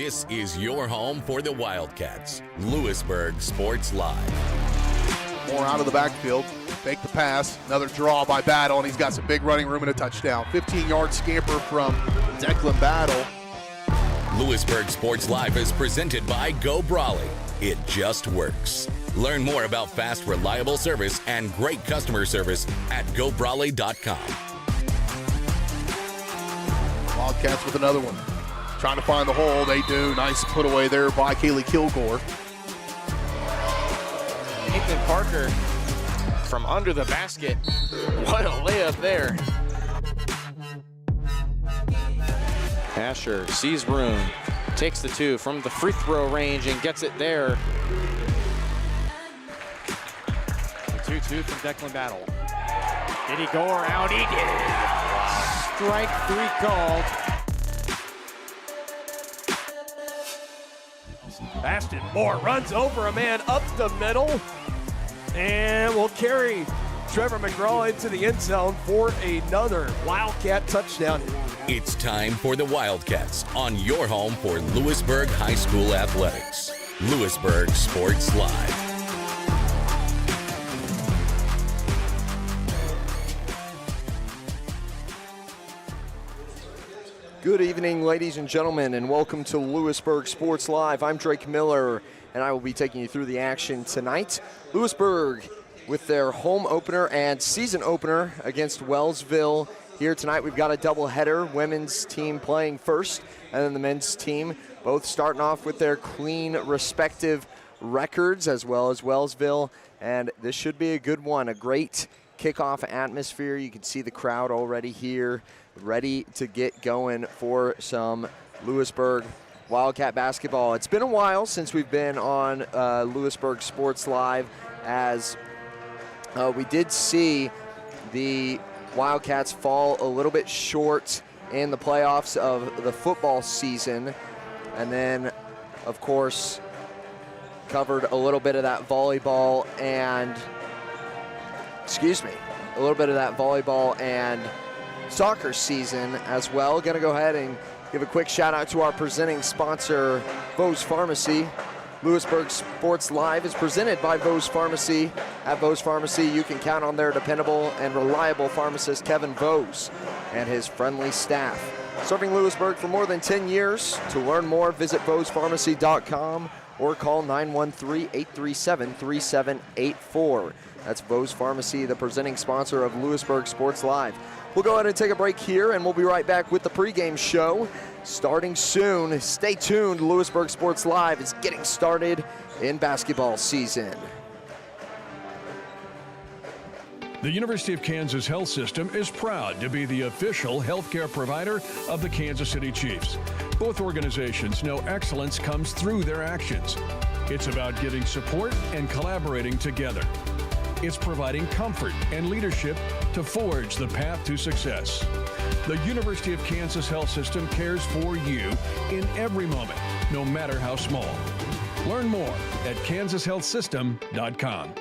This is your home for the Wildcats. Louisburg Sports Live. More out of the backfield. Fake the pass. Another draw by Battle, and he's got some big running room and a touchdown. 15-yard scamper from Declan Battle. Louisburg Sports Live is presented by Go Brawley. It just works. Learn more about fast, reliable service and great customer service at gobrawley.com. Wildcats with another one. Trying to find the hole. They do. Nice put away there by Kaylee Kilgore. Nathan Parker from under the basket. What a layup there. Asher sees room, takes the two from the free throw range and gets it there. The 2-2 from Declan Battle. Did he go around? He did. Strike three called. Ashton Moore runs over a man up the middle and will carry Trevor McGraw into the end zone for another Wildcat touchdown. It's time for the Wildcats on your home for Louisburg High School Athletics. Louisburg Sports Live. Good evening, ladies and gentlemen, and welcome to Louisburg Sports Live. I'm Drake Miller, and I will be taking you through the action tonight. Louisburg with their home opener and season opener against Wellsville. Here tonight we've got a doubleheader, women's team playing first, and then the men's team, both starting off with their clean respective records, as well as Wellsville, and this should be a good one, a great kickoff atmosphere. You can see the crowd already here, ready to get going for some Louisburg Wildcat basketball. It's been a while since we've been on Louisburg Sports Live, as we did see the Wildcats fall a little bit short in the playoffs of the football season, and then of course covered a little bit of that volleyball and soccer season as well. Gonna go ahead and give a quick shout out to our presenting sponsor, Vose Pharmacy. Louisburg Sports Live is presented by Vose Pharmacy. At Vose Pharmacy, you can count on their dependable and reliable pharmacist, Kevin Vose, and his friendly staff. Serving Louisburg for more than 10 years. To learn more, visit VosePharmacy.com or call 913-837-3784. That's Vose Pharmacy, the presenting sponsor of Louisburg Sports Live. We'll go ahead and take a break here, and we'll be right back with the pregame show starting soon. Stay tuned. Louisburg Sports Live is getting started in basketball season. The University of Kansas Health System is proud to be the official healthcare provider of the Kansas City Chiefs. Both organizations know excellence comes through their actions. It's about getting support and collaborating together. It's providing comfort and leadership to forge the path to success. The University of Kansas Health System cares for you in every moment, no matter how small. Learn more at kansashealthsystem.com.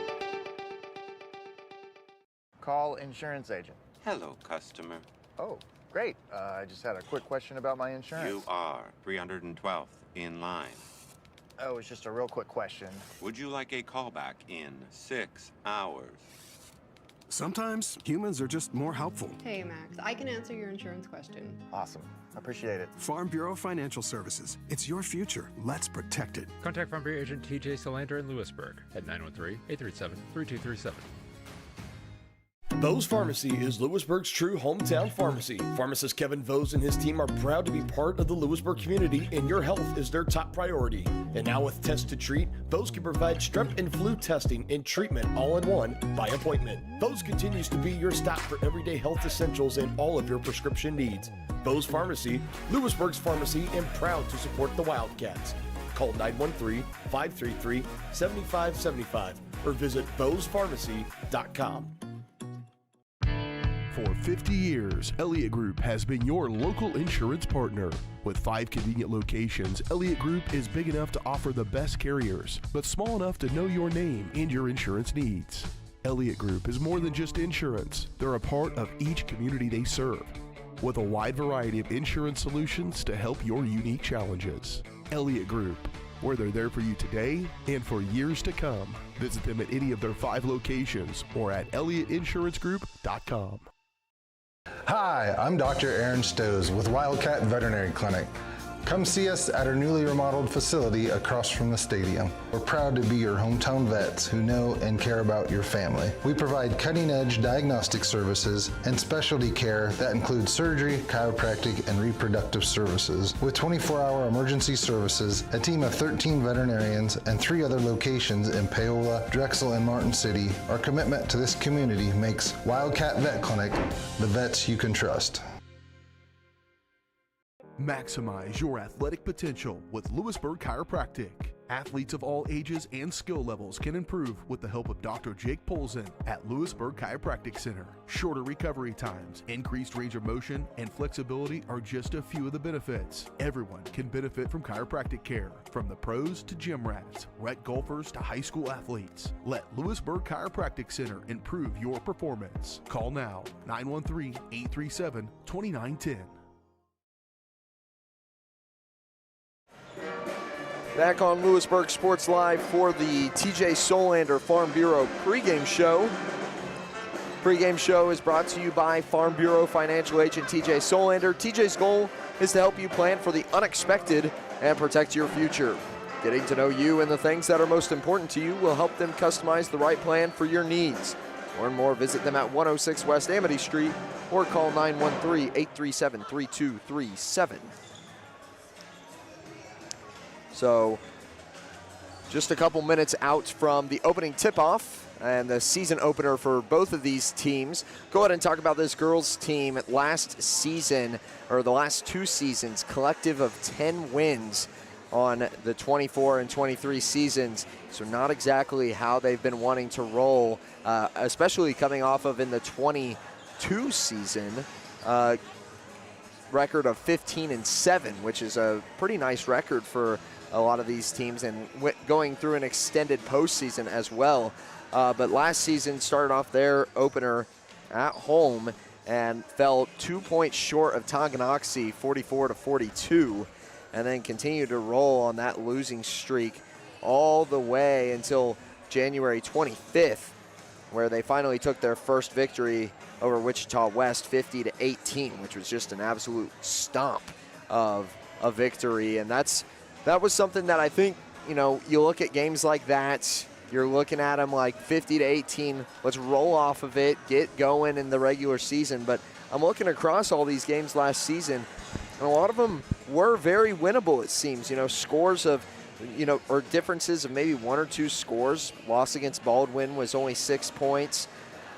Call insurance agent. Hello, customer. Oh, great. I just had a quick question about my insurance. You are 312th in line. Oh, it's just a real quick question. Would you like a callback in 6 hours? Sometimes humans are just more helpful. Hey, Max, I can answer your insurance question. Awesome. Appreciate it. Farm Bureau Financial Services. It's your future. Let's protect it. Contact Farm Bureau agent TJ Solander in Louisburg at 913-837-3237. Vose Pharmacy is Louisburg's true hometown pharmacy. Pharmacist Kevin Vose and his team are proud to be part of the Louisburg community, and your health is their top priority. And now with Test to Treat, Vose can provide strep and flu testing and treatment all in one by appointment. Vose continues to be your stop for everyday health essentials and all of your prescription needs. Vose Pharmacy, Louisburg's pharmacy, and proud to support the Wildcats. Call 913-533-7575 or visit VosePharmacy.com. For 50 years, Elliott Group has been your local insurance partner. With 5 convenient locations, Elliott Group is big enough to offer the best carriers, but small enough to know your name and your insurance needs. Elliott Group is more than just insurance. They're a part of each community they serve, with a wide variety of insurance solutions to help your unique challenges. Elliott Group, where they're there for you today and for years to come. Visit them at any of their 5 locations or at ElliottInsuranceGroup.com. Hi, I'm Dr. Aaron Stoes with Wildcat Veterinary Clinic. Come see us at our newly remodeled facility across from the stadium. We're proud to be your hometown vets who know and care about your family. We provide cutting-edge diagnostic services and specialty care that includes surgery, chiropractic, and reproductive services. With 24-hour emergency services, a team of 13 veterinarians, and 3 other locations in Paola, Drexel, and Martin City, our commitment to this community makes Wildcat Vet Clinic the vets you can trust. Maximize your athletic potential with Louisburg Chiropractic. Athletes of all ages and skill levels can improve with the help of Dr. Jake Polzin at Louisburg Chiropractic Center. Shorter recovery times, increased range of motion, and flexibility are just a few of the benefits. Everyone can benefit from chiropractic care, from the pros to gym rats, rec golfers to high school athletes. Let Louisburg Chiropractic Center improve your performance. Call now, 913-837-2910. Back on Louisburg Sports Live for the TJ Solander Farm Bureau pregame show. Pregame show is brought to you by Farm Bureau financial agent TJ Solander. TJ's goal is to help you plan for the unexpected and protect your future. Getting to know you and the things that are most important to you will help them customize the right plan for your needs. To learn more, visit them at 106 West Amity Street or call 913-837-3237. So just a couple minutes out from the opening tip-off and the season opener for both of these teams. Go ahead and talk about this girls team. Last season, or the last 2 seasons, collective of 10 wins on the 24 and 23 seasons. So not exactly how they've been wanting to roll, especially coming off of in the 22 season. Record of 15-7, which is a pretty nice record for a lot of these teams, and going through an extended postseason as well. But last season started off their opener at home and fell 2 points short of Tonganoxie, 44-42, and then continued to roll on that losing streak all the way until January 25th, where they finally took their first victory over Wichita West, 50-18, which was just an absolute stomp of a victory. And that was something that I think, you look at games like that, you're looking at them like 50-18, let's roll off of it, get going in the regular season. But I'm looking across all these games last season, and a lot of them were very winnable, it seems. Scores of, or differences of maybe 1 or 2 scores. Loss against Baldwin was only 6 points.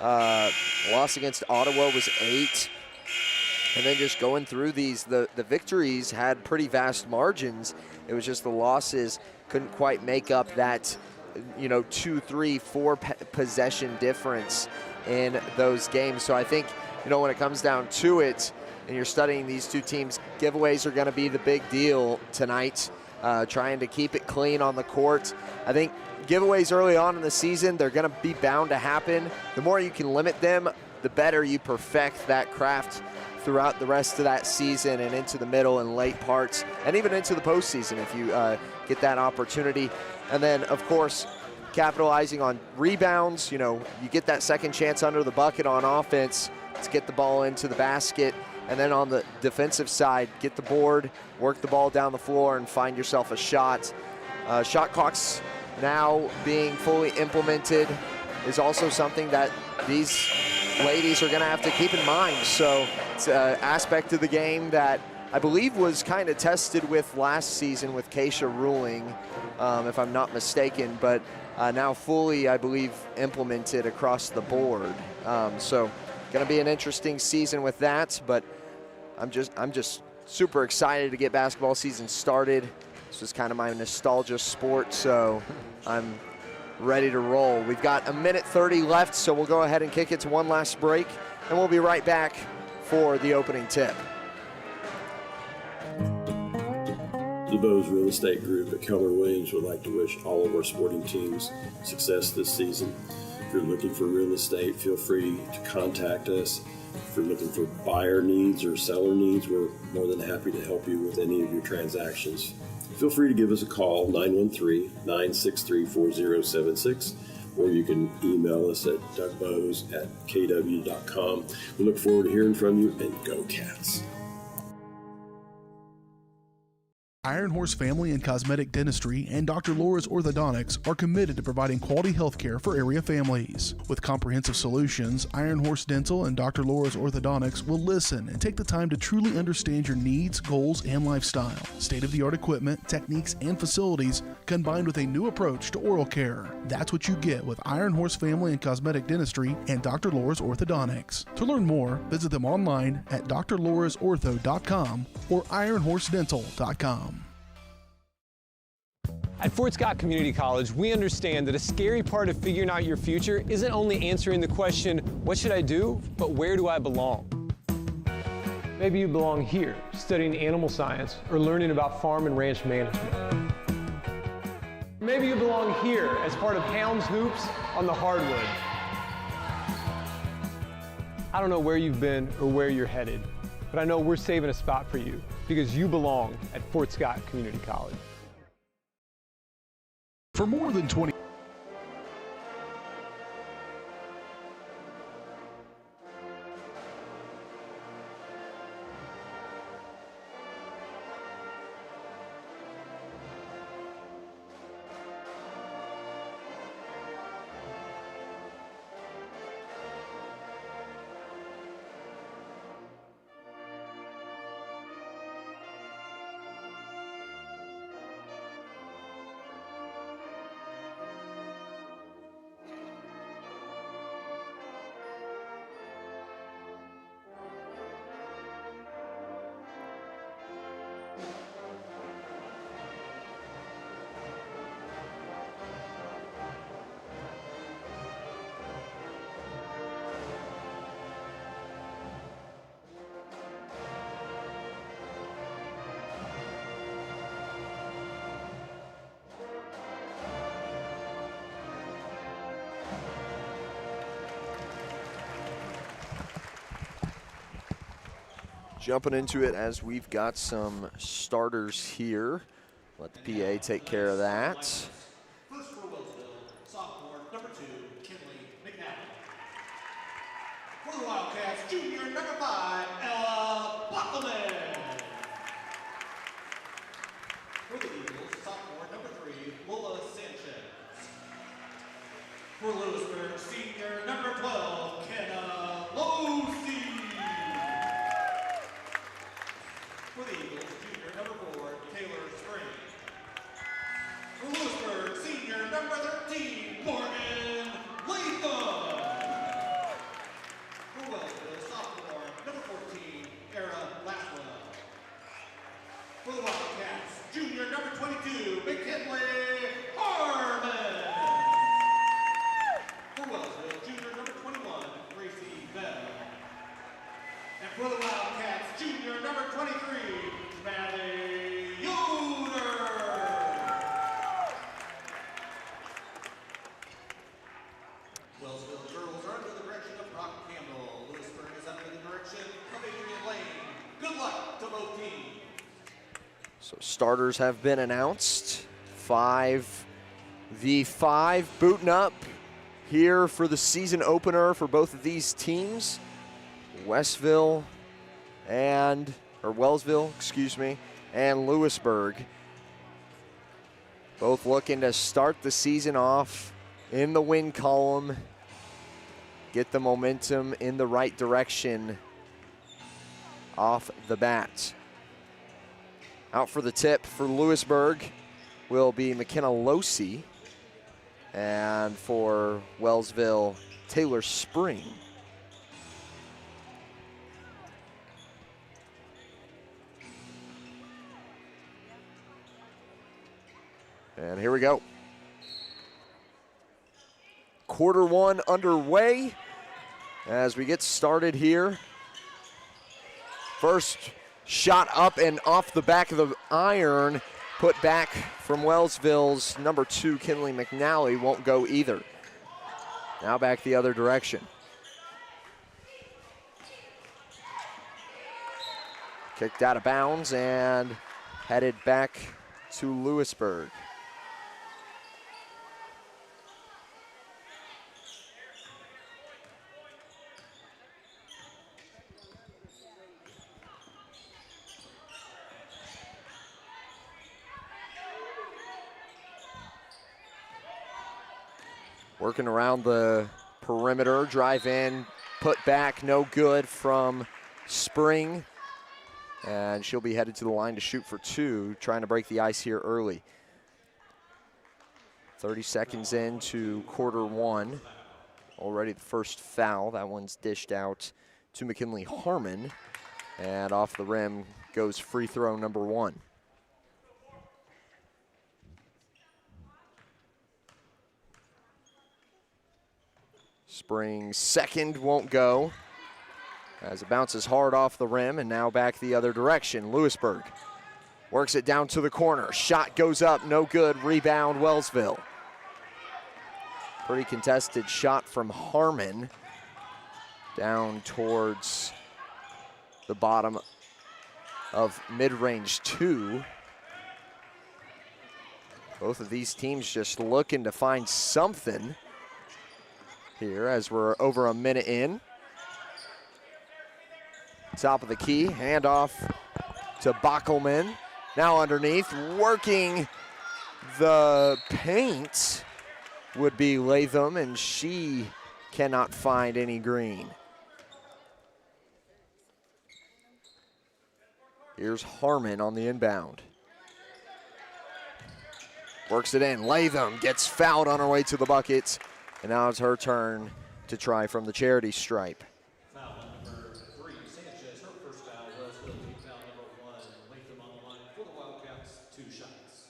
Loss against Ottawa was 8. And then just going through these, the victories had pretty vast margins. It was just the losses couldn't quite make up that, 2, 3, 4 possession difference in those games. So I think, when it comes down to it, and you're studying these 2 teams, giveaways are going to be the big deal tonight. Trying to keep it clean on the court. I think giveaways early on in the season, they're going to be bound to happen. The more you can limit them, the better you perfect that craft throughout the rest of that season and into the middle and late parts, and even into the postseason if you get that opportunity. And then, of course, capitalizing on rebounds. You get that second chance under the bucket on offense to get the ball into the basket. And then on the defensive side, get the board, work the ball down the floor, and find yourself a shot. Shot clocks now being fully implemented is also something that these ladies are going to have to keep in mind. So it's an aspect of the game that I believe was kind of tested with last season with Keisha ruling, if I'm not mistaken, but now fully, I believe, implemented across the board. So going to be an interesting season with that, but I'm just super excited to get basketball season started. This is kind of my nostalgia sport, so I'm ready to roll. We've got 1:30 left, so we'll go ahead and kick it to one last break, and we'll be right back for the opening tip. The Bose Real Estate Group at Keller Williams would like to wish all of our sporting teams success this season. If you're looking for real estate, feel free to contact us. If you're looking for buyer needs or seller needs, we're more than happy to help you with any of your transactions. feel free to give us a call, 913-963-4076, or you can email us at dougbose@kw.com. We look forward to hearing from you, and go Cats. Iron Horse Family and Cosmetic Dentistry and Dr. Laura's Orthodontics are committed to providing quality health care for area families. With comprehensive solutions, Iron Horse Dental and Dr. Laura's Orthodontics will listen and take the time to truly understand your needs, goals, and lifestyle. State-of-the-art equipment, techniques, and facilities combined with a new approach to oral care. That's what you get with Iron Horse Family and Cosmetic Dentistry and Dr. Laura's Orthodontics. To learn more, visit them online at drlaurasortho.com or ironhorsedental.com. At Fort Scott Community College, we understand that a scary part of figuring out your future isn't only answering the question, what should I do, but where do I belong? Maybe you belong here, studying animal science or learning about farm and ranch management. Maybe you belong here as part of Hounds Hoops on the hardwood. I don't know where you've been or where you're headed, but I know we're saving a spot for you because you belong at Fort Scott Community College. For more than 20 Jumping into it as we've got some starters here. Let the PA take care of that. First for Wellsville, sophomore, number 2, Kinley McNally. For the Wildcats, junior, number 5, Ella Buckleman. For the Eagles, sophomore, number 3, Lola Sanchez. For Louisburg, senior, number 12, Kenna Losi. For the Eagles, junior, number 4, Taylor Spring. For Louisburg, senior, number 13, Morgan Latham. For Wellsville, sophomore, number 14, Era Laswell. For the Wildcats, junior, number 22, McKinley Harmon. For Wellsville, junior, number 21, Gracie Bell. And for the Wildcats, junior, number 23, Maddie Yoder. Wellsville girls are under the direction of Brock Campbell. Lewisburg is under the direction of Adrian Lane. Good luck to both teams. So starters have been announced. 5v5 booting up here for the season opener for both of these teams. Wellsville, and Lewisburg. Both looking to start the season off in the win column, get the momentum in the right direction off the bat. Out for the tip for Lewisburg will be McKenna Losi, and for Wellsville, Taylor Spring. And here we go. Quarter one underway as we get started here. First shot up and off the back of the iron, put back from Wellsville's number 2, Kinley McNally, won't go either. Now back the other direction. Kicked out of bounds and headed back to Louisburg. Working around the perimeter, drive in, put back, no good from Spring. And she'll be headed to the line to shoot for 2, trying to break the ice here early. 30 seconds into quarter 1. Already the first foul. That one's dished out to McKinley Harmon. And off the rim goes free throw number 1. Spring's second won't go as it bounces hard off the rim, and now back the other direction. Louisburg works it down to the corner. Shot goes up, no good. Rebound, Wellsville. Pretty contested shot from Harmon down towards the bottom of mid-range 2. Both of these teams just looking to find something here as we're over a minute in. Top of the key, handoff to Bockelman. Now underneath, working the paint would be Latham, and she cannot find any green. Here's Harmon on the inbound. Works it in, Latham gets fouled on her way to the bucket. And now it's her turn to try from the charity stripe. Foul number 3, Sanchez, her first foul. Wellsville team foul number 1. Latham on the line for the Wildcats, 2 shots.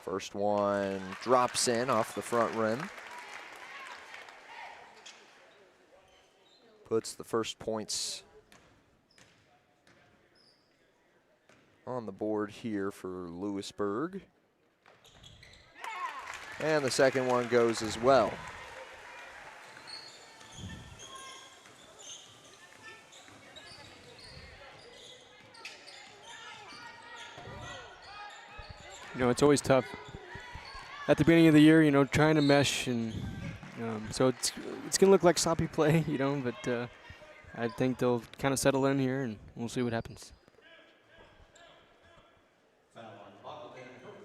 First one drops in off the front rim. Puts the first points on the board here for Louisburg. And the second one goes as well. You know, it's always tough at the beginning of the year, you know, trying to mesh, and so it's going to look like sloppy play, you know, but I think they'll kind of settle in here, and we'll see what happens.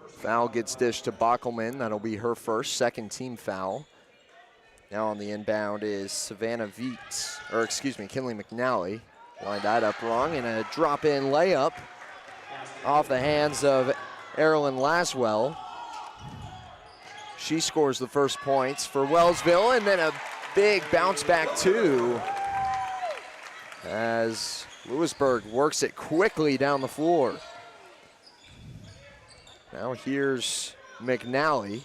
Foul gets dished to Bockelman. That'll be her first, second team foul. Now on the inbound is Savannah Viets, or excuse me, Kinley McNally. Lined that up wrong, and a drop-in layup off the hands of Erilyn Laswell. She scores the first points for Wellsville, and then a big bounce back too, as Louisburg works it quickly down the floor. Now here's McNally.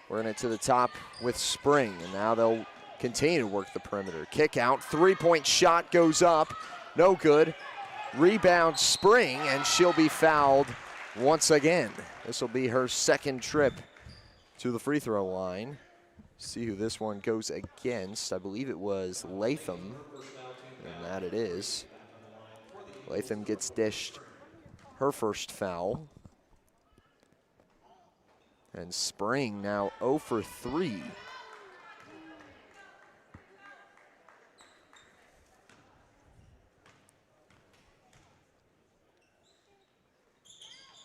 We're in it to the top with Spring, and now they'll continue to work the perimeter. Kick out, three-point shot goes up, no good. Rebound Spring, and she'll be fouled once again. This will be her second trip to the free throw line. See who this one goes against. I believe it was Latham, and that it is. Latham gets dished her first foul. And Spring now 0 for 3.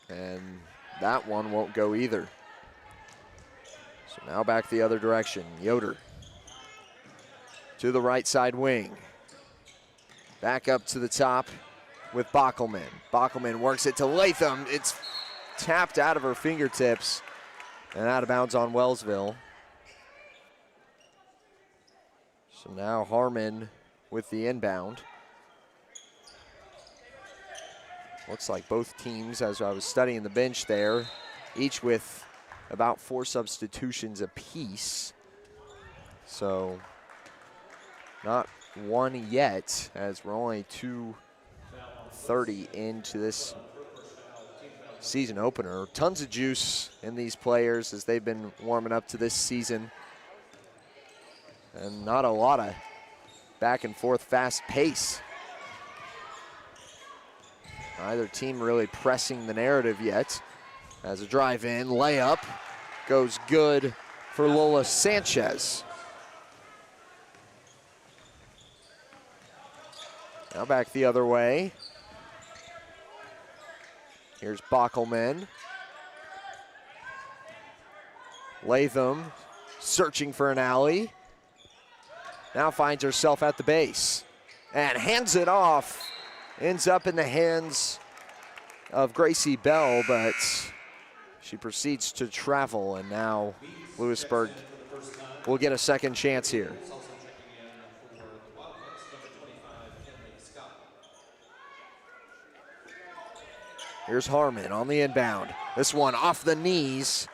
And that one won't go either. So now back the other direction. Yoder to the right side wing. Back up to the top with Bockelman. Bockelman works it to Latham. It's tapped out of her fingertips and out of bounds on Wellsville. So now Harmon with the inbound. Looks like both teams, as I was studying the bench there, each with about 4 substitutions apiece. So not one yet, as we're only 2:30 into this season opener. Tons of juice in these players as they've been warming up to this season. and not a lot of back and forth fast pace. Neither team really pressing the narrative yet. As a drive in, layup goes good for Lola Sanchez. Now back the other way. Here's Bockelman. Latham searching for an alley. Now finds herself at the base and hands it off. Ends up in the hands of Gracie Bell, but she proceeds to travel, and now Louisburg will get a second chance here. Here's Harmon on the inbound. This one off the knees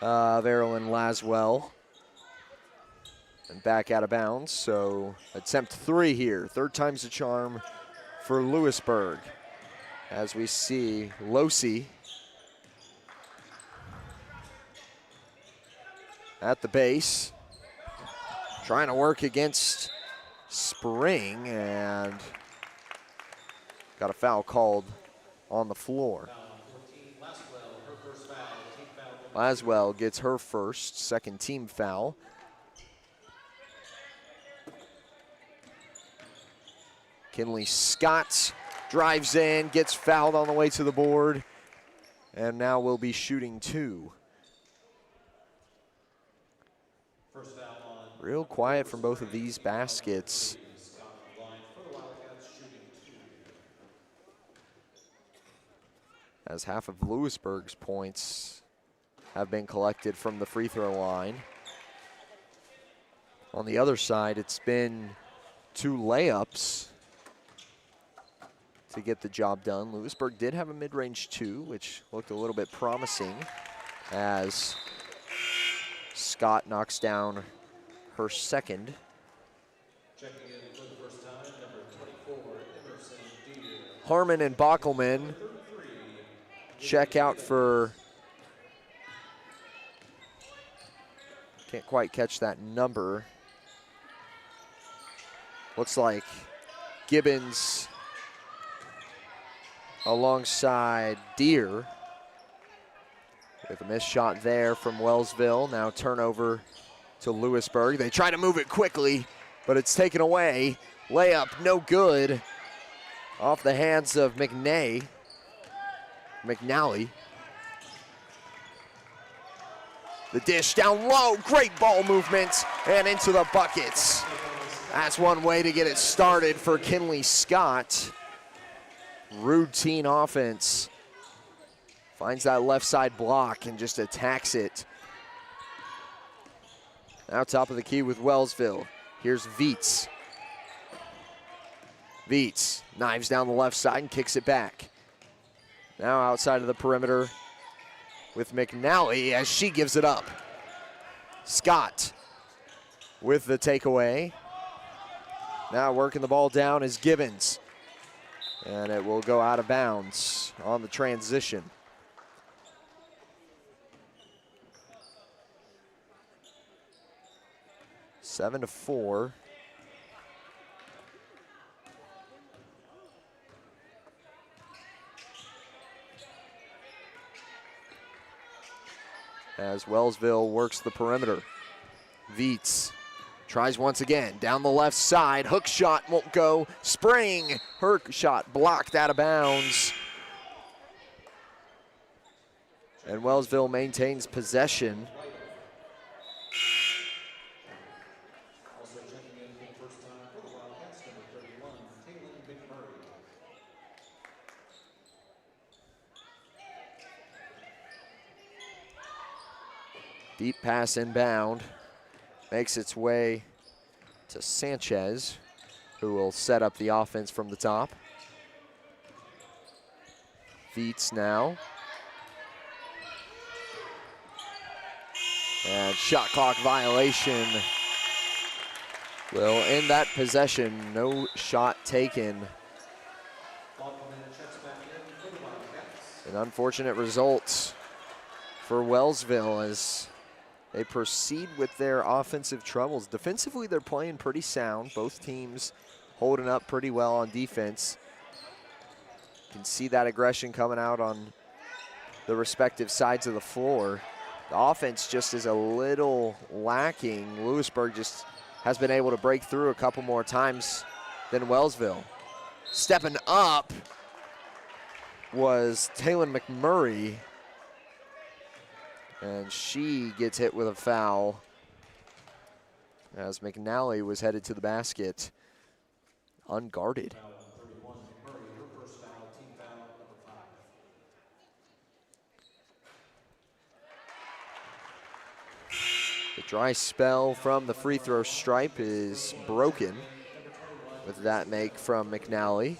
of Erilyn Laswell. And back out of bounds, so attempt 3 here. 3rd time's the charm for Louisburg. As we see Losi at the base, trying to work against Spring, and got a foul called on the floor. Laswell gets her first, second team foul. Kinley Scott drives in, gets fouled on the way to the board, and now will be shooting 2. Real quiet from both of these baskets. As half of Louisburg's points have been collected from the free throw line. On the other side, it's been 2 layups to get the job done. Louisburg did have a mid-range 2, which looked a little bit promising as Scott knocks down her second. Harmon and Bockelman check out for, can't quite catch that number. Looks like Gibbons alongside Deere with a missed shot there from Wellsville. Now turnover to Louisburg. They try to move it quickly, but it's taken away. Layup no good off the hands of McNally. The dish down low, great ball movement, and into the buckets. That's one way to get it started for Kinley Scott. Routine offense. Finds that left side block and just attacks it. Now top of the key with Wellsville. Here's Viets. Viets knives down the left side and kicks it back. Now outside of the perimeter with McNally as she gives it up. Scott with the takeaway. Now working the ball down is Gibbons. And it will go out of bounds on the transition. 7-4. As Wellsville works the perimeter. Viets tries once again, down the left side, hook shot won't go. Spring, her shot blocked out of bounds. And Wellsville maintains possession. Deep pass inbound. Makes its way to Sanchez, who will set up the offense from the top. Viets now. And shot clock violation will end that possession. No shot taken. An unfortunate result for Wellsville as they proceed with their offensive troubles. Defensively, they're playing pretty sound. Both teams holding up pretty well on defense. You can see that aggression coming out on the respective sides of the floor. The offense just is a little lacking. Louisburg just has been able to break through a couple more times than Wellsville. Stepping up was Taylor McMurray, and she gets hit with a foul as McNally was headed to the basket unguarded. The dry spell from the free throw stripe is broken with that make from McNally.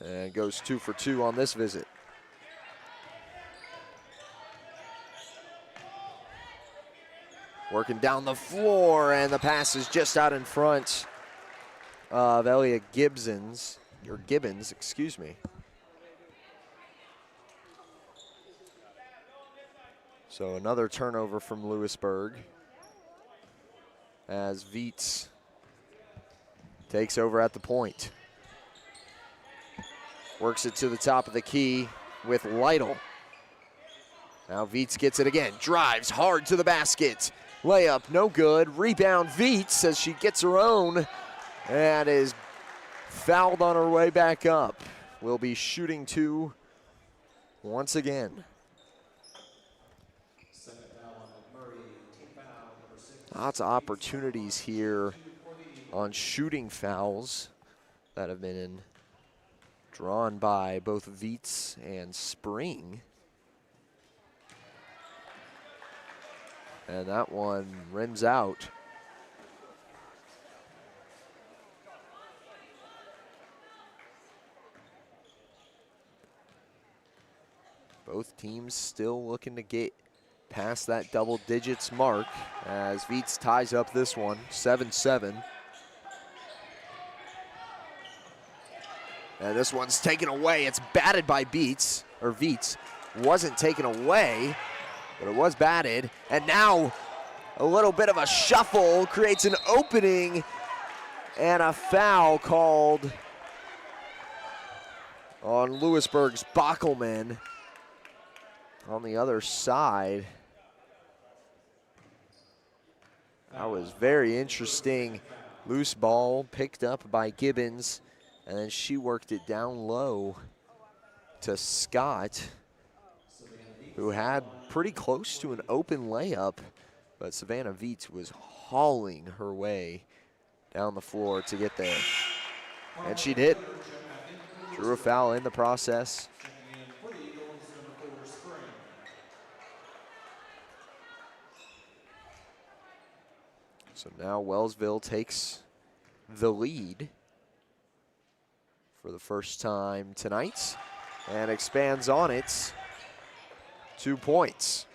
And goes 2 for 2 on this visit. Working down the floor, and the pass is just out in front of Elliott Gibbons, excuse me. So another turnover from Louisburg as Viets takes over at the point. Works it to the top of the key with Lytle. Now Viets gets it again, drives hard to the basket. Layup, no good. Rebound, Viets as she gets her own and is fouled on her way back up. Will be shooting 2 once again. Lots of opportunities here on shooting fouls that have been drawn by both Viets and Spring. And that one rims out. Both teams still looking to get past that double digits mark as Viets ties up this one, 7-7. And this one's taken away. It's batted by Viets. Wasn't taken away, but it was batted. And now a little bit of a shuffle creates an opening and a foul called on Louisburg's Bockelman on the other side. That was very interesting. Loose ball picked up by Gibbons, and then she worked it down low to Scott, who had pretty close to an open layup, but Savannah Viets was hauling her way down the floor to get there. And she did. Drew a foul in the process. So now Wellsville takes the lead for the first time tonight and expands on it. 2 points.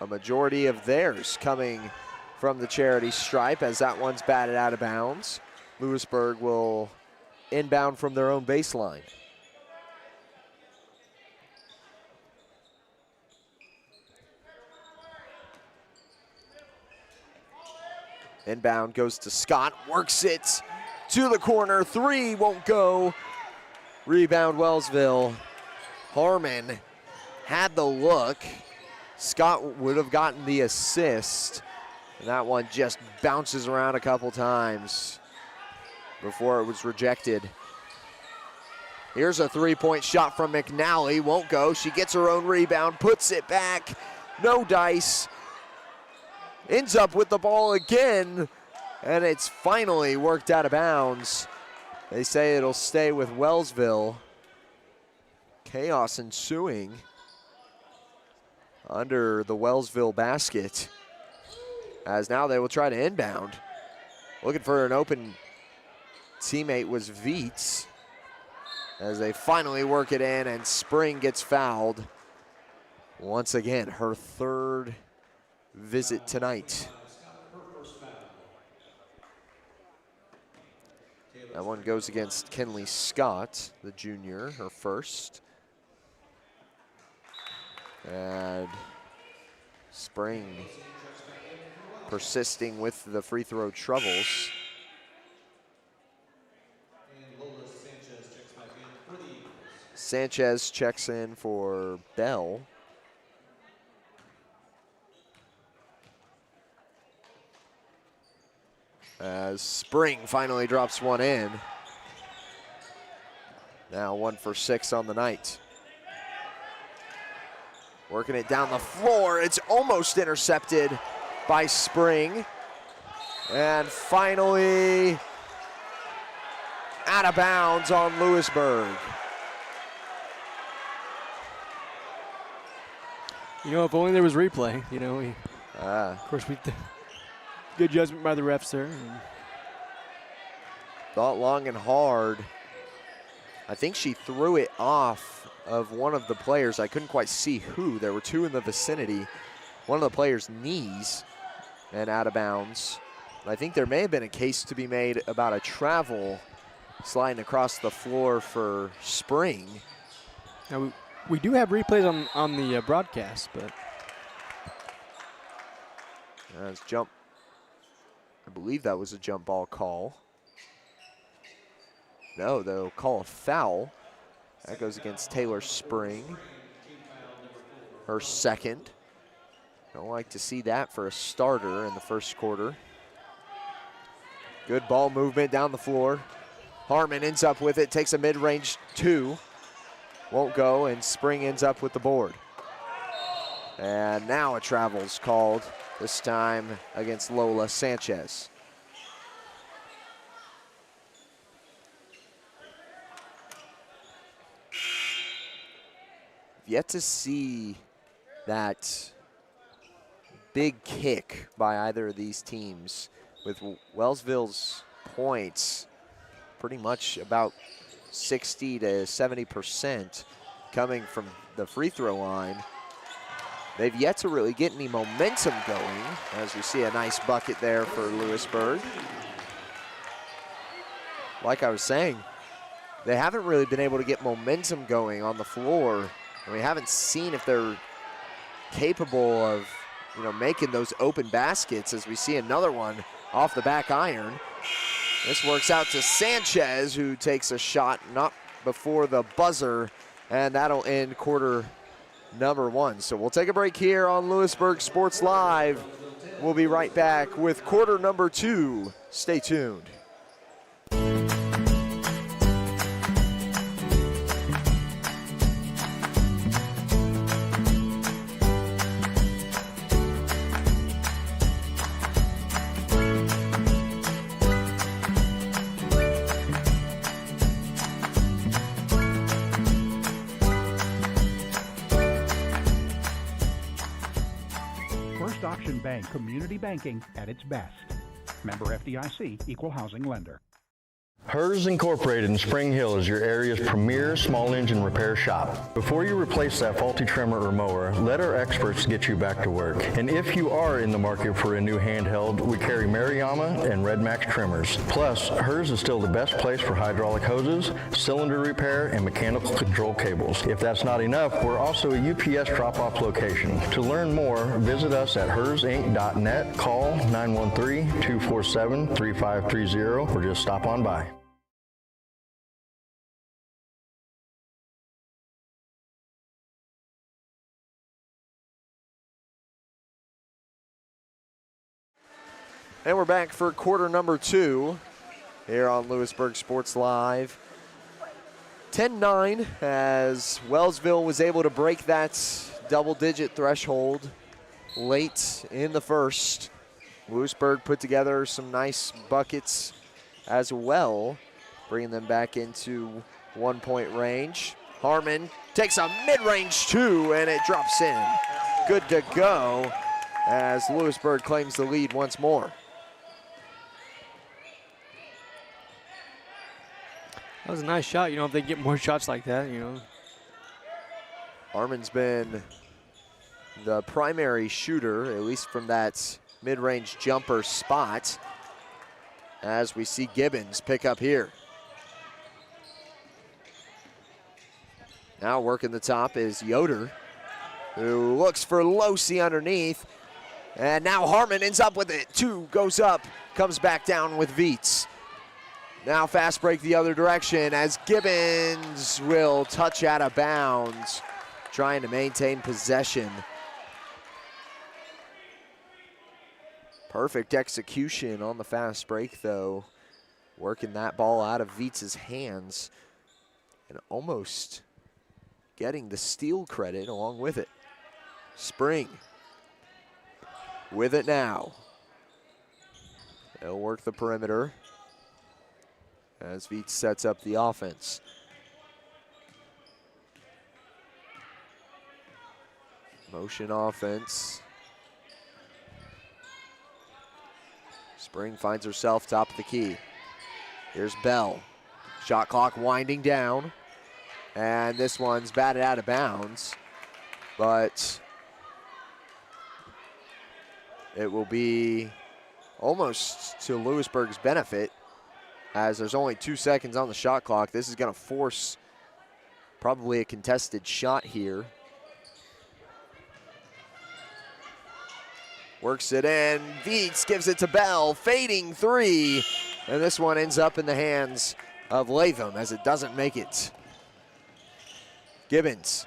A majority of theirs coming from the charity stripe as that one's batted out of bounds. Louisburg will inbound from their own baseline. Inbound goes to Scott, works it to the corner, 3 won't go. Rebound Wellsville. Harmon had the look. Scott would have gotten the assist. And that one just bounces around a couple times before it was rejected. Here's a 3-point shot from McNally, won't go. She gets her own rebound, puts it back, no dice. Ends up with the ball again, and it's finally worked out of bounds. They say it'll stay with Wellsville. Chaos ensuing under the Wellsville basket, as now they will try to inbound. Looking for an open teammate was Viets, as they finally work it in, and Spring gets fouled. Once again, her third visit tonight. That one goes against Kenley Scott, the junior, her first. And Spring persisting with the free throw troubles. Sanchez checks in for Bell. As Spring finally drops one in. Now 1 for 6 on the night. Working it down the floor. It's almost intercepted by Spring. And finally out of bounds on Louisburg. You know, if only there was replay, you know. Of course, good judgment by the refs there. Thought long and hard. I think she threw it off of one of the players. I couldn't quite see who. There were two in the vicinity. One of the players' knees and out of bounds. I think there may have been a case to be made about a travel sliding across the floor for Spring. Now, we do have replays on the broadcast, but. That's jump. I believe that was a jump ball call. No, they'll call a foul. That goes against Taylor Spring. Her second. Don't like to see that for a starter in the first quarter. Good ball movement down the floor. Harmon ends up with it, takes a mid-range two. Won't go, and Spring ends up with the board. And now a travel's called, this time against Lola Sanchez. Yet to see that big kick by either of these teams, with Wellsville's points pretty much about 60 to 70% coming from the free throw line. They've yet to really get any momentum going, as we see a nice bucket there for Louisburg. Like I was saying, they haven't really been able to get momentum going on the floor, and we haven't seen if they're capable of, you know, making those open baskets, as we see another one off the back iron. This works out to Sanchez, who takes a shot not before the buzzer, and that'll end quarter number one. So we'll take a break here on Louisburg Sports Live. We'll be right back with quarter number two. Stay tuned. Bank, community banking at its best. Member FDIC, equal housing lender. Hers Incorporated in Spring Hill is your area's premier small engine repair shop. Before you replace that faulty trimmer or mower, let our experts get you back to work. And if you are in the market for a new handheld, we carry Maruyama and Red Max trimmers. Plus, Hers is still the best place for hydraulic hoses, cylinder repair, and mechanical control cables. If that's not enough, we're also a UPS drop-off location. To learn more, visit us at hersinc.net, call 913-247-3530, or just stop on by. And we're back for quarter number two here on Louisburg Sports Live. 10-9 as Wellsville was able to break that double-digit threshold late in the first. Louisburg put together some nice buckets as well, bringing them back into 1-point range. Harmon takes a mid-range two, and it drops in. Good to go as Louisburg claims the lead once more. That was a nice shot. You know, if they get more shots like that, you know. Harmon's been the primary shooter, at least from that mid-range jumper spot, as we see Gibbons pick up here. Now working the top is Yoder, who looks for Losi underneath. And now Harmon ends up with it. 2 goes up, comes back down with Viets. Now fast break the other direction as Gibbons will touch out of bounds, trying to maintain possession. Perfect execution on the fast break, though. Working that ball out of Viets' hands and almost getting the steal credit along with it. Spring with it now. They'll work the perimeter as Viets sets up the offense. Motion offense. Spring finds herself top of the key. Here's Bell. Shot clock winding down. And this one's batted out of bounds. But it will be almost to Louisburg's benefit, as there's only 2 seconds on the shot clock. This is going to force probably a contested shot here. Works it in. Viets gives it to Bell. Fading 3. And this one ends up in the hands of Latham as it doesn't make it. Gibbons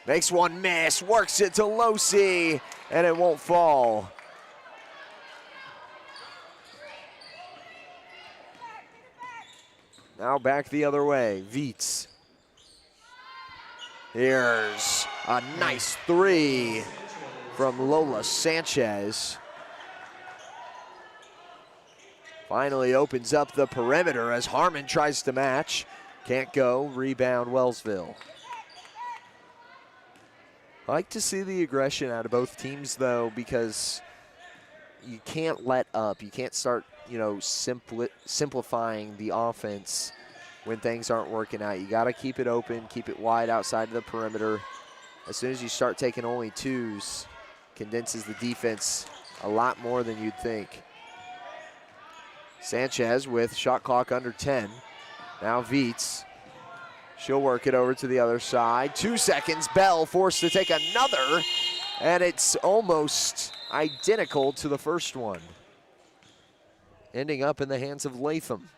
makes one miss. Works it to Losi. And it won't fall. Now back the other way. Viets. Here's a nice 3 from Lola Sanchez. Finally opens up the perimeter as Harmon tries to match. Can't go. Rebound Wellsville. I like to see the aggression out of both teams, though, because you can't let up. You can't start, simplifying the offense when things aren't working out. You got to keep it open, keep it wide outside of the perimeter. As soon as you start taking only 2s, condenses the defense a lot more than you'd think. Sanchez with shot clock under 10. Now Viets. She'll work it over to the other side. 2 seconds. Bell forced to take another, and it's almost identical to the first one. Ending up in the hands of Latham.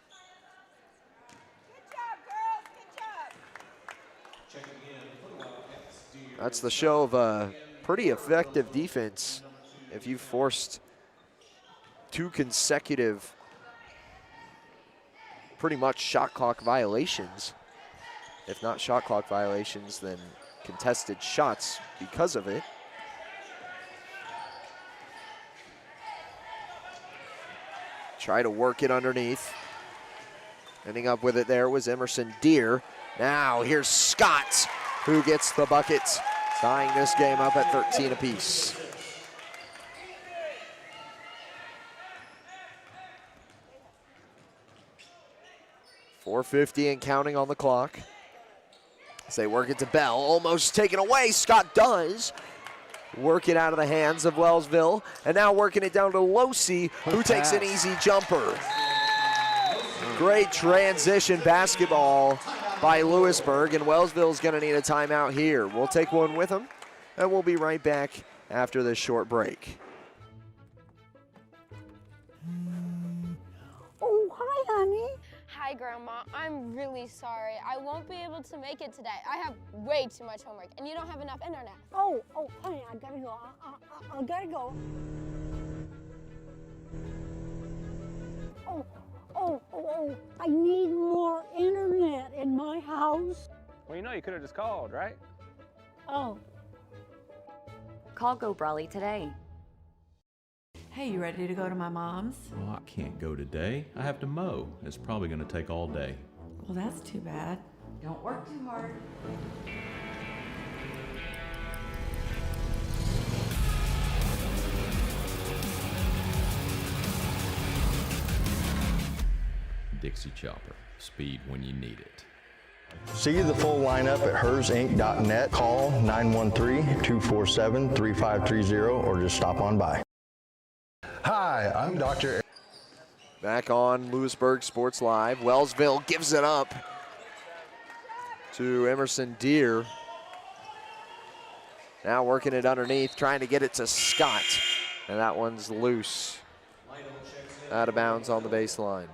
That's the show of a pretty effective defense if you've forced 2 consecutive pretty much shot clock violations. If not shot clock violations, then contested shots because of it. Try to work it underneath. Ending up with it there was Emerson Deere. Now here's Scott, who gets the bucket, tying this game up at 13 apiece. .450 and counting on the clock. As they work it to Bell, almost taken away. Scott does. Work it out of the hands of Wellsville, and now working it down to Losi, who takes an easy jumper. Great transition basketball by Louisburg, and Wellsville's gonna need a timeout here. We'll take one with them, and we'll be right back after this short break. Oh, hi, honey. Hi, Grandma. I'm really sorry. I won't be able to make it today. I have way too much homework, and you don't have enough internet. Oh, honey, I gotta go. I gotta go. Oh, I need more internet in my house. Well, you could have just called, right? Oh. Call Go Brawley today. Hey, you ready to go to my mom's? Well, I can't go today. I have to mow. It's probably going to take all day. Well, that's too bad. Don't work too hard. Dixie Chopper. Speed when you need it. See the full lineup at hersinc.net. Call 913-247-3530 or just stop on by. Hi, I'm Dr. Back on Louisburg Sports Live. Wellsville gives it up to Emerson Deere. Now working it underneath, trying to get it to Scott. And that one's loose. Out of bounds on the baseline.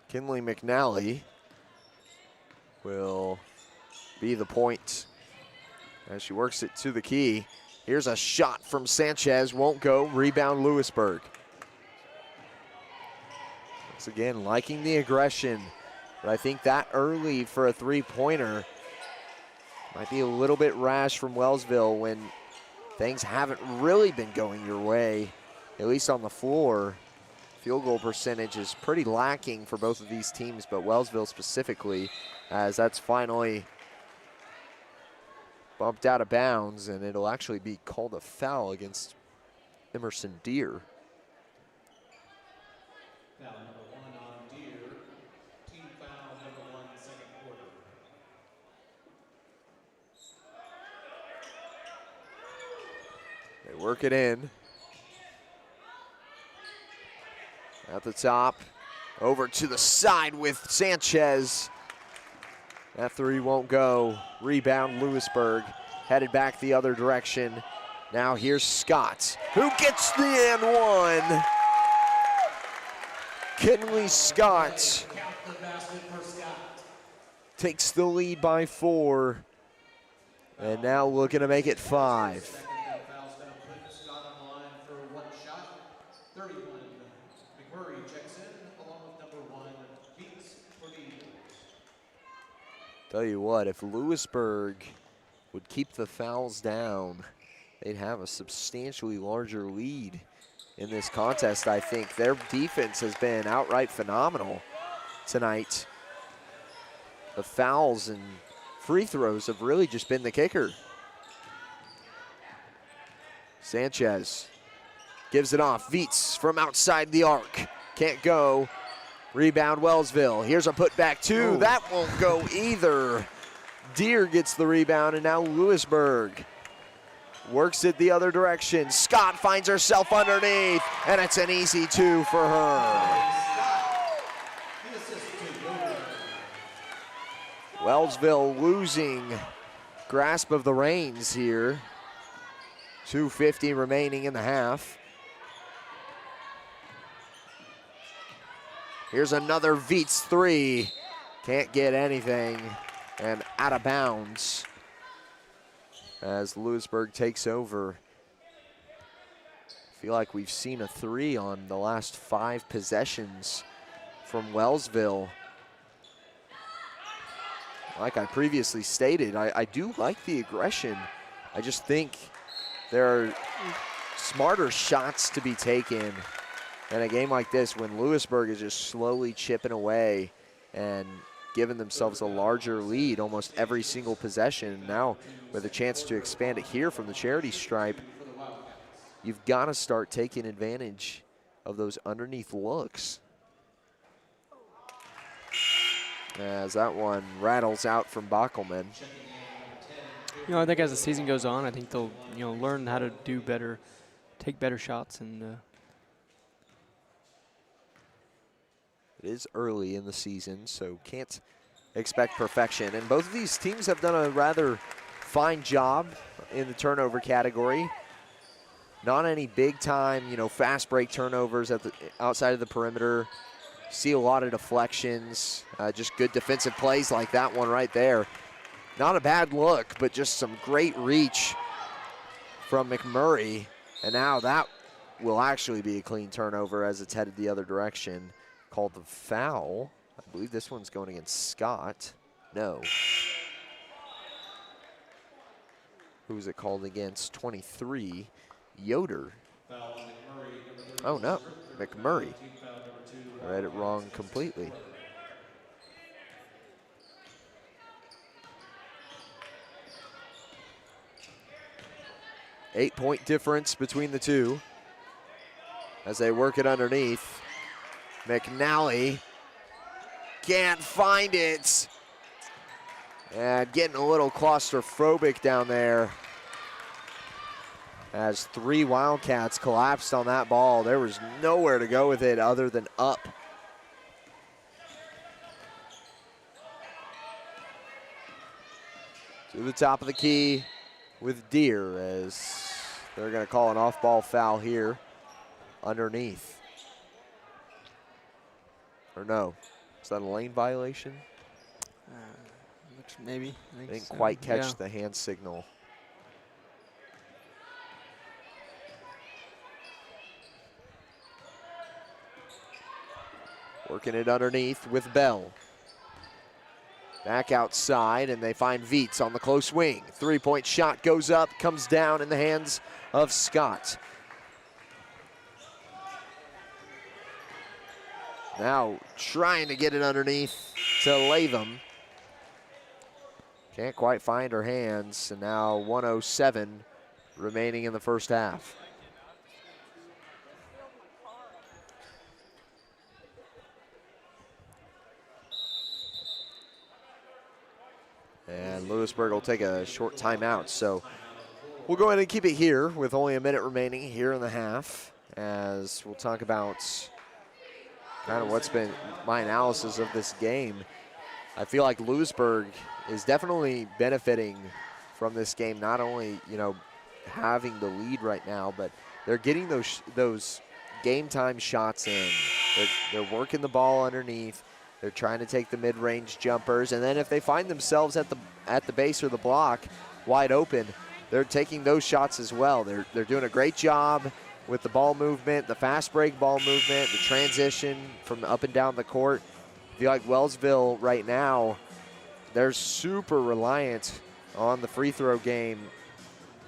Kinley McNally will be the point as she works it to the key. Here's a shot from Sanchez, won't go. Rebound Louisburg. Once again, liking the aggression, but I think that early for a three-pointer might be a little bit rash from Wellsville when things haven't really been going your way, at least on the floor. Field goal percentage is pretty lacking for both of these teams, but Wellsville specifically, as that's finally bumped out of bounds, and it'll actually be called a foul against Emerson Deere. Foul number 1 on Deere. Team foul number 1, second quarter. They work it in. At the top, over to the side with Sanchez. That three won't go. Rebound Louisburg, headed back the other direction. Now here's Scott, who gets the and one. Kinley Scott takes the lead by 4. And now looking to make it 5. Tell you what, if Louisburg would keep the fouls down, they'd have a substantially larger lead in this contest, I think. Their defense has been outright phenomenal tonight. The fouls and free throws have really just been the kicker. Sanchez gives it off. Viets from outside the arc. Can't go. Rebound Wellsville. Here's a putback two. Oh. That won't go either. Deere gets the rebound, and now Louisburg works it the other direction. Scott finds herself underneath, and it's an easy 2 for her. Wellsville losing grasp of the reins here. 2:50 remaining in the half. Here's another Viets 3. Can't get anything, and out of bounds as Louisburg takes over. I feel like we've seen a 3 on the last 5 possessions from Wellsville. Like I previously stated, I do like the aggression. I just think there are smarter shots to be taken in a game like this when Louisburg is just slowly chipping away and giving themselves a larger lead almost every single possession. Now with a chance to expand it here from the charity stripe, you've got to start taking advantage of those underneath looks. As that one rattles out from Bockelman. You know, I think as the season goes on, I think they'll, learn how to do better, take better shots, and it is early in the season, so can't expect perfection. And both of these teams have done a rather fine job in the turnover category. Not any big time, fast break turnovers at the outside of the perimeter. See a lot of deflections, just good defensive plays like that one right there. Not a bad look, but just some great reach from McMurray. And now that will actually be a clean turnover as it's headed the other direction. Called the foul. I believe this one's going against Scott. No. Who's it called against? 23, Yoder. Oh no, McMurray. I read it wrong completely. Eight-point difference between the two as they work it underneath. McNally can't find it. And getting a little claustrophobic down there as 3 Wildcats collapsed on that ball. There was nowhere to go with it other than up. To the top of the key with Deere, as they're going to call an off-ball foul here underneath. Or no, is that a lane violation? Maybe. I Didn't so. quite catch the hand signal. Working it underneath with Bell. Back outside, and they find Viets on the close wing. 3-point shot goes up, comes down in the hands of Scott. Now trying to get it underneath to Latham. Can't quite find her hands, and now 1:07 remaining in the first half. And Louisburg will take a short timeout. So we'll go ahead and keep it here with only a minute remaining here in the half, as we'll talk about kind of what's been my analysis of this game. I feel like Louisburg is definitely benefiting from this game, not only, you know, having the lead right now, but they're getting those game time shots in. They're working the ball underneath. They're trying to take the mid-range jumpers, and then if they find themselves at the base or the block wide open, they're taking those shots as well. They're doing a great job with the ball movement, the fast break ball movement, the transition from up and down the court. I feel like Wellsville right now, they're super reliant on the free throw game.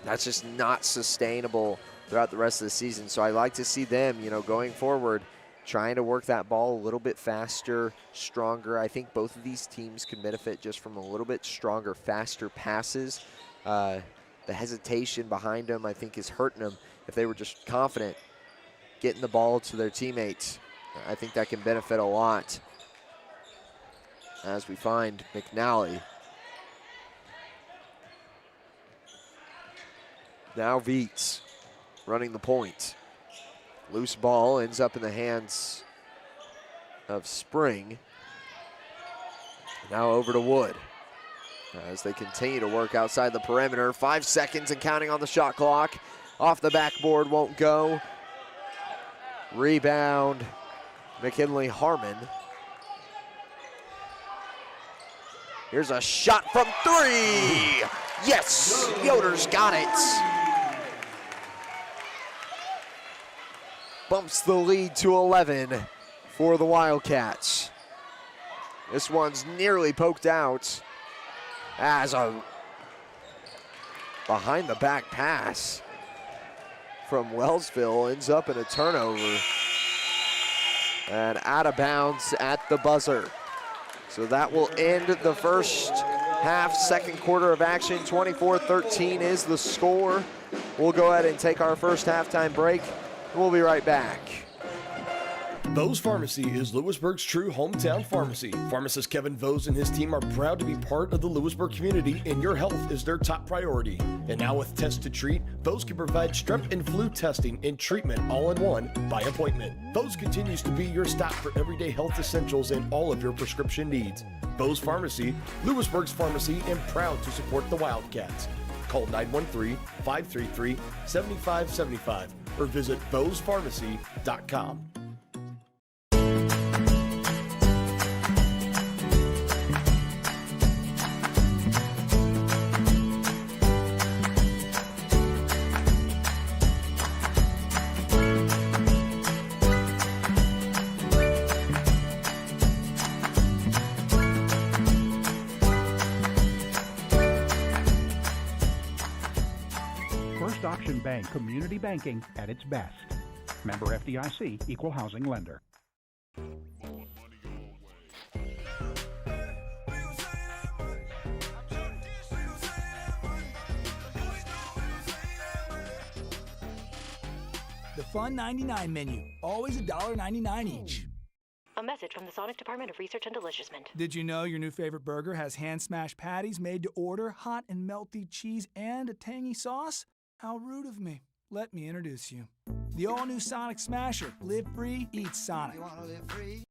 That's just not sustainable throughout the rest of the season. So I like to see them, you know, going forward, trying to work that ball a little bit faster, stronger. I think both of these teams can benefit just from a little bit stronger, faster passes. The hesitation behind them, I think, is hurting them. If they were just confident getting the ball to their teammates, I think that can benefit a lot. As we find McNally. Now Viets running the point. Loose ball ends up in the hands of Spring. Now over to Wood as they continue to work outside the perimeter. 5 seconds and counting on the shot clock. Off the backboard, won't go. Rebound, McKinley Harmon. Here's a shot from 3. Yes, Yoder's got it. Bumps the lead to 11 for the Wildcats. This one's nearly poked out as a behind the back pass from Wellsville ends up in a turnover and out of bounds at the buzzer. So that will end the first half, second quarter of action. 24-13 is the score. We'll go ahead and take our first halftime break. We'll be right back. Vose Pharmacy is Louisburg's true hometown pharmacy. Pharmacist Kevin Vose and his team are proud to be part of the Louisburg community, and your health is their top priority. And now with Test to Treat, Vose can provide strep and flu testing and treatment all in one by appointment. Vose continues to be your stop for everyday health essentials and all of your prescription needs. Vose Pharmacy, Louisburg's pharmacy, and proud to support the Wildcats. Call 913-533-7575 or visit vosepharmacy.com. First Option Bank, community banking at its best. Member FDIC, equal housing lender. The Fun 99 menu, always $1.99 each. A message from the Sonic Department of Research and Deliciousment. Did you know your new favorite burger has hand-smashed patties made to order, hot and melty cheese, and a tangy sauce? How rude of me. Let me introduce you. The all-new Sonic Smasher. Live free, eat Sonic. You want to live free?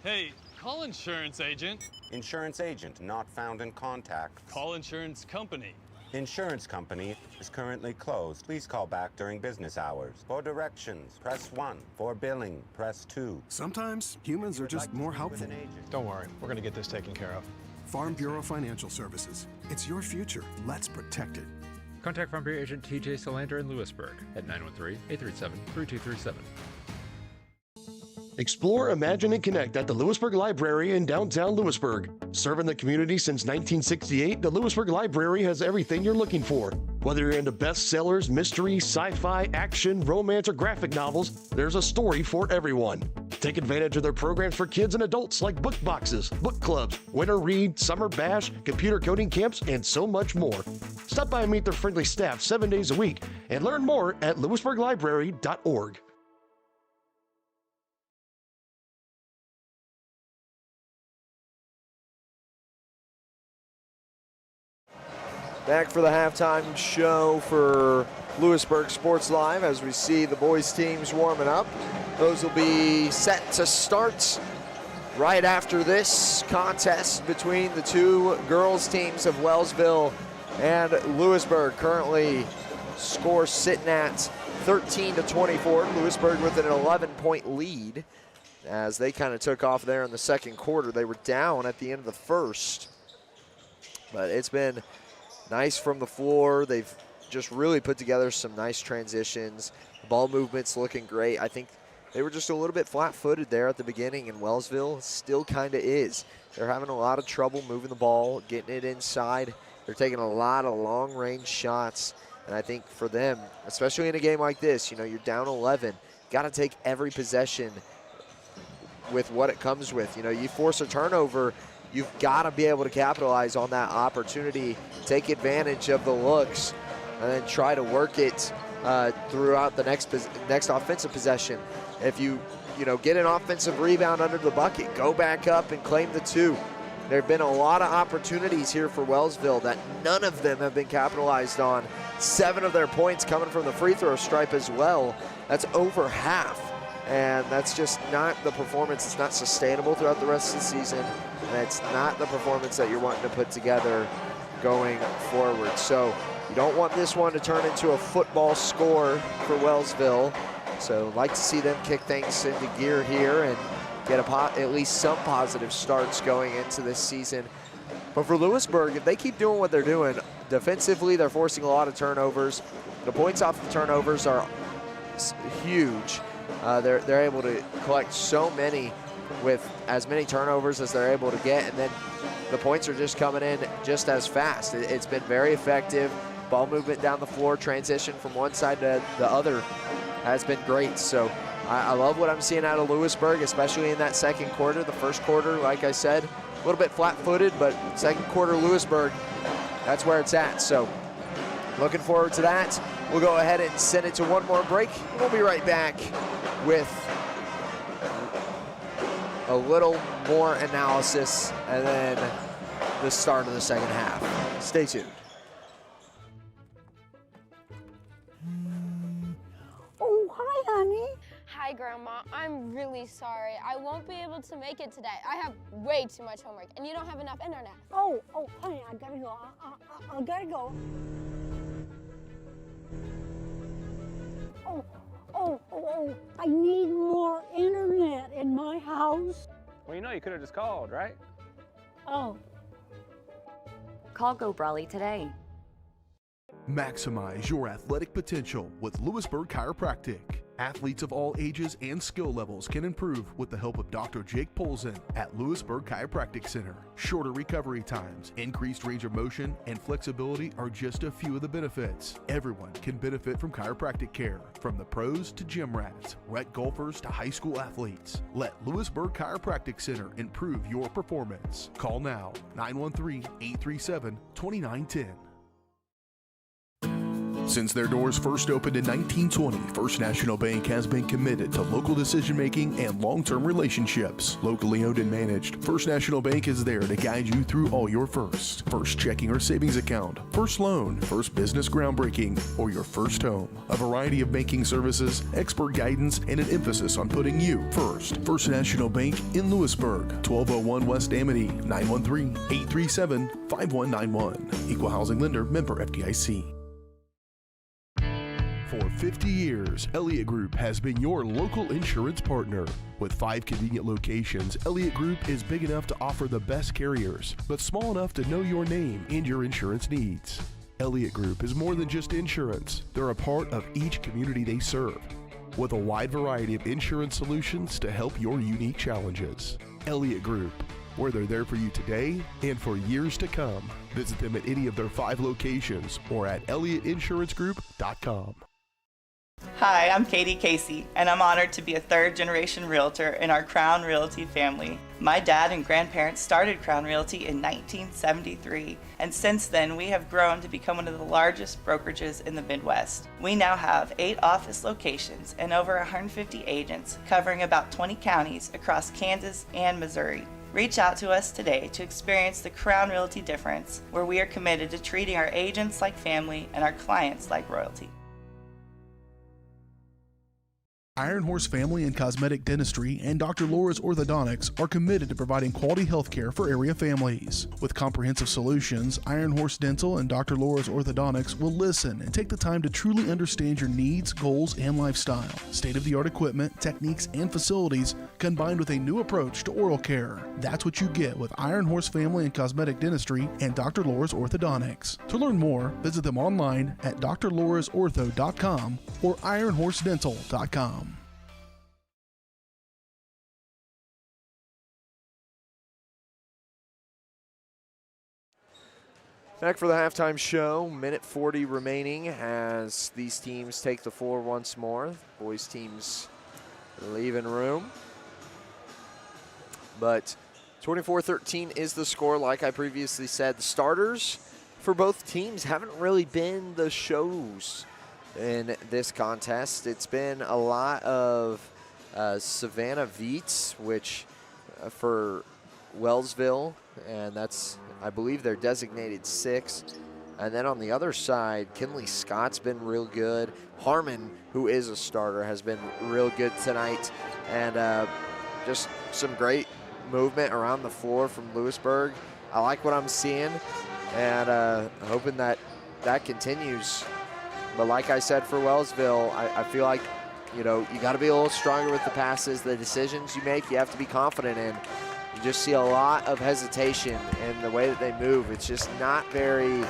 Hey, call insurance agent. Insurance agent not found in contact. Call insurance company. Insurance company is currently closed. Please call back during business hours. For directions, press 1. For billing, press 2. Sometimes humans are just more helpful. Don't worry, we're going to get this taken care of. Farm Bureau Financial Services. It's your future. Let's protect it. Contact Farm Bureau agent TJ Solander in Louisburg at 913-837-3237. Explore, imagine, and connect at the Louisburg Library in downtown Louisburg. Serving the community since 1968, the Louisburg Library has everything you're looking for. Whether you're into bestsellers, mystery, sci-fi, action, romance, or graphic novels, there's a story for everyone. Take advantage of their programs for kids and adults like book boxes, book clubs, winter read, summer bash, computer coding camps, and so much more. Stop by and meet their friendly staff 7 days a week and learn more at louisburglibrary.org. Back for the halftime show for Louisburg Sports Live as we see the boys teams warming up. Those will be set to start right after this contest between the two girls teams of Wellsville and Louisburg. Currently score sitting at 13-24. Louisburg with an 11-point lead as they kind of took off there in the second quarter. They were down at the end of the first, but it's been nice from the floor. They've just really put together some nice transitions. The ball movement's looking great. I think they were just a little bit flat-footed there at the beginning, and Wellsville still kind of is. They're having a lot of trouble moving the ball, getting it inside. They're taking a lot of long-range shots, and I think for them, especially in a game like this, you know, you're down 11, got to take every possession with what it comes with. You know, you force a turnover, you've got to be able to capitalize on that opportunity, take advantage of the looks, and then try to work it throughout the next offensive possession. If you get an offensive rebound under the bucket, go back up and claim the two. There have been a lot of opportunities here for Wellsville that none of them have been capitalized on. 7 of their points coming from the free throw stripe as well. That's over half. And that's just not the performance. It's not sustainable throughout the rest of the season. And it's not the performance that you're wanting to put together going forward. So you don't want this one to turn into a football score for Wellsville. So I'd like to see them kick things into gear here and get at least some positive starts going into this season. But for Lewisburg, if they keep doing what they're doing, defensively they're forcing a lot of turnovers. The points off the turnovers are huge. They're able to collect so many with as many turnovers as they're able to get, and then the points are just coming in just as fast. It's been very effective. Ball movement down the floor, transition from one side to the other has been great. So I love what I'm seeing out of Louisburg, especially in that second quarter. The first quarter, like I said, a little bit flat-footed, but second quarter Louisburg, that's where it's at. So looking forward to that. We'll go ahead and send it to one more break. We'll be right back with a little more analysis and then the start of the second half. Stay tuned. Oh, hi, honey. Hi, Grandma. I'm really sorry. I won't be able to make it today. I have way too much homework, and you don't have enough internet. Oh, honey, I gotta go. I gotta go. Oh, I need more internet in my house. Well, you could have just called, right? Oh. Call Go Brawley today. Maximize your athletic potential with Louisburg Chiropractic. Athletes of all ages and skill levels can improve with the help of Dr. Jake Polzin at Louisburg Chiropractic Center. Shorter recovery times, increased range of motion, and flexibility are just a few of the benefits. Everyone can benefit from chiropractic care, from the pros to gym rats, rec golfers to high school athletes. Let Louisburg Chiropractic Center improve your performance. Call now, 913-837-2910. Since their doors first opened in 1920, First National Bank has been committed to local decision-making and long-term relationships. Locally owned and managed, First National Bank is there to guide you through all your firsts. First checking or savings account, first loan, first business groundbreaking, or your first home. A variety of banking services, expert guidance, and an emphasis on putting you first. First National Bank in Louisburg, 1201 West Amity, 913-837-5191. Equal housing lender, member FDIC. For 50 years, Elliott Group has been your local insurance partner. With 5 convenient locations, Elliott Group is big enough to offer the best carriers, but small enough to know your name and your insurance needs. Elliott Group is more than just insurance. They're a part of each community they serve, with a wide variety of insurance solutions to help your unique challenges. Elliott Group, where they're there for you today and for years to come. Visit them at any of their 5 locations or at ElliottInsuranceGroup.com. Hi, I'm Katie Casey, and I'm honored to be a third-generation realtor in our Crown Realty family. My dad and grandparents started Crown Realty in 1973, and since then we have grown to become one of the largest brokerages in the Midwest. We now have 8 office locations and over 150 agents covering about 20 counties across Kansas and Missouri. Reach out to us today to experience the Crown Realty difference, where we are committed to treating our agents like family and our clients like royalty. Iron Horse Family and Cosmetic Dentistry and Dr. Laura's Orthodontics are committed to providing quality health care for area families. With comprehensive solutions, Iron Horse Dental and Dr. Laura's Orthodontics will listen and take the time to truly understand your needs, goals, and lifestyle. State-of-the-art equipment, techniques, and facilities combined with a new approach to oral care. That's what you get with Iron Horse Family and Cosmetic Dentistry and Dr. Laura's Orthodontics. To learn more, visit them online at drlaurasortho.com or ironhorsedental.com. Back for the halftime show. Minute 40 remaining as these teams take the floor once more. Boys teams leaving room. But 24-13 is the score. Like I previously said, the starters for both teams haven't really been the shows in this contest. It's been a lot of Savannah Viets, which for Wellsville, and that's, I believe, their designated 6. And then on the other side, Kinley Scott's been real good. Harmon, who is a starter, has been real good tonight. And just some great movement around the floor from Louisburg. I like what I'm seeing, and hoping that that continues. But like I said for Wellsville, I feel like, you know, you got to be a little stronger with the passes. The decisions you make, you have to be confident in. You just see a lot of hesitation in the way that they move. It's just not very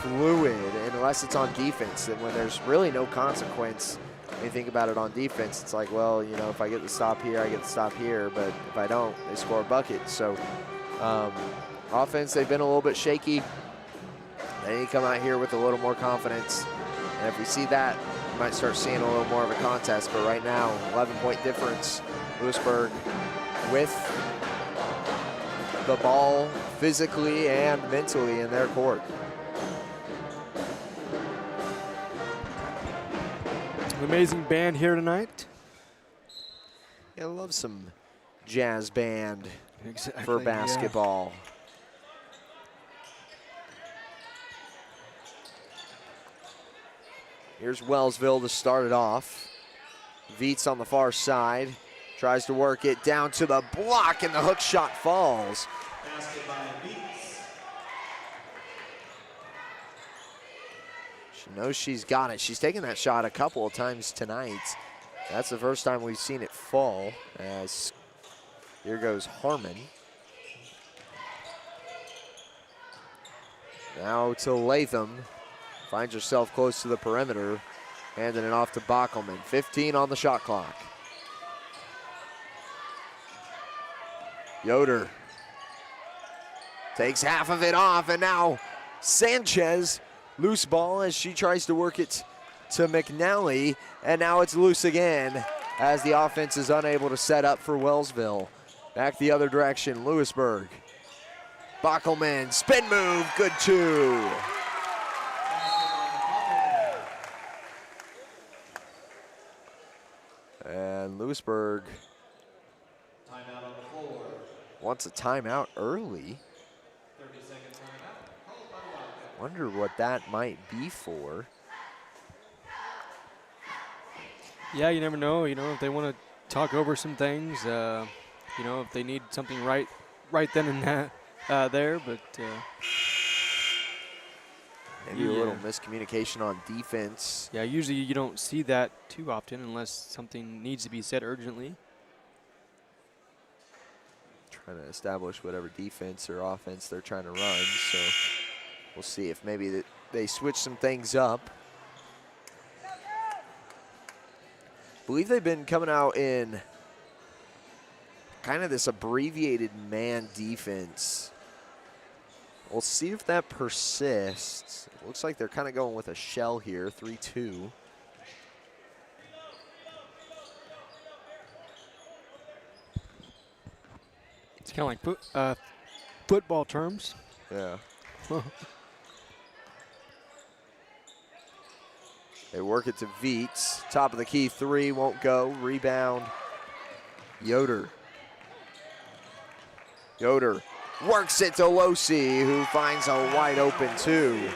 fluid unless it's on defense. And when there's really no consequence, when you think about it on defense, it's like, well, you know, if I get the stop here, I get the stop here. But if I don't, they score a bucket. So offense, they've been a little bit shaky. They need to come out here with a little more confidence. And if we see that, we might start seeing a little more of a contest. But right now, 11-point difference. Louisburg with the ball physically and mentally in their court. Amazing band here tonight. Yeah, I love some jazz band for basketball. Yeah. Here's Wellsville to start it off. Viets on the far side. Tries to work it down to the block, and the hook shot falls. Basket by Viets. She knows she's got it. She's taken that shot a couple of times tonight. That's the first time we've seen it fall, as here goes Harmon. Now to Latham. Finds herself close to the perimeter. Handing it off to Bockelman. 15 on the shot clock. Yoder takes half of it off, and now Sanchez, loose ball as she tries to work it to McNally, and now it's loose again as the offense is unable to set up for Wellsville. Back the other direction, Louisburg. Bockelman, spin move, good 2. And Louisburg Timeout on the floor. wants a timeout early. 30-second timeout. Called by the Wildcats. Wonder what that might be for. Yeah, you never know. You know, if they want to talk over some things, you know, if they need something right then and there. But maybe a little miscommunication on defense. Yeah, usually you don't see that too often unless something needs to be said urgently. Trying to establish whatever defense or offense they're trying to run. So we'll see if maybe they switch some things up. I believe they've been coming out in kind of this abbreviated man defense. We'll see if that persists. It looks like they're kind of going with a shell here, 3-2. It's kind of like football terms. Yeah. They work it to Viets. Top of the key three, won't go. Rebound, Yoder. Yoder works it to Losi, who finds a wide open two.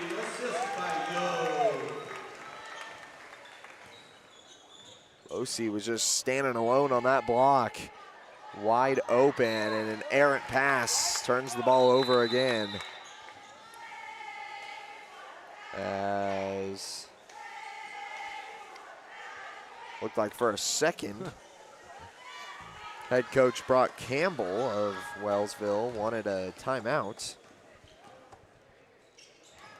Losi was just standing alone on that block. Wide open, and an errant pass turns the ball over again. As looked like for a second, head coach Brock Campbell of Wellsville wanted a timeout,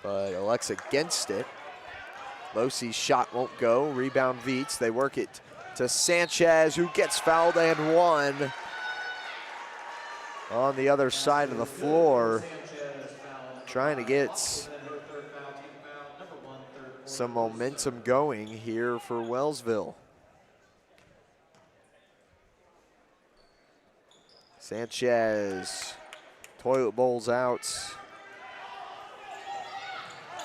but elects against it. Losi's shot won't go. Rebound Viets. They work it to Sanchez, who gets fouled and one. On the other side of the floor, trying to get some momentum going here for Wellsville. Sanchez, toilet bowls out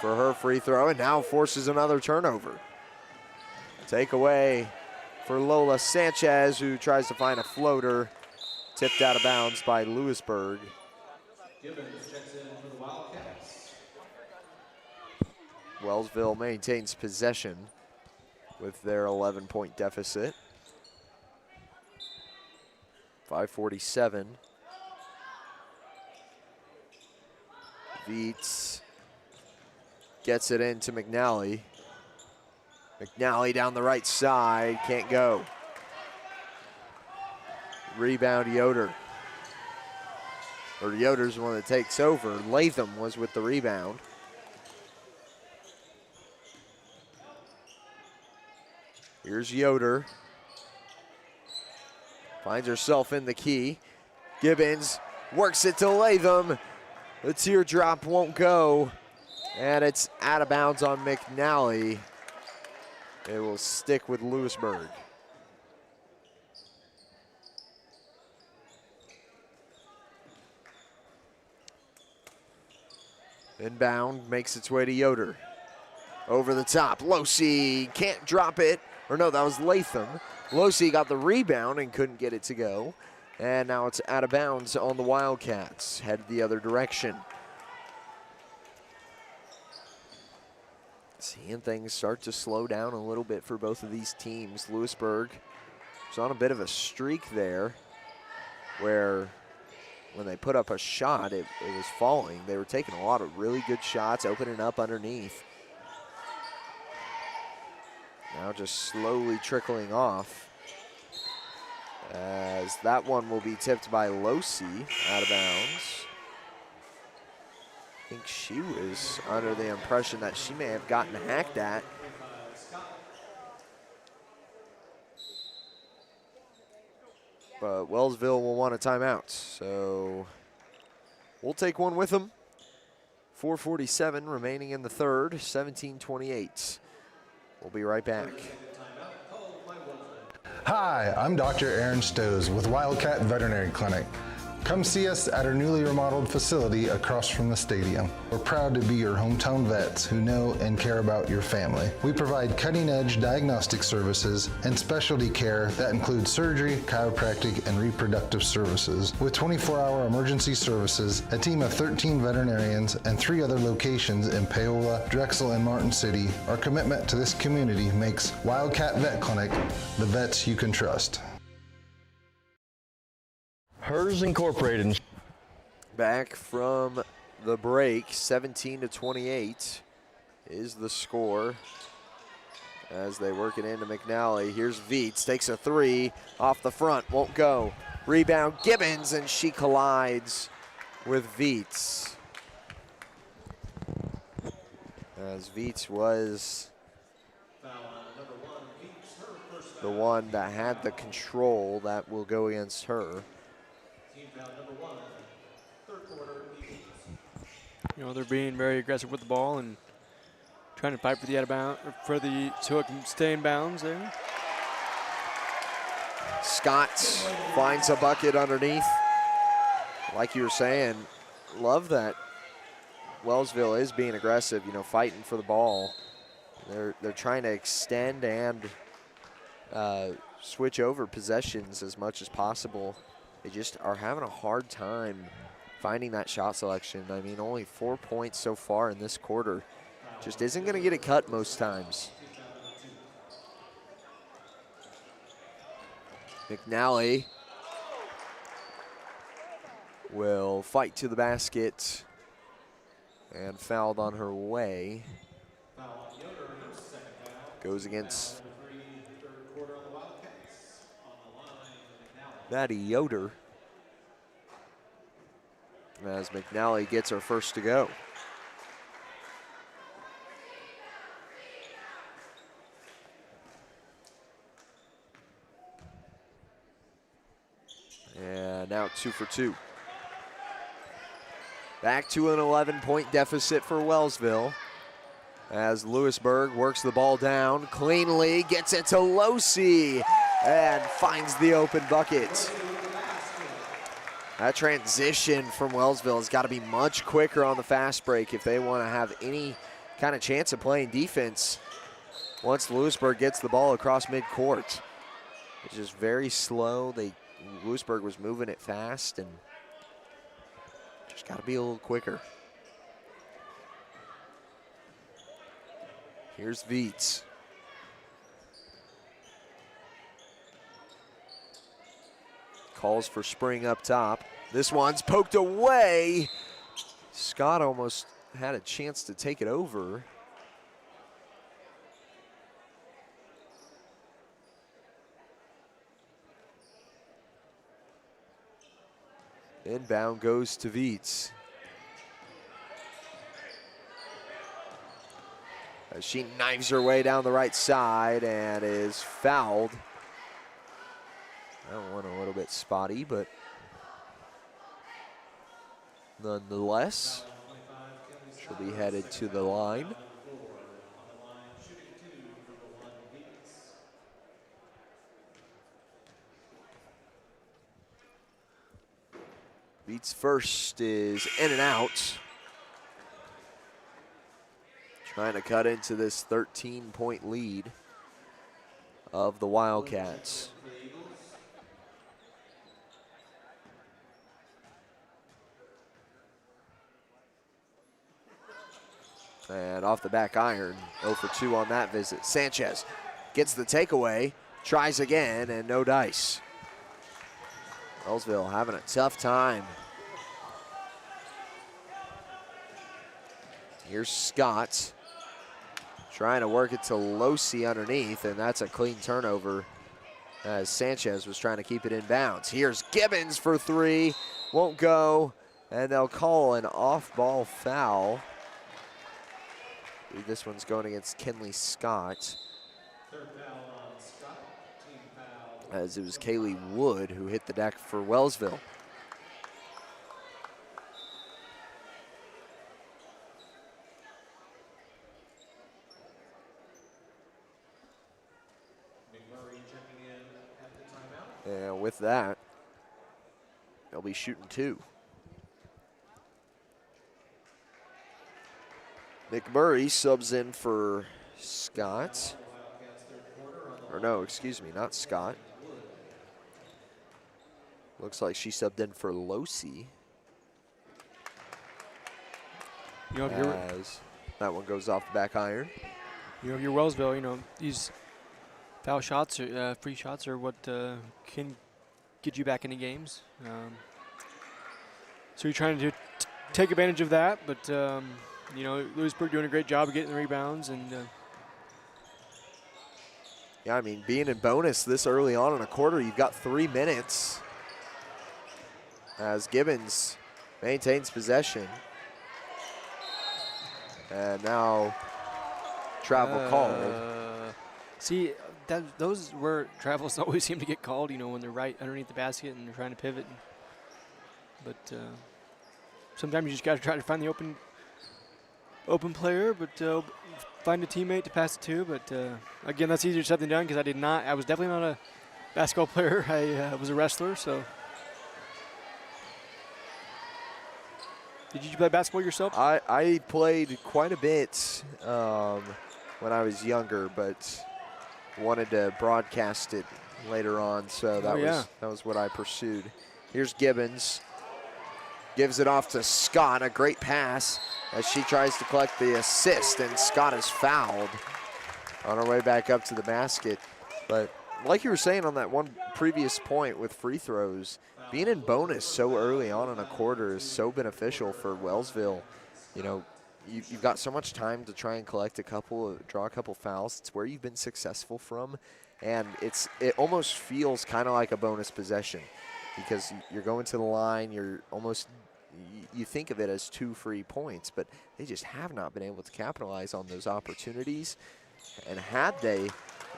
for her free throw, and now forces another turnover. Takeaway for Lola Sanchez, who tries to find a floater, tipped out of bounds by Louisburg. Gibbons checks in for the Wildcats. Wellsville maintains possession with their 11-point deficit. 5:47. Viets gets it into McNally. McNally down the right side, can't go. Rebound Yoder. Or Yoder's the one that takes over. Latham was with the rebound. Here's Yoder. Finds herself in the key. Gibbons works it to Latham. The teardrop won't go. And it's out of bounds on McNally. It will stick with Louisburg. Inbound, makes its way to Yoder. Over the top, Losi can't drop it. Or no, that was Latham. Losi got the rebound and couldn't get it to go. And now it's out of bounds on the Wildcats. Headed the other direction. Seeing things start to slow down a little bit for both of these teams. Louisburg was on a bit of a streak there where when they put up a shot, it was falling. They were taking a lot of really good shots, opening up underneath. Now just slowly trickling off, as that one will be tipped by Losi out of bounds. I think she was under the impression that she may have gotten hacked at. But Wellsville will want a timeout, so we'll take one with them. 4:47 remaining in the third, 17-28. We'll be right back. Hi, I'm Dr. Aaron Stows with Wildcat Veterinary Clinic. Come see us at our newly remodeled facility across from the stadium. We're proud to be your hometown vets who know and care about your family. We provide cutting-edge diagnostic services and specialty care that includes surgery, chiropractic, and reproductive services. With 24-hour emergency services, a team of 13 veterinarians, and 3 other locations in Paola, Drexel, and Martin City, our commitment to this community makes Wildcat Vet Clinic the vets you can trust. Hers Incorporated. Back from the break, 17-28 is the score as they work it into McNally. Here's Viets, takes a 3 off the front, won't go. Rebound Gibbons, and she collides with Viets. As Viets was the one that had the control, that will go against her. You know, they're being very aggressive with the ball and trying to fight for the out of bounds, so it can stay in bounds there. Scott finds a bucket underneath. Like you were saying, love that Wellsville is being aggressive, you know, fighting for the ball. They're trying to extend and switch over possessions as much as possible. They just are having a hard time finding that shot selection. I mean, only 4 points so far in this quarter. Just isn't going to get it cut most times. McNally will fight to the basket and fouled on her way. Goes against Maddie Yoder, as McNally gets her first to go. And now 2 for 2. Back to an 11-point deficit for Wellsville as Louisburg works the ball down cleanly, gets it to Losi, and finds the open bucket. That transition from Wellsville has got to be much quicker on the fast break if they want to have any kind of chance of playing defense once Louisburg gets the ball across midcourt. It's just very slow. Louisburg was moving it fast, and just got to be a little quicker. Here's Viets. Calls for Spring up top. This one's poked away. Scott almost had a chance to take it over. Inbound goes to Viets. As she knives her way down the right side and is fouled. That one a little bit spotty, but nonetheless, she'll be headed to the line. Viets first is in and out. Trying to cut into this 13-point lead of the Wildcats. And off the back iron, 0 for 2 on that visit. Sanchez gets the takeaway, tries again, and no dice. Wellsville having a tough time. Here's Scott trying to work it to Losi underneath, and that's a clean turnover as Sanchez was trying to keep it in bounds. Here's Gibbons for 3, won't go, and they'll call an off-ball foul. This one's going against Kenley Scott. Third foul on Scott, team foul. As it was Kaylee Wood who hit the deck for Wellsville. McMurray checking in at the timeout. And with that, They'll be shooting 2. McMurray subs in for Scott. Or no, excuse me, not Scott. Looks like she subbed in for Losi. You know, as that one goes off the back iron. You know, if you're Wellsville, you know, these foul shots, or free shots are what can get you back into games. So you're trying to take advantage of that, but, you know, Louisburg doing a great job of getting the rebounds. And yeah, I mean, being in bonus this early on in a quarter, you've got 3 minutes as Gibbons maintains possession. And now travel called. See, those where travels always seem to get called, you know, when they're right underneath the basket and they're trying to pivot. But sometimes you just got to try to find the open player, but find a teammate to pass it to. But again, that's easier said than done because I was definitely not a basketball player. I was a wrestler, so. Did you play basketball yourself? I played quite a bit when I was younger, but wanted to broadcast it later on, so that was what I pursued. Here's Gibbons. Gives it off to Scott, a great pass as she tries to collect the assist, and Scott is fouled on her way back up to the basket. But like you were saying on that one previous point with free throws, being in bonus so early on in a quarter is so beneficial for Wellsville. You know, you've got so much time to try and collect draw a couple fouls. It's where you've been successful from, and it almost feels kind of like a bonus possession because you're going to the line, you think of it as 2 free points, but they just have not been able to capitalize on those opportunities. And had they,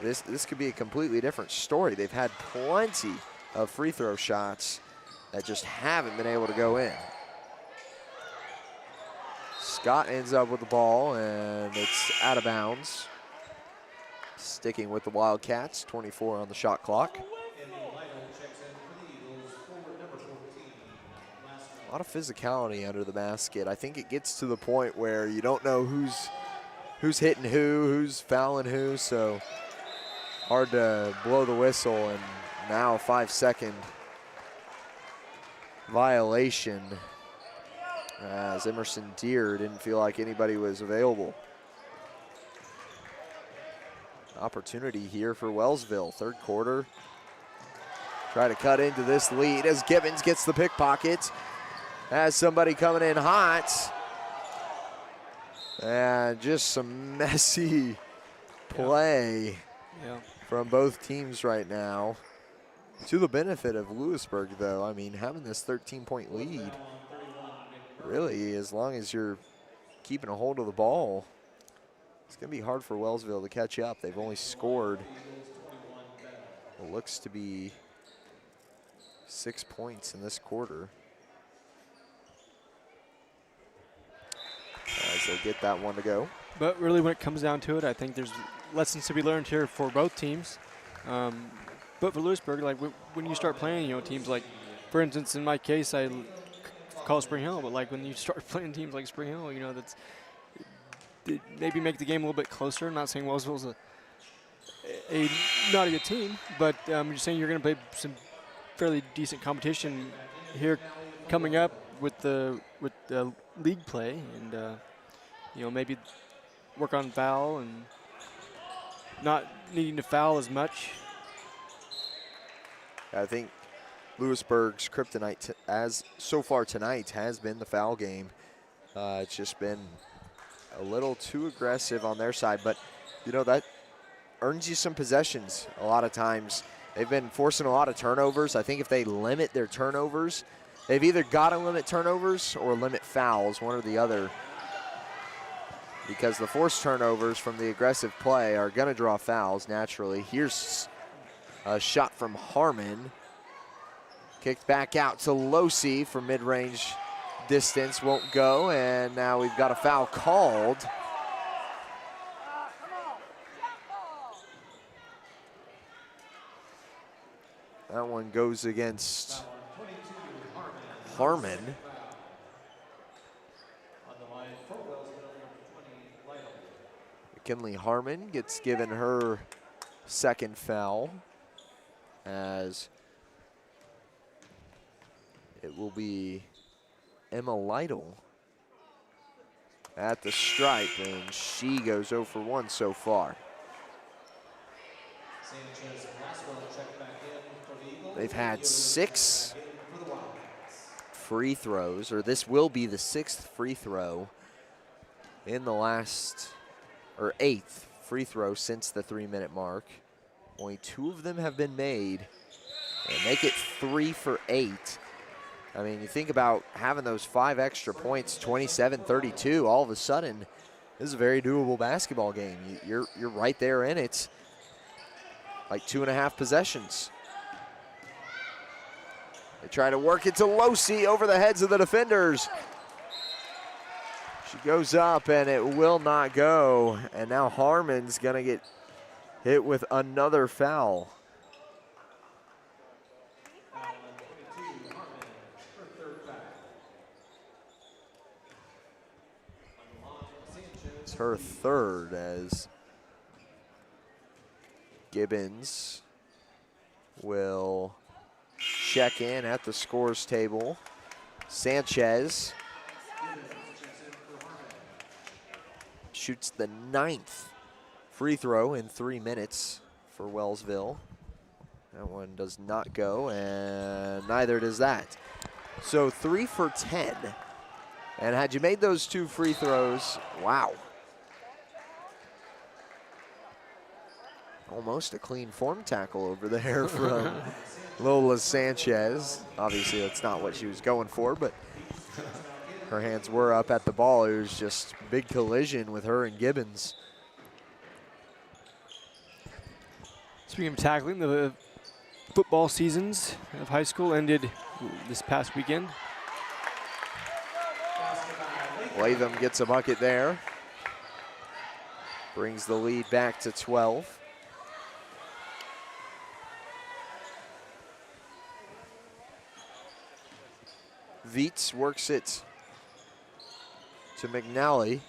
this could be a completely different story. They've had plenty of free throw shots that just haven't been able to go in. Scott ends up with the ball, and it's out of bounds. Sticking with the Wildcats, 24 on the shot clock. A lot of physicality under the basket. I think it gets to the point where you don't know who's hitting who's fouling who, so hard to blow the whistle. And now a 5-second violation as Emerson Deere didn't feel like anybody was available. Opportunity here for Wellsville, third quarter. Try to cut into this lead as Gibbons gets the pickpocket. Has somebody coming in hot. And just some messy play from both teams right now. To the benefit of Louisburg, though. I mean, having this 13-point lead, really, as long as you're keeping a hold of the ball, it's going to be hard for Wellsville to catch up. They've only scored what looks to be 6 points in this quarter. As they get that one to go. But really, when it comes down to it, I think there's lessons to be learned here for both teams. But for Louisburg, like when you start playing, you know, teams like, for instance, in my case, I call Spring Hill, but like when you start playing teams like Spring Hill, you know, that's maybe make the game a little bit closer. I'm not saying Wellsville's a not a good team, but I'm just saying you're going to play some fairly decent competition here coming up with the league play, and you know, maybe work on foul and not needing to foul as much. I think Louisburg's kryptonite so far tonight has been the foul game. It's just been a little too aggressive on their side, but you know, that earns you some possessions a lot of times. They've been forcing a lot of turnovers. I think if they limit their turnovers, they've either got to limit turnovers or limit fouls, one or the other, because the forced turnovers from the aggressive play are going to draw fouls naturally. Here's a shot from Harmon. Kicked back out to Losi from mid-range distance, won't go, and now we've got a foul called. That one goes against Harmon. McKinley Harmon gets given her second foul, as it will be Emma Lytle at the stripe, and she goes 0 for 1 so far. They've had 6 free throws, or this will be the 6th free throw in the last, or 8th free throw since the 3-minute mark. Only 2 of them have been made, and make it 3 for 8. I mean, you think about having those 5 extra points, 27-32, all of a sudden, this is a very doable basketball game. You're right there in it, like 2.5 possessions. They try to work it to Losi over the heads of the defenders. She goes up, and it will not go. And now Harmon's going to get hit with another foul. It's her third, as Gibbons will check in at the scores table. Sanchez shoots the 9th free throw in 3 minutes for Wellsville. That one does not go, and neither does that. So 3 for 10. And had you made those 2 free throws, wow. Almost a clean form tackle over there from Lola Sanchez. Obviously, that's not what she was going for, but her hands were up at the ball. It was just big collision with her and Gibbons. Speaking of tackling, the football seasons of high school ended this past weekend. Latham gets a bucket there. Brings the lead back to 12. Viets works it to McNally.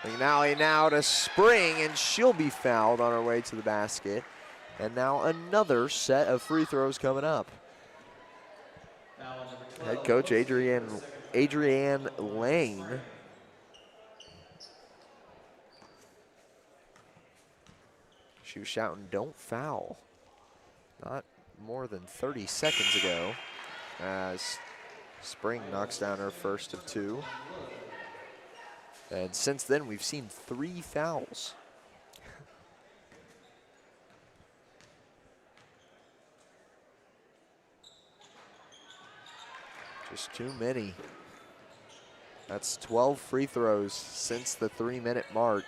McNally now to Spring, and she'll be fouled on her way to the basket. And now another set of free throws coming up. Head coach Adrienne Lane. She was shouting, "Don't foul." Not more than 30 seconds ago, as Spring knocks down her first of 2. And since then, we've seen 3 fouls. Just too many. That's 12 free throws since the 3-minute mark.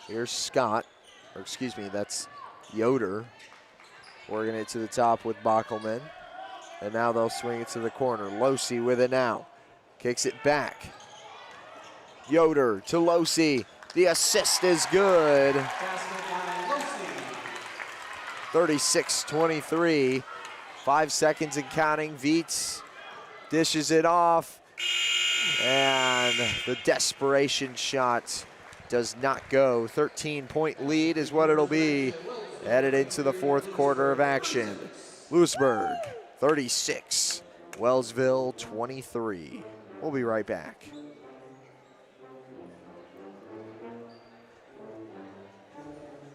Here's Scott, or excuse me, that's Yoder, working it to the top with Bockelman. And now they'll swing it to the corner. Losi with it now. Kicks it back. Yoder to Losi. The assist is good. 36-23. 5 seconds and counting. Viets dishes it off. And the desperation shot does not go. 13-point lead is what it'll be headed into the 4th quarter of action. Louisburg 36, Wellsville 23. We'll be right back.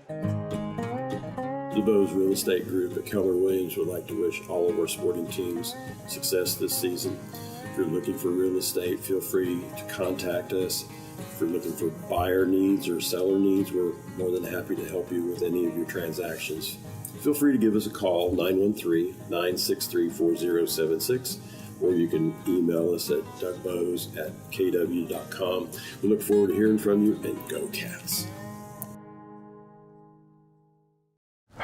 The Bose Real Estate Group at Keller Williams would like to wish all of our sporting teams success this season. If you're looking for real estate, feel free to contact us. If you're looking for buyer needs or seller needs, we're more than happy to help you with any of your transactions. Feel free to give us a call, 913-963-4076, or you can email us at dougbose@kw.com. We look forward to hearing from you, and go Cats.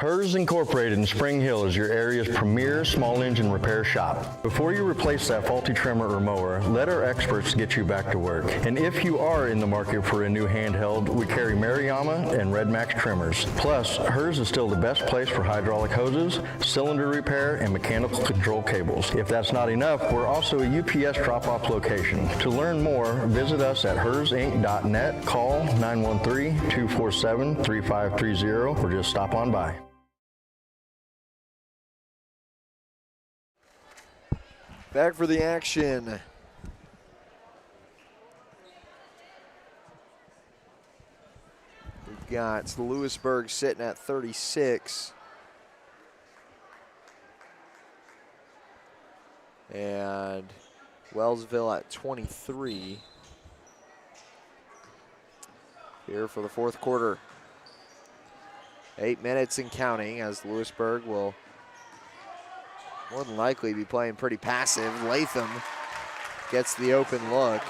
Hers Incorporated in Spring Hill is your area's premier small engine repair shop. Before you replace that faulty trimmer or mower, let our experts get you back to work. And if you are in the market for a new handheld, we carry Maruyama and Red Max trimmers. Plus, Hers is still the best place for hydraulic hoses, cylinder repair, and mechanical control cables. If that's not enough, we're also a UPS drop-off location. To learn more, visit us at hersinc.net, call 913-247-3530, or just stop on by. Back for the action. We've got Louisburg sitting at 36. And Wellsville at 23. Here for the fourth quarter. 8 minutes and counting as Louisburg will more than likely be playing pretty passive. Latham gets the open look.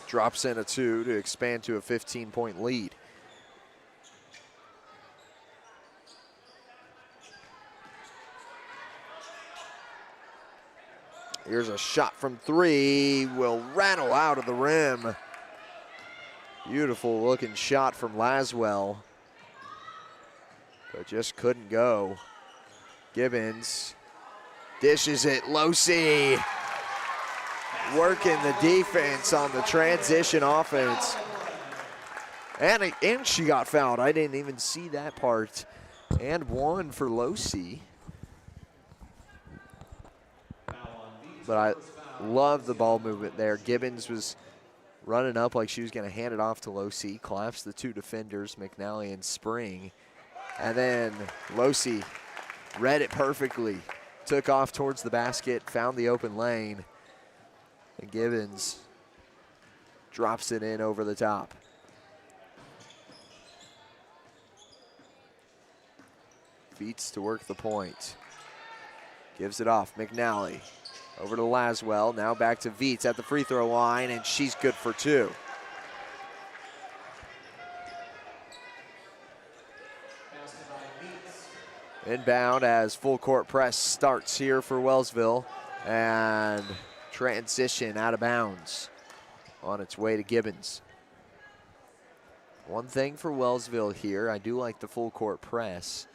Drops in a 2 to expand to a 15-point lead. Here's a shot from 3, will rattle out of the rim. Beautiful looking shot from Laswell, but just couldn't go. Gibbons dishes it, Losi working the defense on the transition offense. And she got fouled. I didn't even see that part. And 1 for Losi. But I love the ball movement there. Gibbons was running up like she was going to hand it off to Losi. Collapsed the 2 defenders, McNally and Spring. And then Losi read it perfectly. Took off towards the basket, found the open lane. And Gibbons drops it in over the top. Feats to work the point. Gives it off, McNally. Over to Laswell, now back to Viets at the free throw line, and she's good for 2. Inbound as full court press starts here for Wellsville, and transition out of bounds on its way to Gibbons. One thing for Wellsville here, I do like the full court press.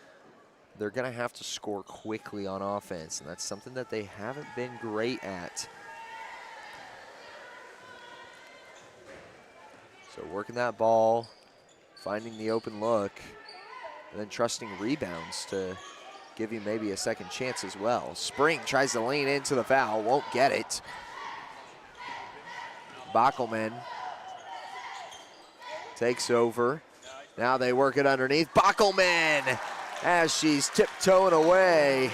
They're going to have to score quickly on offense, and that's something that they haven't been great at. So working that ball, finding the open look, and then trusting rebounds to give you maybe a second chance as well. Spring tries to lean into the foul, won't get it. Bockelman takes over. Now they work it underneath. Bockelman, as she's tiptoeing away,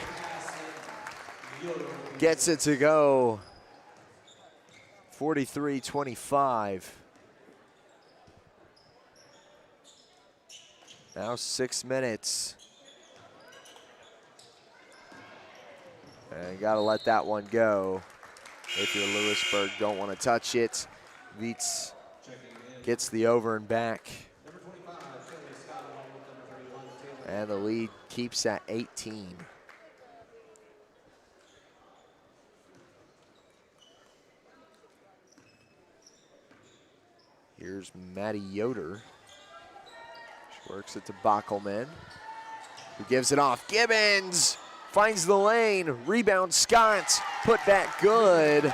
gets it to go. 43-25. Now 6 minutes. And you gotta let that one go. If you're Louisburg, don't want to touch it. Viets gets the over and back. And the lead keeps at 18. Here's Maddie Yoder. She works it to Bockelman, who gives it off. Gibbons finds the lane. Rebound Scott. Put back good.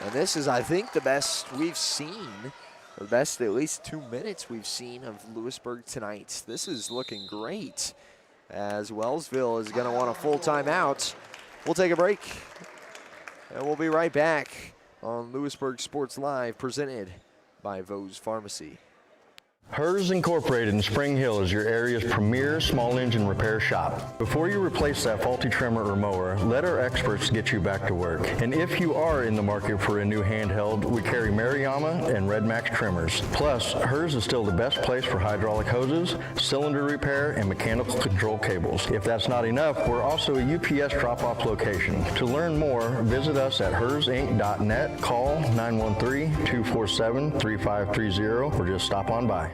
And this is, I think, the best we've seen, or the best at least 2 minutes we've seen of Louisburg tonight. This is looking great, as Wellsville is going to want a full timeout. We'll take a break, and we'll be right back on Louisburg Sports Live, presented by Vose Pharmacy. Hers Incorporated in Spring Hill is your area's premier small engine repair shop. Before you replace that faulty trimmer or mower, let our experts get you back to work. And if you are in the market for a new handheld, we carry Maruyama and Red Max trimmers. Plus, Hers is still the best place for hydraulic hoses, cylinder repair, and mechanical control cables. If that's not enough, we're also a UPS drop-off location. To learn more, visit us at hersinc.net, call 913-247-3530, or just stop on by.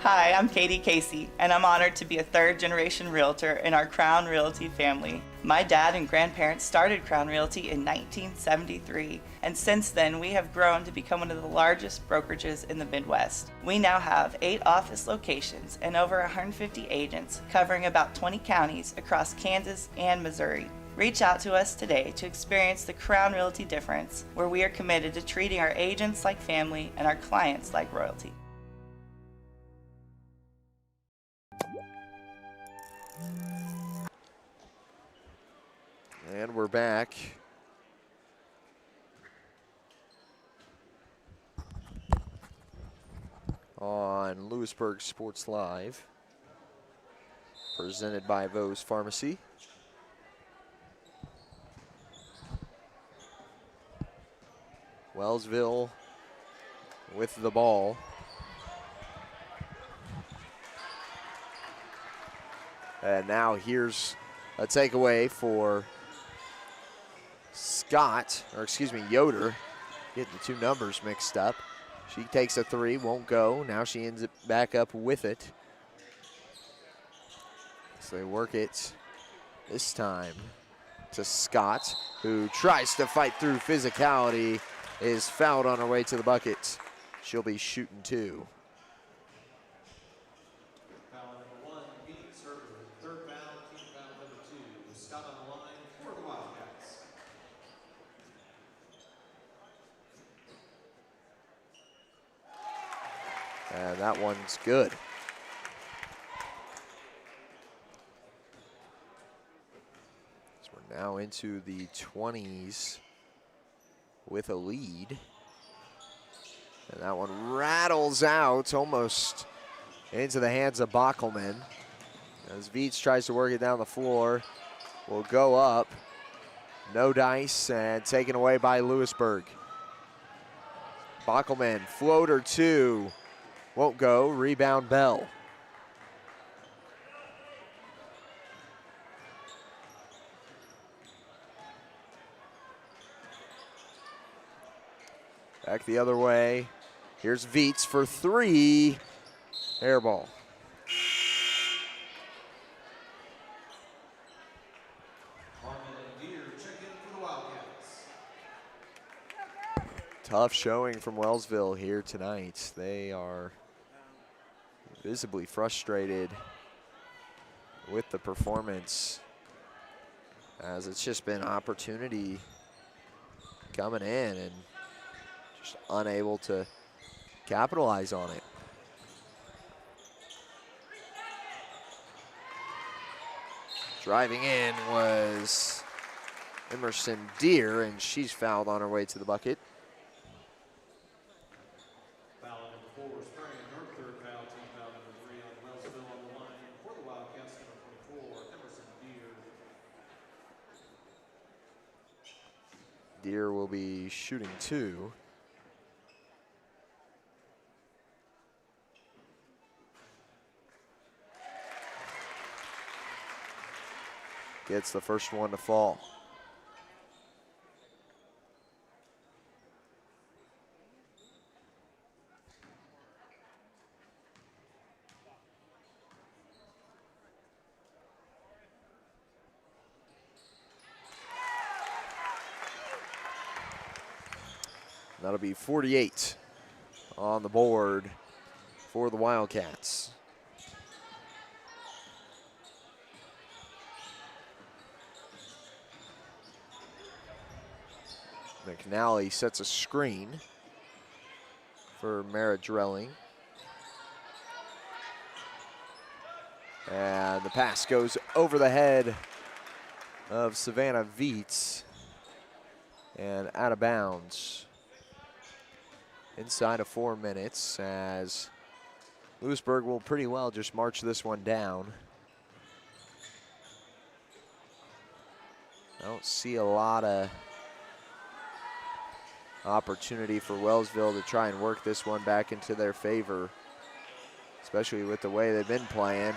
Hi, I'm Katie Casey, and I'm honored to be a third-generation realtor in our Crown Realty family. My dad and grandparents started Crown Realty in 1973, and since then we have grown to become one of the largest brokerages in the Midwest. We now have 8 office locations and over 150 agents covering about 20 counties across Kansas and Missouri. Reach out to us today to experience the Crown Realty difference, where we are committed to treating our agents like family and our clients like royalty. And we're back. On Louisburg Sports Live, presented by Vose Pharmacy. Wellsville with the ball. And now here's a takeaway for Yoder, getting the 2 numbers mixed up. She takes a 3, won't go. Now she ends it back up with it. So they work it this time to Scott, who tries to fight through physicality, is fouled on her way to the bucket. She'll be shooting 2. Foul number 1, Phoenix Herbert. Third foul, team foul number 2. Scott on the line for the Wildcats. And that one's good. So we're now into the 20s with a lead. And that one rattles out almost into the hands of Bockelman. As Viets tries to work it down the floor, will go up. No dice, and taken away by Louisburg. Bockelman, floater 2. Won't go, rebound Bell. Back the other way. Here's Viets for 3. Air ball. Harmon and Deere check in for the Wildcats. Tough showing from Wellsville here tonight. They are visibly frustrated with the performance, as it's just been opportunity coming in and just unable to capitalize on it. Driving in was Emerson Deere, and she's fouled on her way to the bucket. Foul number 4, Sprang. Her third foul, team foul number 3 on Wellsville on the line for the Wildcats, number 24, Emerson Deere. Deere will be shooting 2. Gets the first one to fall. That'll be 48 on the board for the Wildcats. McNally sets a screen for Mara Drelling. And the pass goes over the head of Savannah Viets and out of bounds. Inside of 4 minutes, as Louisburg will pretty well just march this one down. I don't see a lot of opportunity for Wellsville to try and work this one back into their favor, especially with the way they've been playing.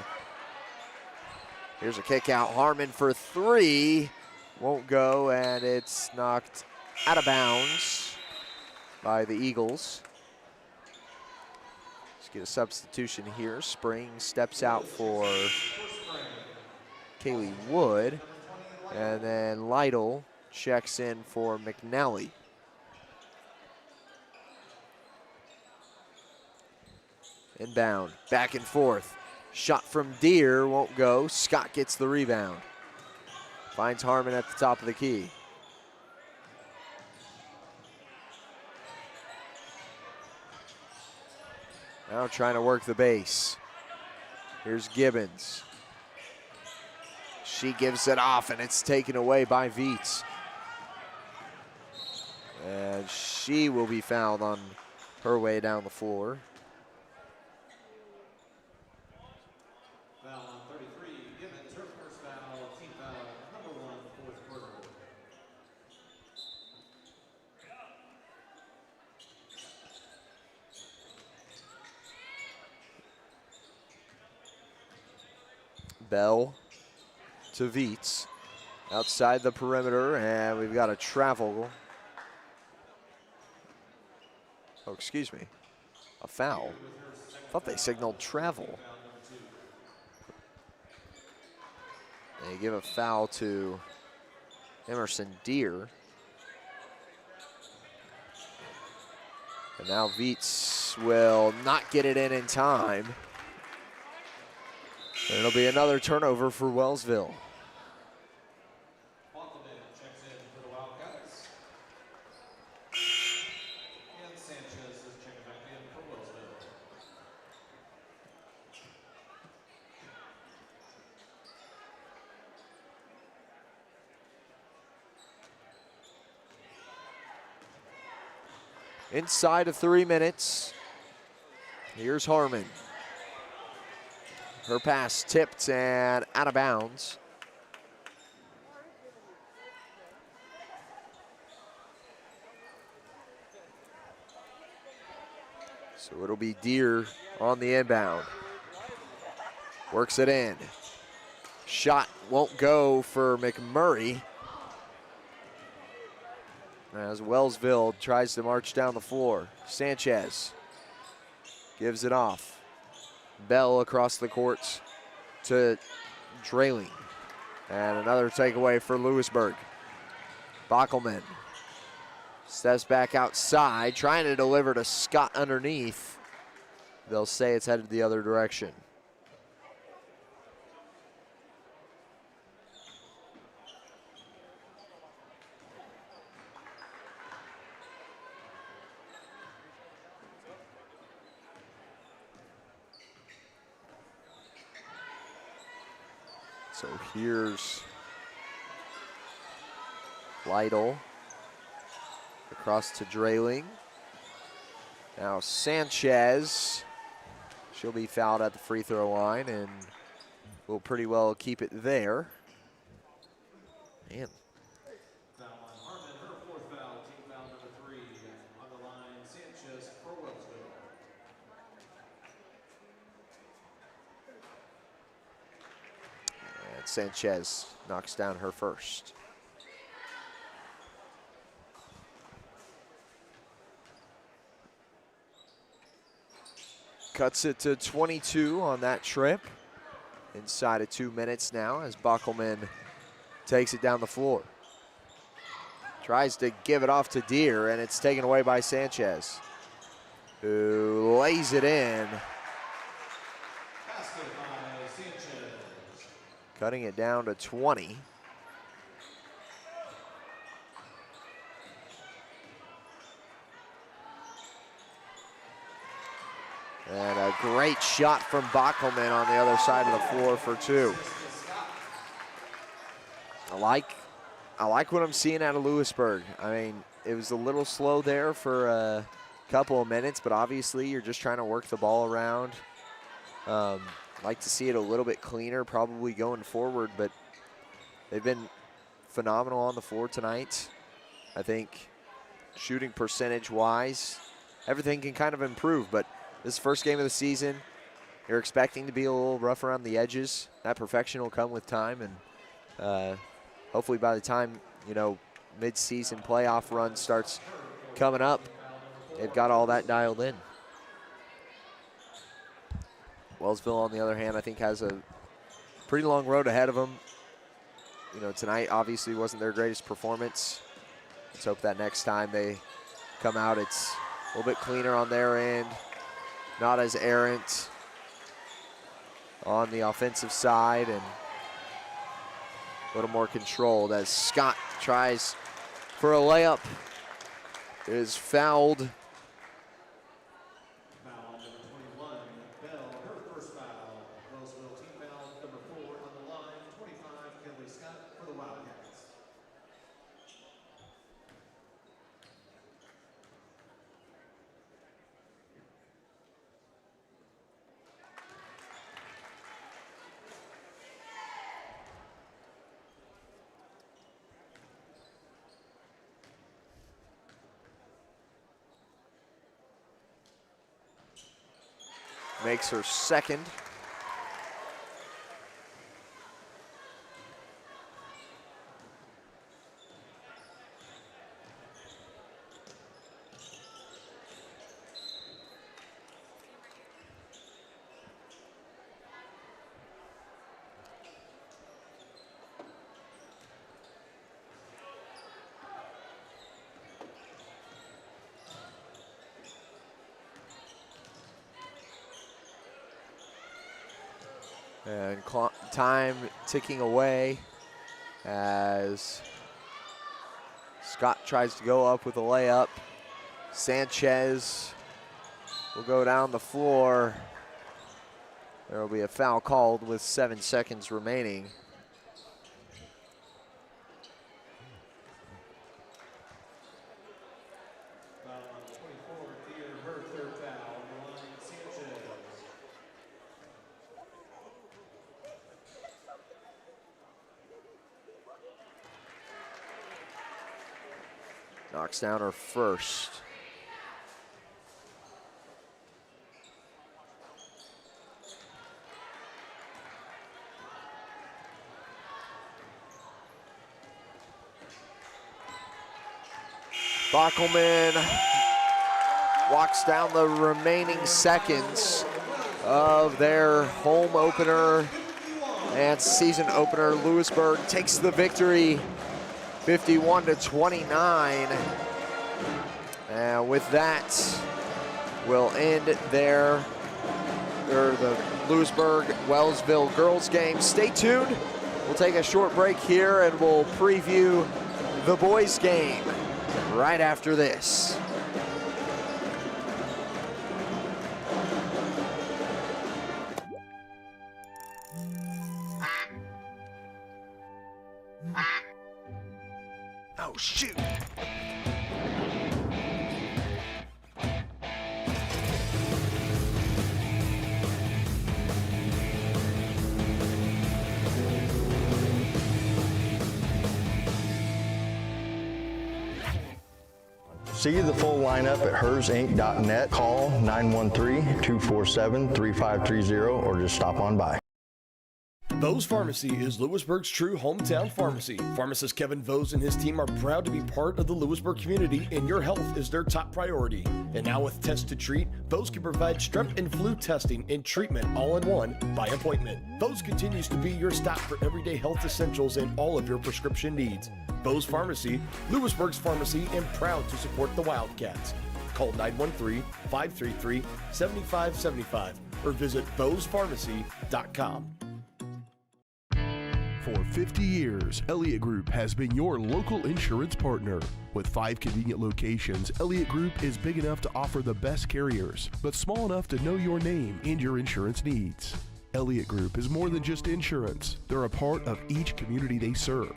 Here's a kick out, Harmon for 3. Won't go, and it's knocked out of bounds by the Eagles. Let's get a substitution here. Spring steps out for Kaylee Wood. And then Lytle checks in for McNally. Inbound, back and forth. Shot from Deere, won't go. Scott gets the rebound. Finds Harmon at the top of the key. Now trying to work the base. Here's Gibbons. She gives it off, and it's taken away by Viets. And she will be fouled on her way down the floor. Foul on 33, Gibbons, her first foul, team foul, number 1, fourth quarter. Bell to Viets. Outside the perimeter, and we've got a travel. Oh, excuse me. A foul. Thought they signaled travel. They give a foul to Emerson Deere. And now Viets will not get it in time. And it'll be another turnover for Wellsville. Checks in for the Wildcats. And Sanchez is checking back in for Wellsville. Inside of 3 minutes. Here's Harmon. Her pass tipped and out of bounds. So it'll be Deere on the inbound. Works it in. Shot won't go for McMurray. As Wellsville tries to march down the floor. Sanchez gives it off. Bell across the courts to Drayling. And another takeaway for Louisburg. Bockelman steps back outside, trying to deliver to Scott underneath. They'll say it's headed the other direction. So here's Lytle across to Drayling. Now Sanchez, she'll be fouled at the free throw line and will pretty well keep it there. Man. Foul on Harmon, her fourth foul, team foul number 3. On the line, Sanchez for Wellsville. And Sanchez knocks down her first. Cuts it to 22 on that trip. Inside of 2 minutes now as Bockelman takes it down the floor. Tries to give it off to Deere, and it's taken away by Sanchez, who lays it in. Cutting it down to 20. And a great shot from Bockelman on the other side of the floor for 2. I like what I'm seeing out of Louisburg. I mean, it was a little slow there for a couple of minutes, but obviously you're just trying to work the ball around. Like to see it a little bit cleaner probably going forward, but they've been phenomenal on the floor tonight. I think shooting percentage-wise, everything can kind of improve, but this first game of the season, you're expecting to be a little rough around the edges. That perfection will come with time, and hopefully by the time, you know, mid-season playoff run starts coming up, they've got all that dialed in. Wellsville, on the other hand, I think has a pretty long road ahead of them. You know, tonight obviously wasn't their greatest performance. Let's hope that next time they come out, it's a little bit cleaner on their end, not as errant on the offensive side, and a little more controlled as Scott tries for a layup. It is fouled. Foul number 21, Bell, her first foul. Wellsville team foul number 4 on the line, 25, Kelly Scott for the Wildcats. Makes her second. And time ticking away as Scott tries to go up with a layup. Sanchez will go down the floor. There will be a foul called with 7 seconds remaining. Foul on 24, Deer, her third foul on the line, Sanchez. Knocks down her first. Bockelman walks down the remaining seconds of their home opener and season opener. Louisburg takes the victory 51-29. And with that, we'll end the Louisburg-Wellsville girls game. Stay tuned. We'll take a short break here and we'll preview the boys game right after this. Oh, shoot. See the full lineup at hersinc.net. Call 913-247-3530 or just stop on by. Vose Pharmacy is Louisburg's true hometown pharmacy. Pharmacist Kevin Vose and his team are proud to be part of the Louisburg community, and your health is their top priority. And now with Test to Treat, Vose can provide strep and flu testing and treatment all in one by appointment. Vose continues to be your stop for everyday health essentials and all of your prescription needs. Vose Pharmacy, Louisburg's pharmacy, and proud to support the Wildcats. Call 913-533-7575 or visit VosePharmacy.com. For 50 years, Elliott Group has been your local insurance partner. With 5 convenient locations, Elliott Group is big enough to offer the best carriers, but small enough to know your name and your insurance needs. Elliott Group is more than just insurance. They're a part of each community they serve,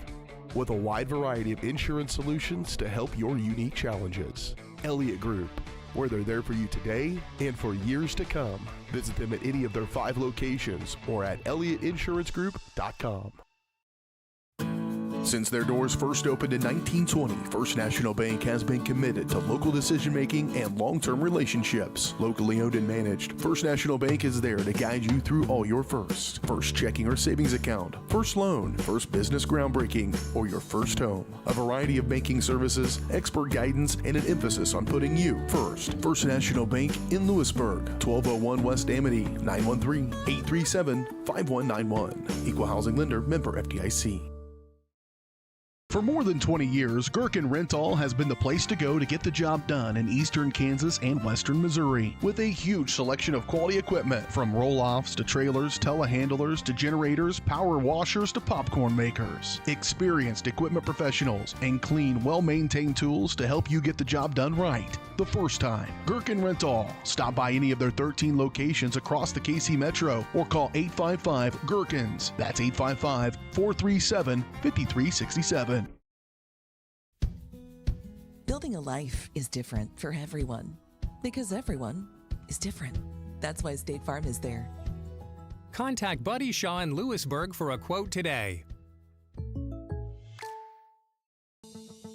with a wide variety of insurance solutions to help your unique challenges. Elliott Group, where they're there for you today and for years to come. Visit them at any of their 5 locations or at ElliottInsuranceGroup.com. Since their doors first opened in 1920, First National Bank has been committed to local decision-making and long-term relationships. Locally owned and managed, First National Bank is there to guide you through all your firsts. First checking or savings account, first loan, first business groundbreaking, or your first home. A variety of banking services, expert guidance, and an emphasis on putting you first. First National Bank in Louisburg, 1201 West Amity, 913-837-5191. Equal housing lender, member FDIC. For more than 20 years, Gherkin Rental has been the place to go to get the job done in eastern Kansas and western Missouri. With a huge selection of quality equipment, from roll-offs to trailers, telehandlers to generators, power washers to popcorn makers. Experienced equipment professionals and clean, well-maintained tools to help you get the job done right. The first time. Gherkin Rental. Stop by any of their 13 locations across the KC Metro or call 855-GHERKINS. That's 855-437-5367. Building a life is different for everyone because everyone is different. That's why State Farm is there. Contact Buddy Shaw in Louisburg for a quote today.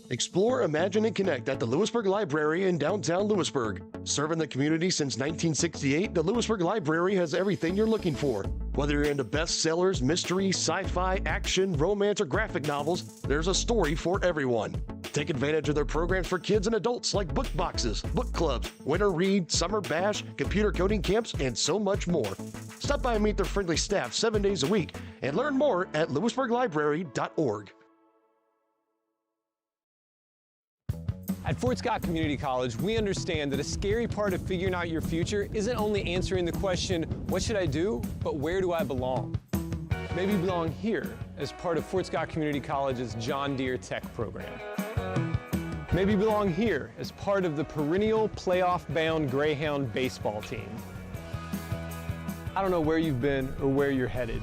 Explore, imagine, and connect at the Louisburg Library in downtown Louisburg. Serving the community since 1968, the Louisburg Library has everything you're looking for. Whether you're into bestsellers, mystery, sci-fi, action, romance, or graphic novels, there's a story for everyone. Take advantage of their programs for kids and adults like book boxes, book clubs, winter read, summer bash, computer coding camps, and so much more. Stop by and meet their friendly staff 7 days a week and learn more at louisburglibrary.org. At Fort Scott Community College, we understand that a scary part of figuring out your future isn't only answering the question, what should I do, but where do I belong? Maybe you belong here as part of Fort Scott Community College's John Deere Tech program. Maybe you belong here as part of the perennial playoff-bound Greyhound baseball team. I don't know where you've been or where you're headed,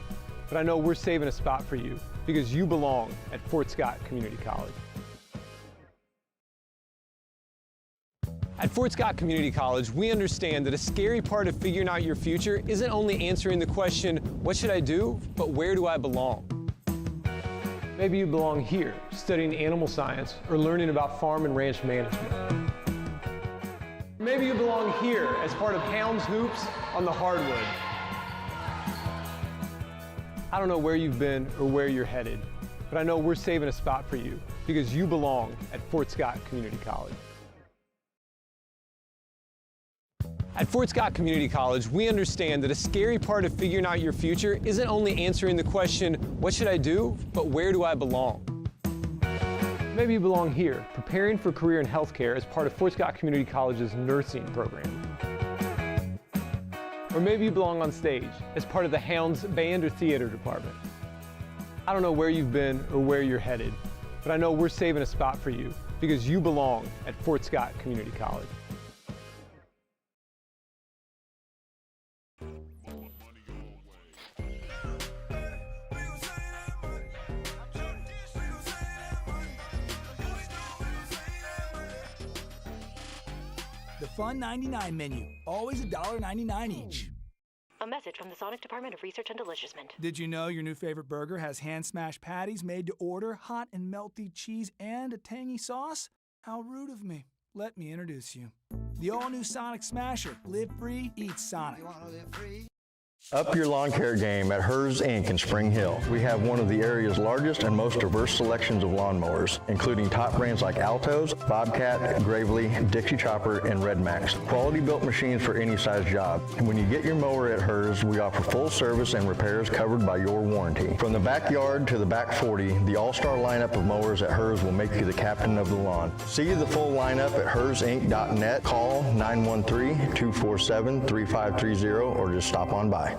but I know we're saving a spot for you because you belong at Fort Scott Community College. At Fort Scott Community College, we understand that a scary part of figuring out your future isn't only answering the question, what should I do, but where do I belong? Maybe you belong here, studying animal science or learning about farm and ranch management. Maybe you belong here as part of Hounds Hoops on the hardwood. I don't know where you've been or where you're headed, but I know we're saving a spot for you because you belong at Fort Scott Community College. At Fort Scott Community College, we understand that a scary part of figuring out your future isn't only answering the question, what should I do, but where do I belong? Maybe you belong here, preparing for a career in healthcare as part of Fort Scott Community College's nursing program. Or maybe you belong on stage as part of the Hounds band or theater department. I don't know where you've been or where you're headed, but I know we're saving a spot for you because you belong at Fort Scott Community College. The Fun 99 menu, always $1.99 each. A message from the Sonic Department of Research and Deliciousment. Did you know your new favorite burger has hand-smashed patties made to order, hot and melty cheese, and a tangy sauce? How rude of me. Let me introduce you. The all-new Sonic Smasher. Live free, eat Sonic. Up your lawn care game at Hers Inc. in Spring Hill. We have one of the area's largest and most diverse selections of lawnmowers, including top brands like Altos, Bobcat, Gravely, Dixie Chopper, and Red Max. Quality built machines for any size job. And when you get your mower at Hers, we offer full service and repairs covered by your warranty. From the backyard to the back 40, the all-star lineup of mowers at Hers will make you the captain of the lawn. See the full lineup at hersinc.net. Call 913-247-3530 or just stop on by.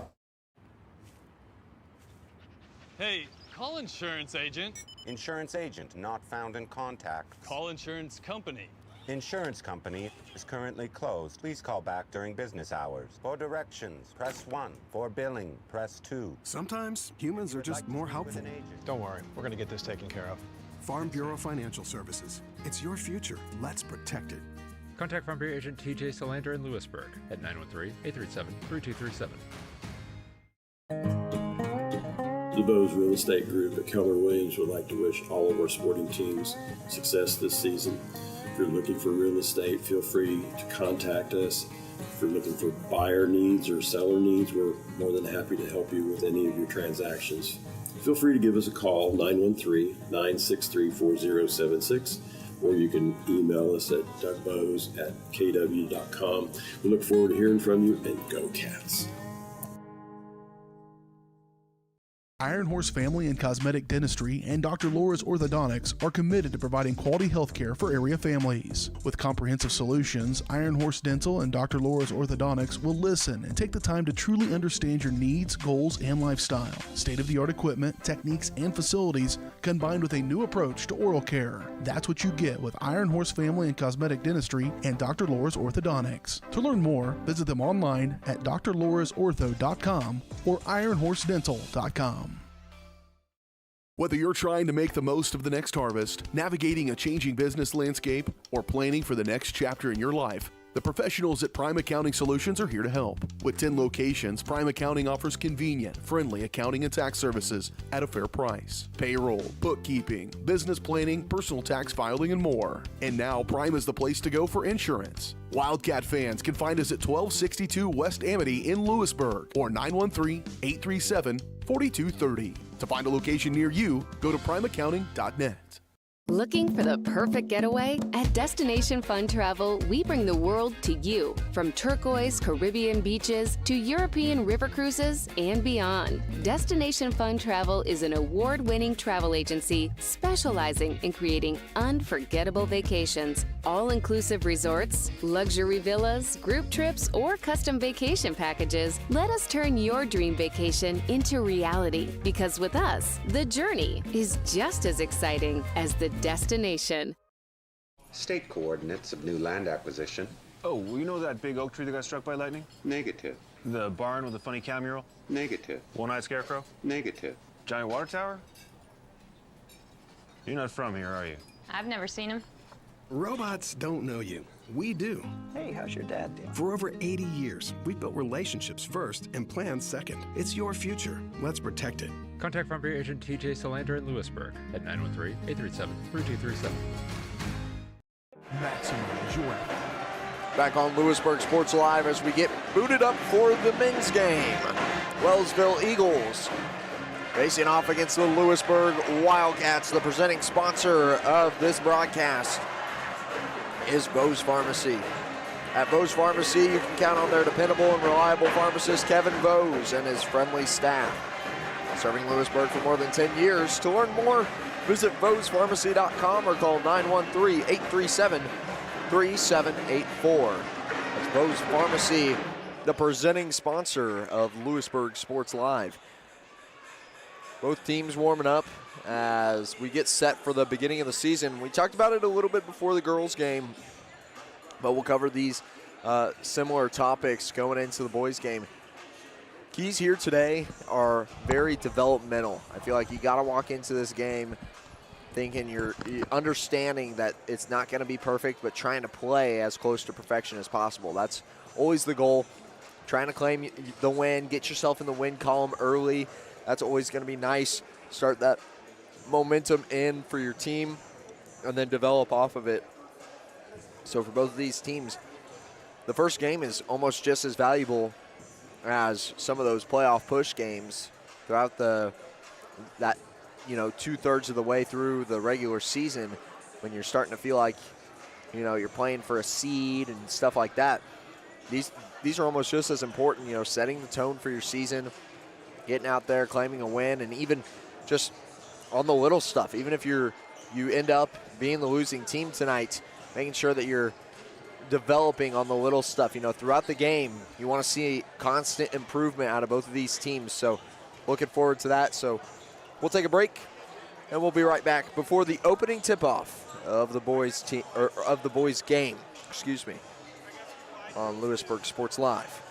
Hey, call insurance agent. Insurance agent not found in contact. Call insurance company. Insurance company is currently closed. Please call back during business hours. For directions, press 1. For billing, press 2. Sometimes humans are just more helpful. Don't worry, we're going to get this taken care of. Farm Bureau Financial Services. It's your future. Let's protect it. Contact Farm Bureau agent TJ Solander in Louisburg at 913-837-3237. The DeVos Real Estate Group at Keller Williams would like to wish all of our sporting teams success this season. If you're looking for real estate, feel free to contact us. If you're looking for buyer needs or seller needs, we're more than happy to help you with any of your transactions. Feel free to give us a call, 913-963-4076, or you can email us at dougbose@kw.com. We look forward to hearing from you, and go Cats. Iron Horse Family and Cosmetic Dentistry and Dr. Laura's Orthodontics are committed to providing quality health care for area families. With comprehensive solutions, Iron Horse Dental and Dr. Laura's Orthodontics will listen and take the time to truly understand your needs, goals, and lifestyle. State-of-the-art equipment, techniques, and facilities combined with a new approach to oral care. That's what you get with Iron Horse Family and Cosmetic Dentistry and Dr. Laura's Orthodontics. To learn more, visit them online at drlaurasortho.com or ironhorsedental.com. Whether you're trying to make the most of the next harvest, navigating a changing business landscape, or planning for the next chapter in your life, the professionals at Prime Accounting Solutions are here to help. With 10 locations, Prime Accounting offers convenient, friendly accounting and tax services at a fair price. Payroll, bookkeeping, business planning, personal tax filing, and more. And now Prime is the place to go for insurance. Wildcat fans can find us at 1262 West Amity in Louisburg or 913-837-4230. To find a location near you, go to primeaccounting.net. Looking for the perfect getaway? At Destination Fun Travel, we bring the world to you. From turquoise Caribbean beaches to European river cruises and beyond. Destination Fun Travel is an award-winning travel agency specializing in creating unforgettable vacations. All-inclusive resorts, luxury villas, group trips, or custom vacation packages. Let us turn your dream vacation into reality, because with us, the journey is just as exciting as the destination. State coordinates of new land acquisition. Oh, well, you know that big oak tree that got struck by lightning? Negative. The barn with the funny cow mural? Negative. One-eyed scarecrow? Negative. Giant water tower? You're not from here, are you? I've never seen him. Robots don't know you. We do. Hey, how's your dad doing? For over 80 years, we've built relationships first and plans second. It's your future. Let's protect it. Contact Farm Bureau Agent TJ Solander in Louisburg at 913-837-3237. Maximum joy. Back on Louisburg Sports Live as we get booted up for the men's game. Wellsville Eagles facing off against the Louisburg Wildcats. The presenting sponsor of this broadcast is Bose Pharmacy. At Bose Pharmacy, you can count on their dependable and reliable pharmacist, Kevin Bose, and his friendly staff. Serving Louisburg for more than 10 years. To learn more, visit bosepharmacy.com or call 913-837-3784. That's Bose Pharmacy, the presenting sponsor of Louisburg Sports Live. Both teams warming up as we get set for the beginning of the season. We talked about it a little bit before the girls' game, but we'll cover these similar topics going into the boys' game. Keys here today are very developmental. I feel like you got to walk into this game thinking you're understanding that it's not going to be perfect, but trying to play as close to perfection as possible. That's always the goal. Trying to claim the win, get yourself in the win column early. That's always going to be nice. Start that momentum in for your team and then develop off of it. So for both of these teams, the first game is almost just as valuable as some of those playoff push games throughout that 2/3 of the way through the regular season, when you're starting to feel like you're playing for a seed and stuff like that. These are almost just as important, setting the tone for your season, getting out there, claiming a win, and even just on the little stuff. Even if you end up being the losing team tonight, making sure that you're developing on the little stuff. Throughout the game, you want to see constant improvement out of both of these teams. So looking forward to that. So we'll take a break, and we'll be right back before the opening tip-off of the boys' team, or of the boys' game, on Louisburg Sports Live.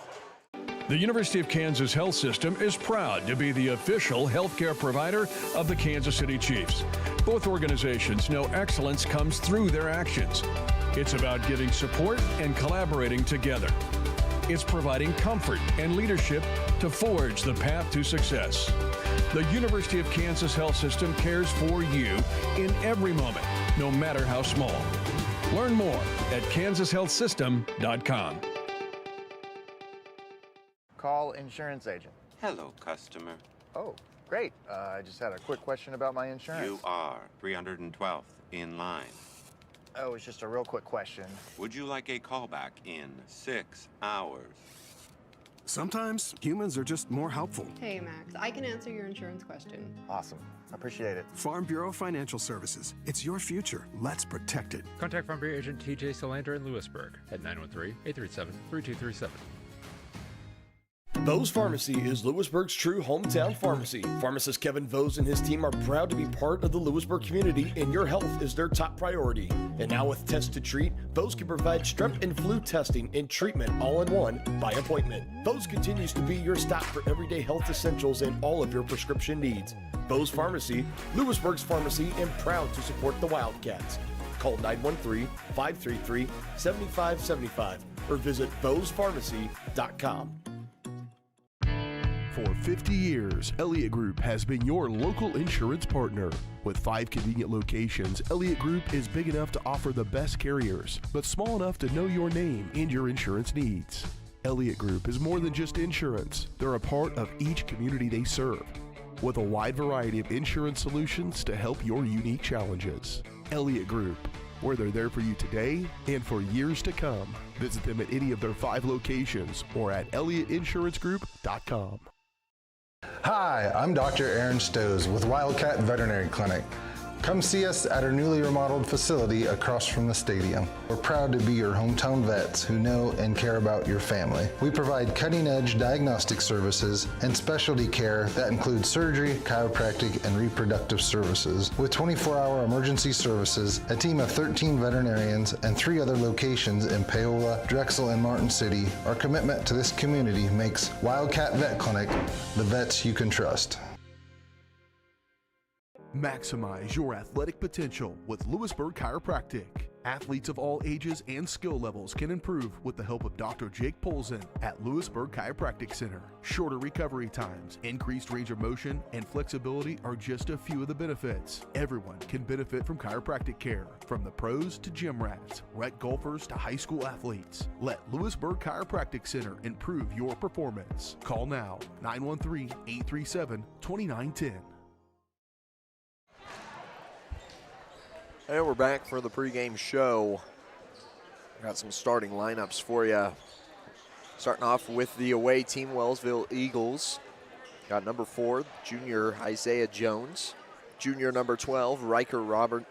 The University of Kansas Health System is proud to be the official healthcare provider of the Kansas City Chiefs. Both organizations know excellence comes through their actions. It's about giving support and collaborating together. It's providing comfort and leadership to forge the path to success. The University of Kansas Health System cares for you in every moment, no matter how small. Learn more at kansashealthsystem.com. Call insurance agent. Hello, customer. Oh, great. I just had a quick question about my insurance. You are 312th in line. Oh, it's just a real quick question. Would you like a callback in 6 hours? Sometimes humans are just more helpful. Hey, Max, I can answer your insurance question. Awesome. Appreciate it. Farm Bureau Financial Services. It's your future. Let's protect it. Contact Farm Bureau agent TJ Solander in Louisburg at 913-837-3237. Vose Pharmacy is Lewisburg's true hometown pharmacy. Pharmacist Kevin Vose and his team are proud to be part of the Louisburg community, and your health is their top priority. And now with Test to Treat, Vose can provide strep and flu testing and treatment all in one by appointment. Vose continues to be your stop for everyday health essentials and all of your prescription needs. Vose Pharmacy, Louisburg's pharmacy, and proud to support the Wildcats. Call 913-533-7575 or visit vosepharmacy.com. For 50 years, Elliott Group has been your local insurance partner. With 5 convenient locations, Elliott Group is big enough to offer the best carriers, but small enough to know your name and your insurance needs. Elliott Group is more than just insurance. They're a part of each community they serve, with a wide variety of insurance solutions to help your unique challenges. Elliott Group, where they're there for you today and for years to come. Visit them at any of their 5 locations or at ElliottInsuranceGroup.com. Hi, I'm Dr. Aaron Stowe with Wildcat Veterinary Clinic. Come see us at our newly remodeled facility across from the stadium. We're proud to be your hometown vets who know and care about your family. We provide cutting-edge diagnostic services and specialty care that includes surgery, chiropractic, and reproductive services. With 24-hour emergency services, a team of 13 veterinarians, and 3 other locations in Paola, Drexel, and Martin City, our commitment to this community makes Wildcat Vet Clinic the vets you can trust. Maximize your athletic potential with Louisburg Chiropractic. Athletes of all ages and skill levels can improve with the help of Dr. Jake Polzin at Louisburg Chiropractic Center. Shorter recovery times, increased range of motion, and flexibility are just a few of the benefits. Everyone can benefit from chiropractic care, from the pros to gym rats, rec golfers to high school athletes. Let Louisburg Chiropractic Center improve your performance. Call now, 913-837-2910. And we're back for the pregame show. Got some starting lineups for you. Starting off with the away team, Wellsville Eagles. Got number 4, junior Isaiah Jones. Junior number 12, Riker Robertson.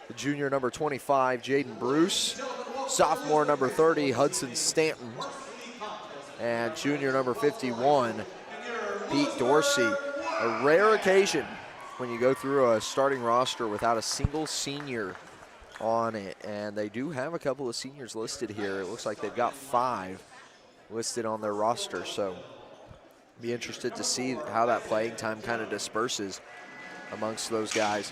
The junior number 25, Jaden Bruce. Sophomore number 30, Hudson Stanton. And junior number 51, Pete Dorsey. A rare occasion when you go through a starting roster without a single senior on it, and they do have a couple of seniors listed here. It looks like they've got 5 listed on their roster, so be interested to see how that playing time kind of disperses amongst those guys.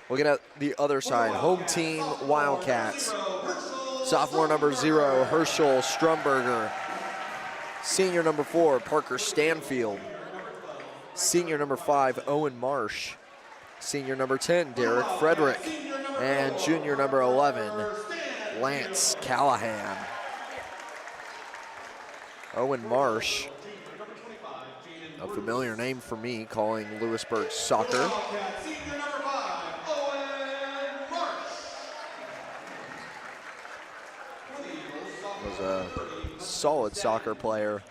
Looking at the other side, home team Wildcats. Sophomore number 0, Herschel Strumberger. Senior number 4, Parker Stanfield. Senior number 5, Owen Marsh. Senior number 10, Derek Frederick. And junior number 11, Lance Callahan. Owen Marsh, a familiar name for me, calling Louisburg soccer. Was a solid soccer player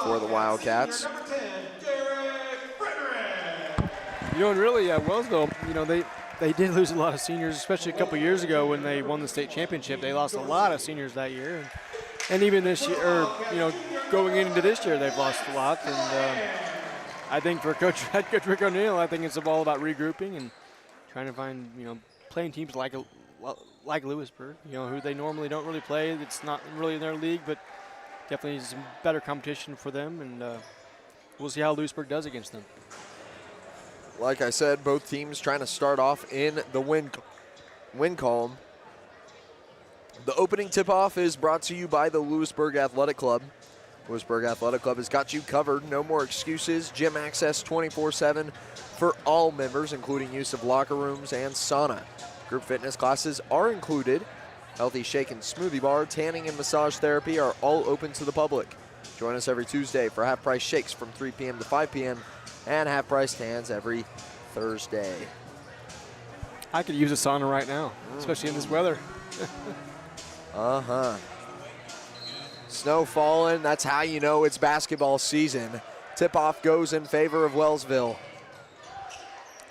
for the Wildcats. You know, and really, Wellsville, you know, they did lose a lot of seniors, especially a couple years ago when they won the state championship. They lost a lot of seniors that year, and even this year, or you know, going into this year, they've lost a lot. And I think for head coach Rick O'Neill, I think it's all about regrouping and trying to find, you know, playing teams like Louisburg, you know, who they normally don't really play. It's not really in their league, but definitely some better competition for them, and we'll see how Louisburg does against them. Like I said, both teams trying to start off in the win column. The opening tip-off is brought to you by the Louisburg Athletic Club. Louisburg Athletic Club has got you covered. No more excuses. Gym access 24/7 for all members, including use of locker rooms and sauna. Group fitness classes are included. Healthy shake and smoothie bar, tanning, and massage therapy are all open to the public. Join us every Tuesday for half-price shakes from 3 p.m. to 5 p.m. and half-price tans every Thursday. I could use a sauna right now, especially in this weather. Snow falling, that's how you know it's basketball season. Tip-off goes in favor of Wellsville.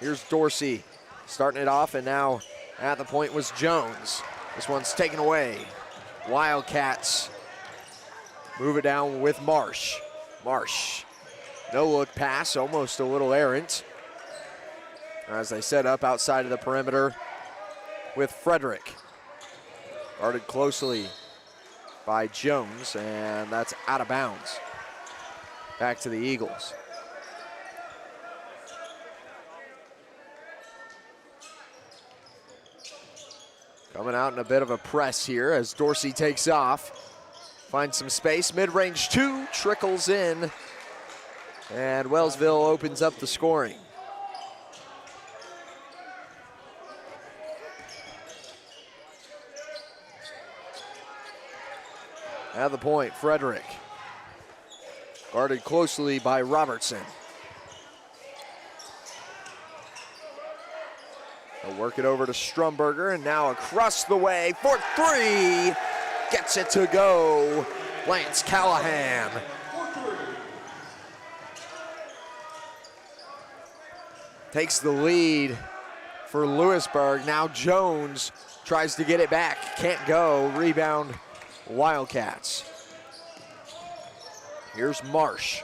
Here's Dorsey starting it off, and now at the point was Jones. This one's taken away. Wildcats move it down with Marsh. Marsh, no look pass, almost a little errant. As they set up outside of the perimeter with Frederick. Guarded closely by Jones, and that's out of bounds. Back to the Eagles. Coming out in a bit of a press here as Dorsey takes off. Finds some space, mid-range two, trickles in, and Wellsville opens up the scoring. At the point, Frederick. Guarded closely by Robertson. They'll work it over to Strumberger, and now across the way for three. Gets it to go. Lance Callahan. Takes the lead for Louisburg. Now Jones tries to get it back. Can't go. Rebound Wildcats. Here's Marsh.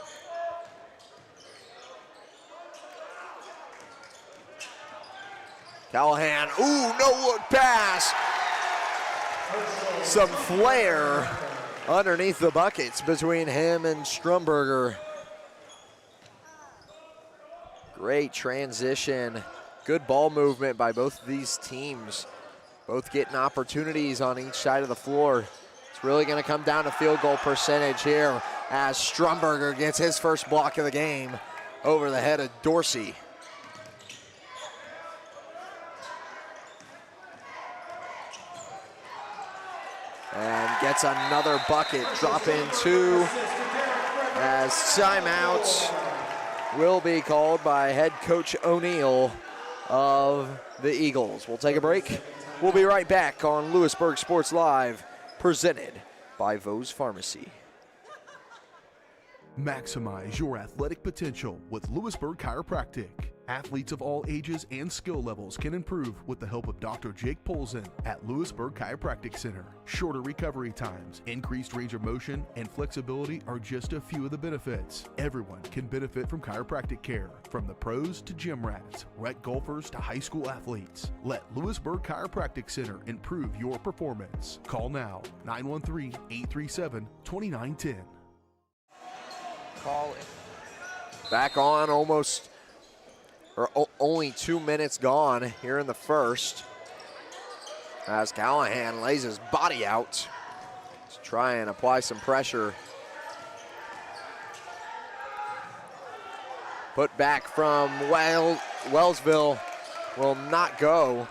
Callahan, ooh, no look pass. Some flair underneath the buckets between him and Strumberger. Great transition. Good ball movement by both of these teams. Both getting opportunities on each side of the floor. It's really going to come down to field goal percentage here as Strumberger gets his first block of the game over the head of Dorsey. And gets another bucket, drop in two as timeout will be called by head coach O'Neill of the Eagles. We'll take a break. We'll be right back on Louisburg Sports Live, presented by Vose Pharmacy. Maximize your athletic potential with Louisburg Chiropractic. Athletes of all ages and skill levels can improve with the help of Dr. Jake Polzin at Louisburg Chiropractic Center. Shorter recovery times, increased range of motion, and flexibility are just a few of the benefits. Everyone can benefit from chiropractic care, from the pros to gym rats, rec golfers to high school athletes. Let Louisburg Chiropractic Center improve your performance. Call now, 913-837-2910. Call it. Back on only 2 minutes gone here in the first as Callahan lays his body out to try and apply some pressure. Put back from Wellsville will not go.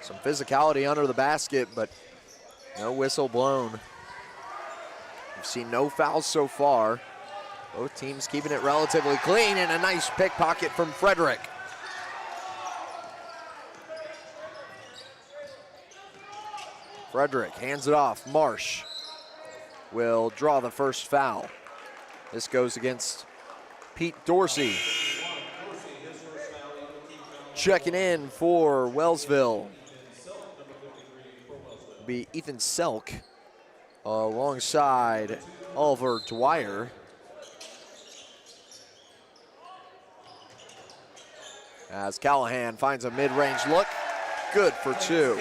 Some physicality under the basket, but no whistle blown. We've seen no fouls so far. Both teams keeping it relatively clean, and a nice pickpocket from Frederick. Frederick hands it off. Marsh will draw the first foul. This goes against Pete Dorsey. Checking in for Wellsville will be Ethan Selk alongside Oliver Dwyer. As Callahan finds a mid-range look, good for two.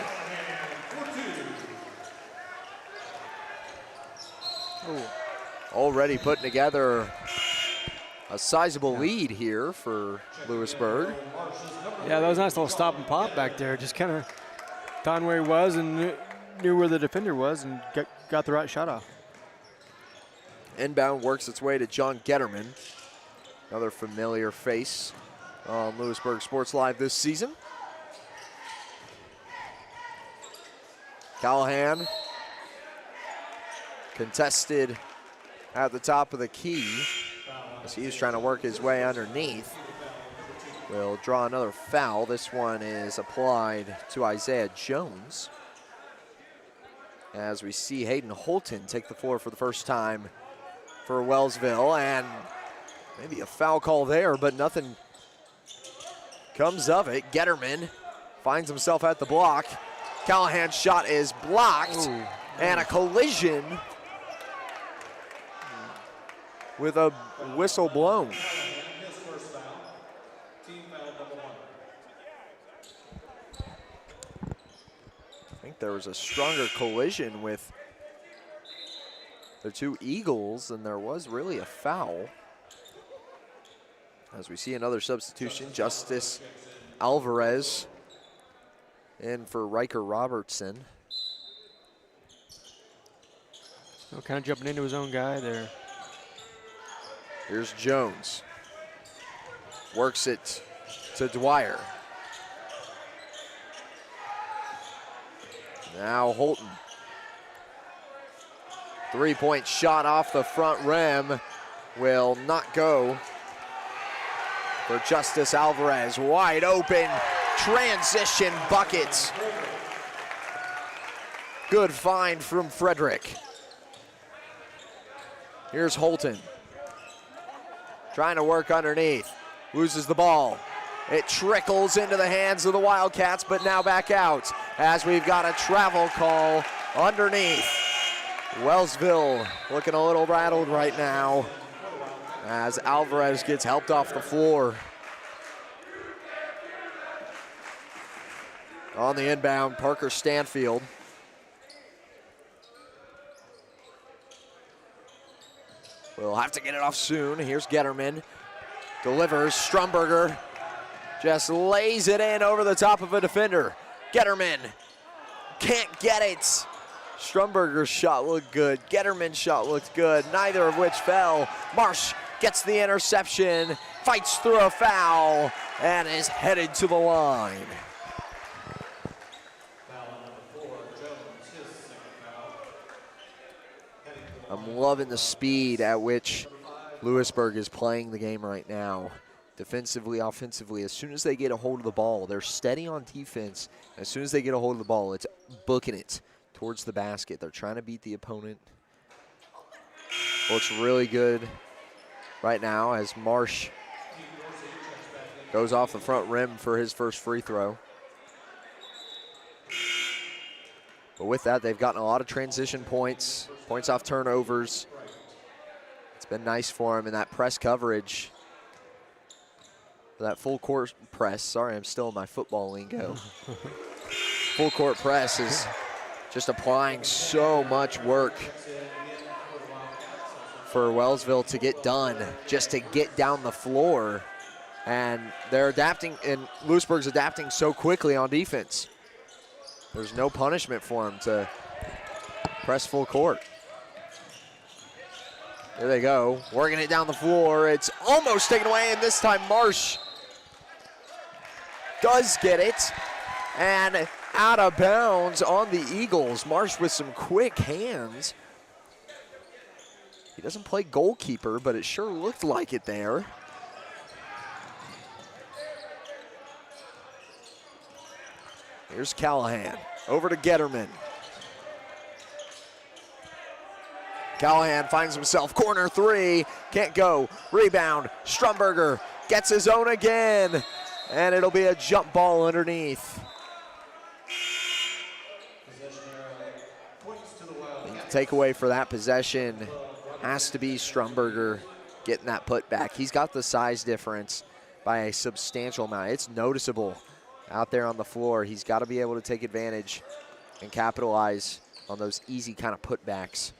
Ooh. Already putting together a sizable lead here for Louisburg. Yeah, that was a nice little stop and pop back there. Just kind of found where he was and knew where the defender was and got the right shot off. Inbound works its way to John Getterman. Another familiar face on Lewisburg Sports Live this season. Callahan contested at the top of the key as he's trying to work his way underneath. Will draw another foul. This one is applied to Isaiah Jones. As we see Hayden Holton take the floor for the first time for Wellsville, and maybe a foul call there, but nothing comes of it. Getterman finds himself at the block. Callahan's shot is blocked. Ooh. And a collision with a whistle blown. I think there was a stronger collision with the two Eagles than there was really a foul. As we see another substitution, Justice Alvarez in for Riker Robertson. So kind of jumping into his own guy there. Here's Jones. Works it to Dwyer. Now Holton. Three-point shot off the front rim will not go for Justice Alvarez. Wide open transition bucket. Good find from Frederick. Here's Holton. Trying to work underneath. Loses the ball. It trickles into the hands of the Wildcats, but now back out as we've got a travel call underneath. Wellsville looking a little rattled right now as Alvarez gets helped off the floor. On the inbound, Parker Stanfield. We'll have to get it off soon. Here's Getterman. Delivers. Strumberger just lays it in over the top of a defender. Getterman can't get it. Strumberger's shot looked good. Getterman's shot looked good. Neither of which fell. Marsh gets the interception, fights through a foul, and is headed to the line. I'm loving the speed at which Louisburg is playing the game right now. Defensively, offensively, as soon as they get a hold of the ball, they're steady on defense. As soon as they get a hold of the ball, it's booking it towards the basket. They're trying to beat the opponent. Looks really good right now as Marsh goes off the front rim for his first free throw. But with that, they've gotten a lot of transition points, points off turnovers. It's been nice for them in that press coverage. That full court press, sorry, I'm still in my football lingo. Full court press is just applying so much work for Wellsville to get done, just to get down the floor. And they're adapting, and Lewisburg's adapting so quickly on defense. There's no punishment for them to press full court. There they go, working it down the floor. It's almost taken away, and this time Marsh does get it. And out of bounds on the Eagles. Marsh with some quick hands. He doesn't play goalkeeper, but it sure looked like it there. Here's Callahan, over to Getterman. Callahan finds himself corner three, can't go, rebound, Strumberger gets his own again, and it'll be a jump ball underneath. The takeaway for that possession has to be Strumberger getting that putback. He's got the size difference by a substantial amount. It's noticeable out there on the floor. He's got to be able to take advantage and capitalize on those easy kind of putbacks.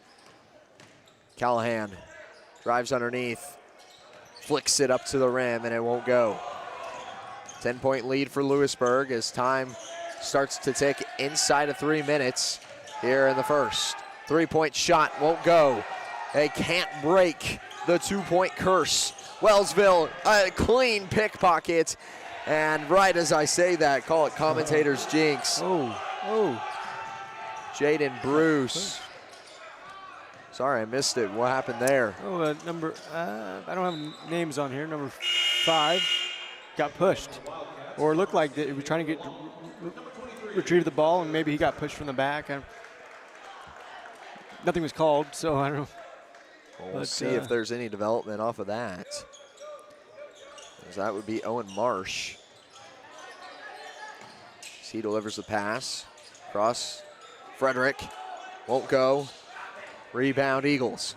Callahan drives underneath, flicks it up to the rim, and it won't go. 10-point lead for Louisburg as time starts to tick inside of 3 minutes. here in the first. Three-point shot won't go. They can't break the two-point curse. Wellsville, a clean pickpocket. And right as I say that, call it commentator's jinx. Jaden Bruce. Sorry, I missed it. What happened there? I don't have names on here. Number 5 got pushed. Or it looked like he was trying to retrieve the ball, and maybe he got pushed from the back. Nothing was called, so I don't know. We'll see if there's any development off of that. As that would be Owen Marsh. He delivers the pass. Cross. Frederick. Won't go. Rebound Eagles.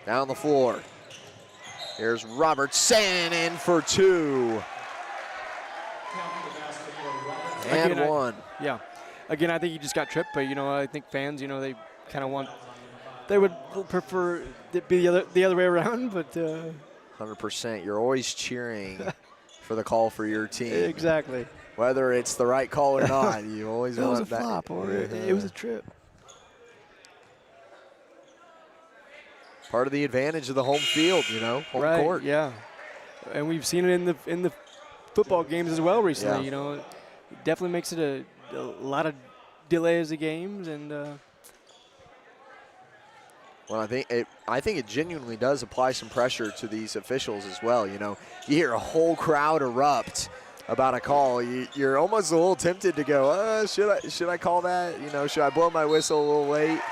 Down the floor. Here's Robertson in for 2. And again, 1. Again, I think he just got tripped, but I think fans, they kind of they would prefer it be the other way around, but 100%. You're always cheering for the call for your team. Exactly. Whether it's the right call or not, you always want that. It was a flop, or it was a trip. Part of the advantage of the home field, home court. Yeah, and we've seen it in the football games as well recently. It definitely makes it a lot of delays of games, and well, I think it genuinely does apply some pressure to these officials as well. You hear a whole crowd erupt about a call. You're almost a little tempted to go, should I call that? Should I blow my whistle a little late?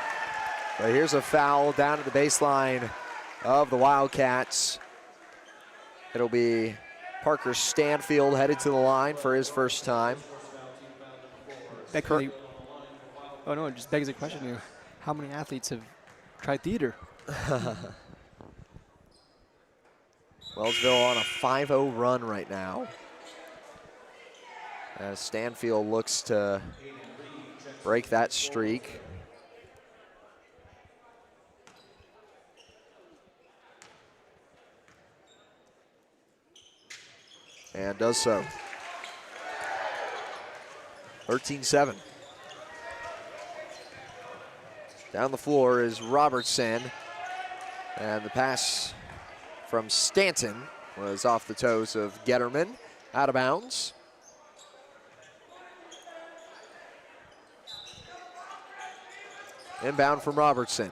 But here's a foul down at the baseline of the Wildcats. It'll be Parker Stanfield headed to the line for his first time. It just begs the question, how many athletes have tried theater? Wellsville on a 5-0 run right now. As Stanfield looks to break that streak. And does so. 13-7. Down the floor is Robertson. And the pass from Stanton was off the toes of Getterman. Out of bounds. Inbound from Robertson.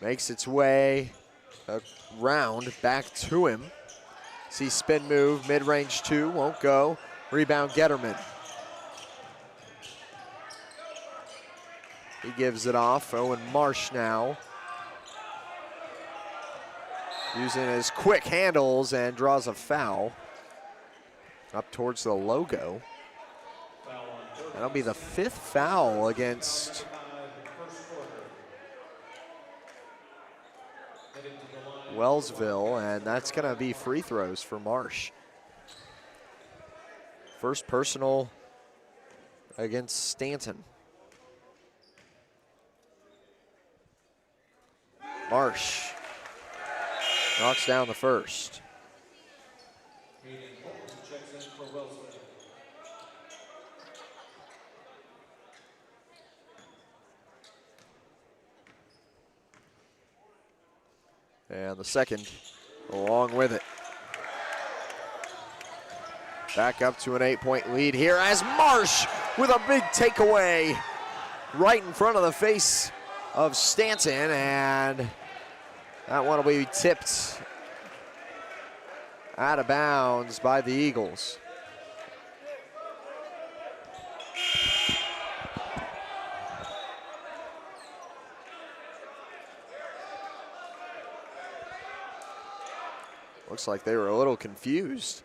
Makes its way around back to him. See spin move, mid-range 2, won't go. Rebound Getterman. He gives it off. Owen Marsh now. Using his quick handles and draws a foul. Up towards the logo. That'll be the 5th foul against Wellsville, and that's going to be free throws for Marsh. First personal against Stanton. Marsh knocks down the first. And the second along with it. Back up to an 8-point lead here as Marsh with a big takeaway right in front of the face of Stanton, and that one will be tipped out of bounds by the Eagles. Looks like they were a little confused.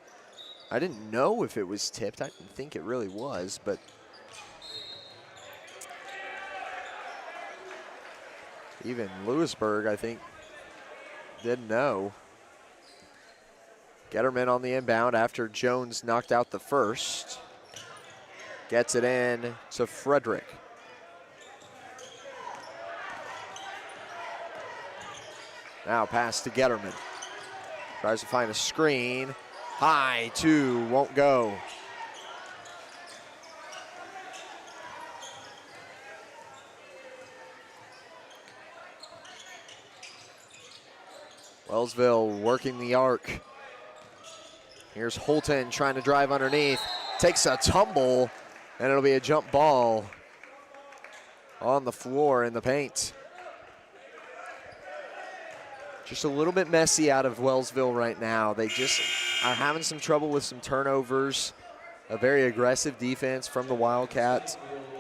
I didn't know if it was tipped. I didn't think it really was, but even Louisburg, I think, didn't know. Getterman on the inbound after Jones knocked out the first. Gets it in to Frederick. Now pass to Getterman. Tries to find a screen. High, 2, won't go. Wellsville working the arc. Here's Holton trying to drive underneath. Takes a tumble, and it'll be a jump ball on the floor in the paint. Just a little bit messy out of Wellsville right now. They just are having some trouble with some turnovers. A very aggressive defense from the Wildcats,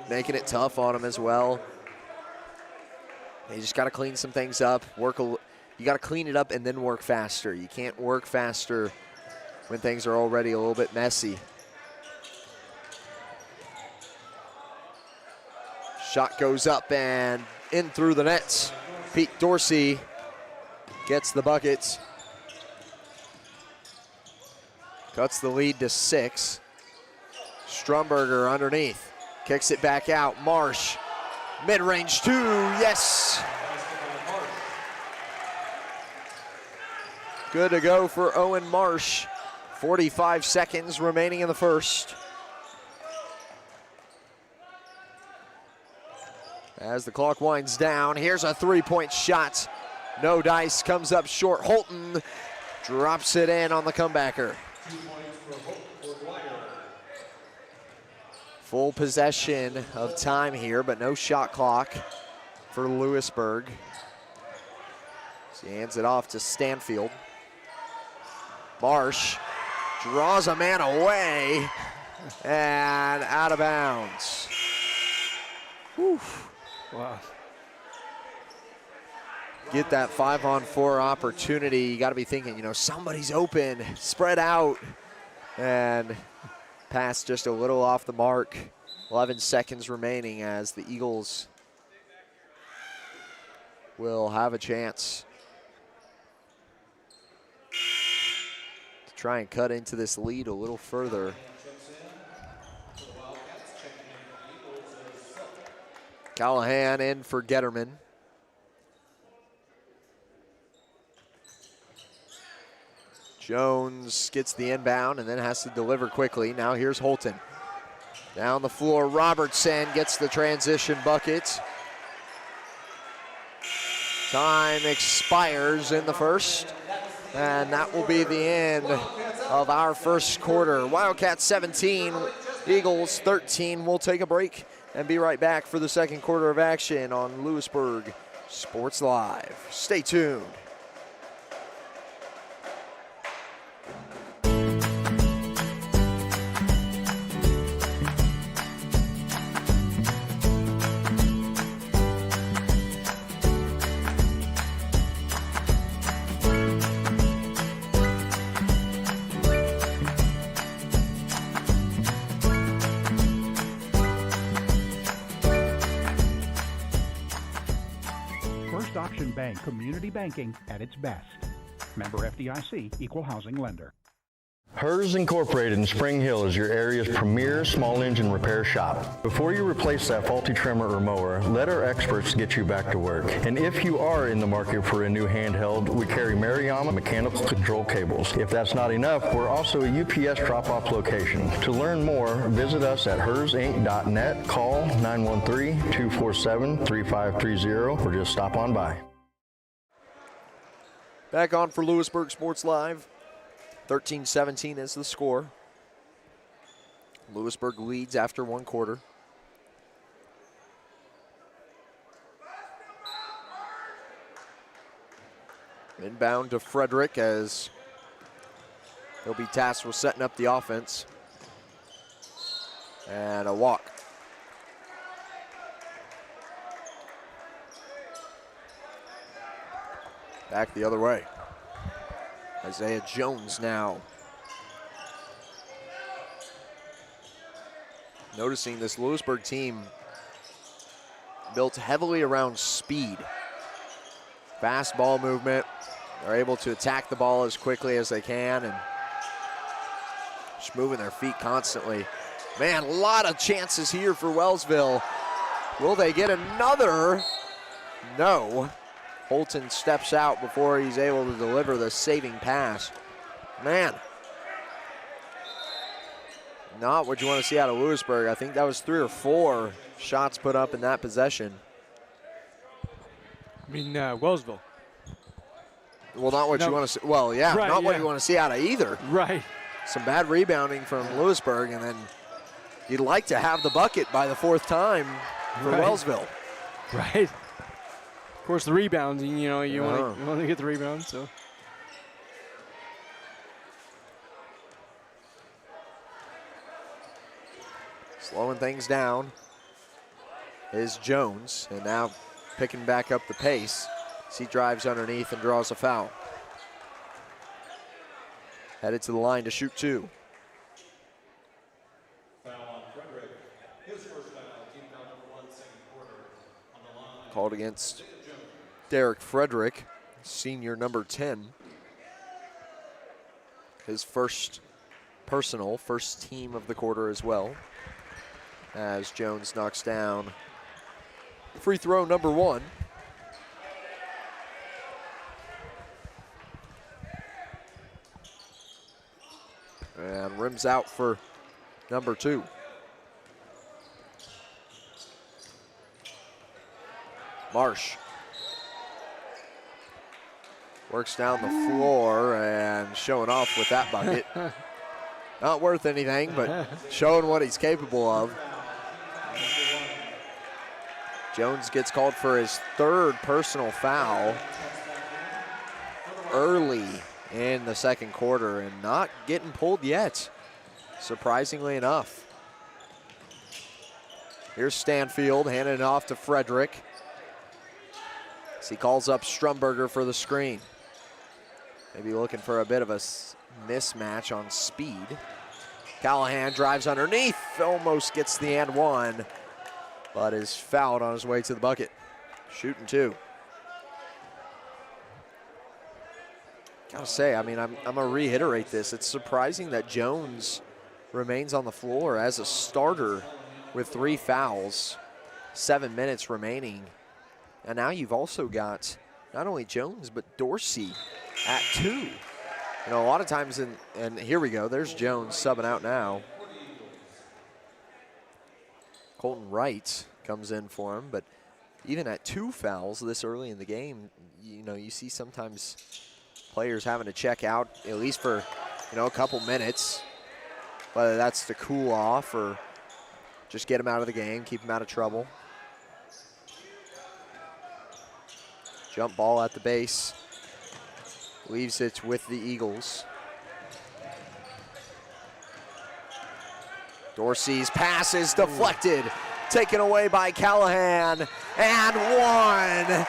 making it tough on them as well. You just got to clean some things up. You got to clean it up and then work faster. You can't work faster when things are already a little bit messy. Shot goes up and in through the nets. Pete Dorsey gets the bucket. Cuts the lead to 6. Strumberger underneath. Kicks it back out. Marsh. Mid-range 2. Yes. Good to go for Owen Marsh. 45 seconds remaining in the first. As the clock winds down, here's a three-point shot. No dice, comes up short. Holton drops it in on the comebacker. Full possession of time here, but no shot clock for Louisburg. He hands it off to Stanfield. Marsh draws a man away and out of bounds. Whew. Wow. Get that 5-on-4 opportunity. You got to be thinking, somebody's open, spread out. And pass just a little off the mark. 11 seconds remaining as the Eagles will have a chance to try and cut into this lead a little further. Callahan in for Getterman. Jones gets the inbound and then has to deliver quickly. Now here's Holton. Down the floor, Robertson gets the transition bucket. Time expires in the first, and that will be the end of our first quarter. Wildcats 17, Eagles 13. We'll take a break and be right back for the second quarter of action on Louisburg Sports Live. Stay tuned. Bank, community banking at its best. Member FDIC, equal housing lender. Hers Incorporated in Spring Hill is your area's premier small engine repair shop. Before you replace that faulty trimmer or mower, let our experts get you back to work. And if you are in the market for a new handheld, we carry Maruyama mechanical control cables. If that's not enough, we're also a UPS drop-off location. To learn more, visit us at hersinc.net, call 913-247-3530, or just stop on by. Back on for Louisburg Sports Live. 13-17 is the score. Louisburg leads after one quarter. Inbound to Frederick as he'll be tasked with setting up the offense. And a walk. Back the other way. Isaiah Jones now. Noticing this Louisburg team built heavily around speed. Fast ball movement. They're able to attack the ball as quickly as they can and just moving their feet constantly. Man, a lot of chances here for Wellsville. Will they get another? No. Holton steps out before he's able to deliver the saving pass. Man, not what you want to see out of Louisburg. I think that was 3 or 4 shots put up in that possession. Wellsville. Well, not what you want to see. Well, yeah, Right, not what yeah. you want to see out of either. Right. Some bad rebounding from Louisburg, and then you'd like to have the bucket by the fourth time for Right. Wellsville. Right. Of course, the rebounds, you know, you want to get the rebound, so. Slowing things down is Jones, and now picking back up the pace. He drives underneath and draws a foul. Headed to the line to shoot 2. Called against Derek Frederick, senior number 10. His first personal, first team of the quarter as well. As Jones knocks down free throw number 1. And rims out for number 2. Marsh works down the floor and showing off with that bucket. Not worth anything, but showing what he's capable of. Jones gets called for his 3rd personal foul early in the second quarter and not getting pulled yet, surprisingly enough. Here's Stanfield handing it off to Frederick. As he calls up Strumberger for the screen. Maybe looking for a bit of a mismatch on speed. Callahan drives underneath, almost gets the and 1, but is fouled on his way to the bucket. Shooting 2. Gotta say, I mean, I'm gonna reiterate this. It's surprising that Jones remains on the floor as a starter with 3 fouls, 7 minutes remaining. And now you've also got not only Jones, but Dorsey at 2. You know, a lot of times, and here we go, there's Jones subbing out now. Colton Wright comes in for him, but even at 2 fouls this early in the game, you know, you see sometimes players having to check out at least for, you know, a couple minutes, whether that's to cool off or just get them out of the game, keep them out of trouble. Jump ball at the base. Leaves it with the Eagles. Dorsey's pass is deflected. Taken away by Callahan. And 1.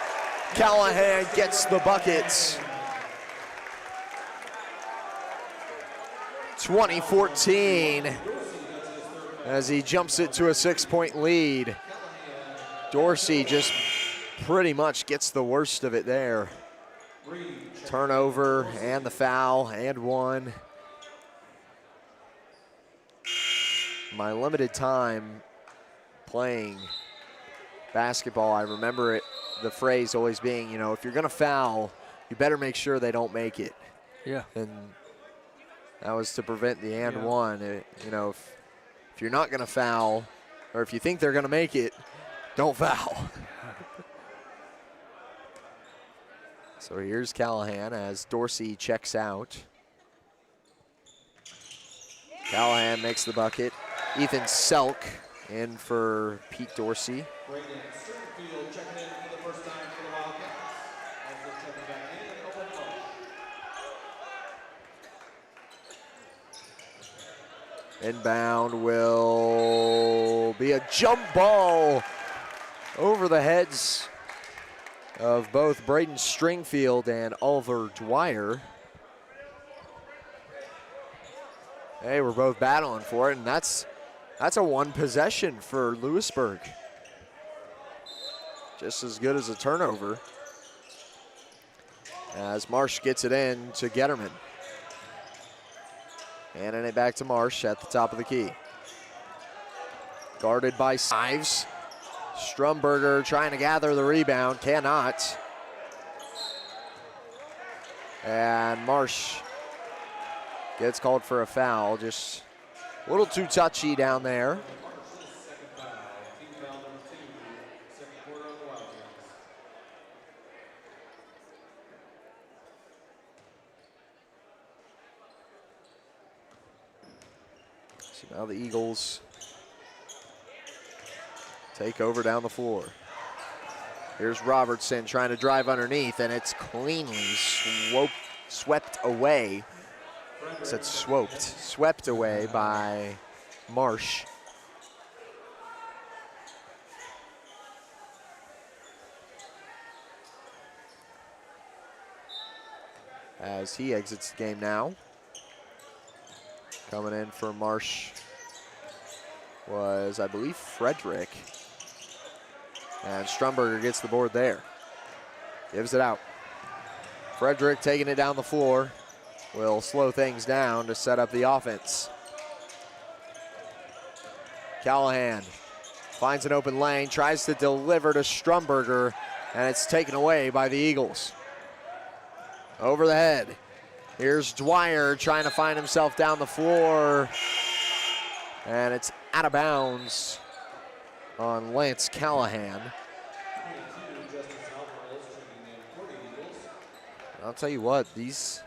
Callahan gets the bucket. 20-14 as he jumps it to a 6-point lead. Dorsey just pretty much gets the worst of it there. Turnover and the foul and 1. My limited time playing basketball, I remember the phrase always being, you know, if you're gonna foul, you better make sure they don't make it. Yeah. And that was to prevent the and 1. You know, if you're not gonna foul, or if you think they're gonna make it, don't foul. So here's Callahan as Dorsey checks out. Callahan makes the bucket. Ethan Selk in for Pete Dorsey. Inbound will be a jump ball over the heads of both Braden Stringfield and Oliver Dwyer. Hey, we're both battling for it, and that's a 1 possession for Louisburg. Just as good as a turnover. As Marsh gets it in to Getterman. Handing it back to Marsh at the top of the key. Guarded by Sives. Strumberger trying to gather the rebound, cannot. And Marsh gets called for a foul, just a little too touchy down there. So now the Eagles take over down the floor. Here's Robertson trying to drive underneath, and it's cleanly swept away. I said swept away by Marsh. As he exits the game now. Coming in for Marsh was, I believe, Frederick. And Strumberger gets the board there. Gives it out. Frederick taking it down the floor. Will slow things down to set up the offense. Callahan finds an open lane, tries to deliver to Strumberger, and it's taken away by the Eagles. Over the head. Here's Dwyer trying to find himself down the floor. And it's out of bounds on Lance Callahan. I'll tell you what, these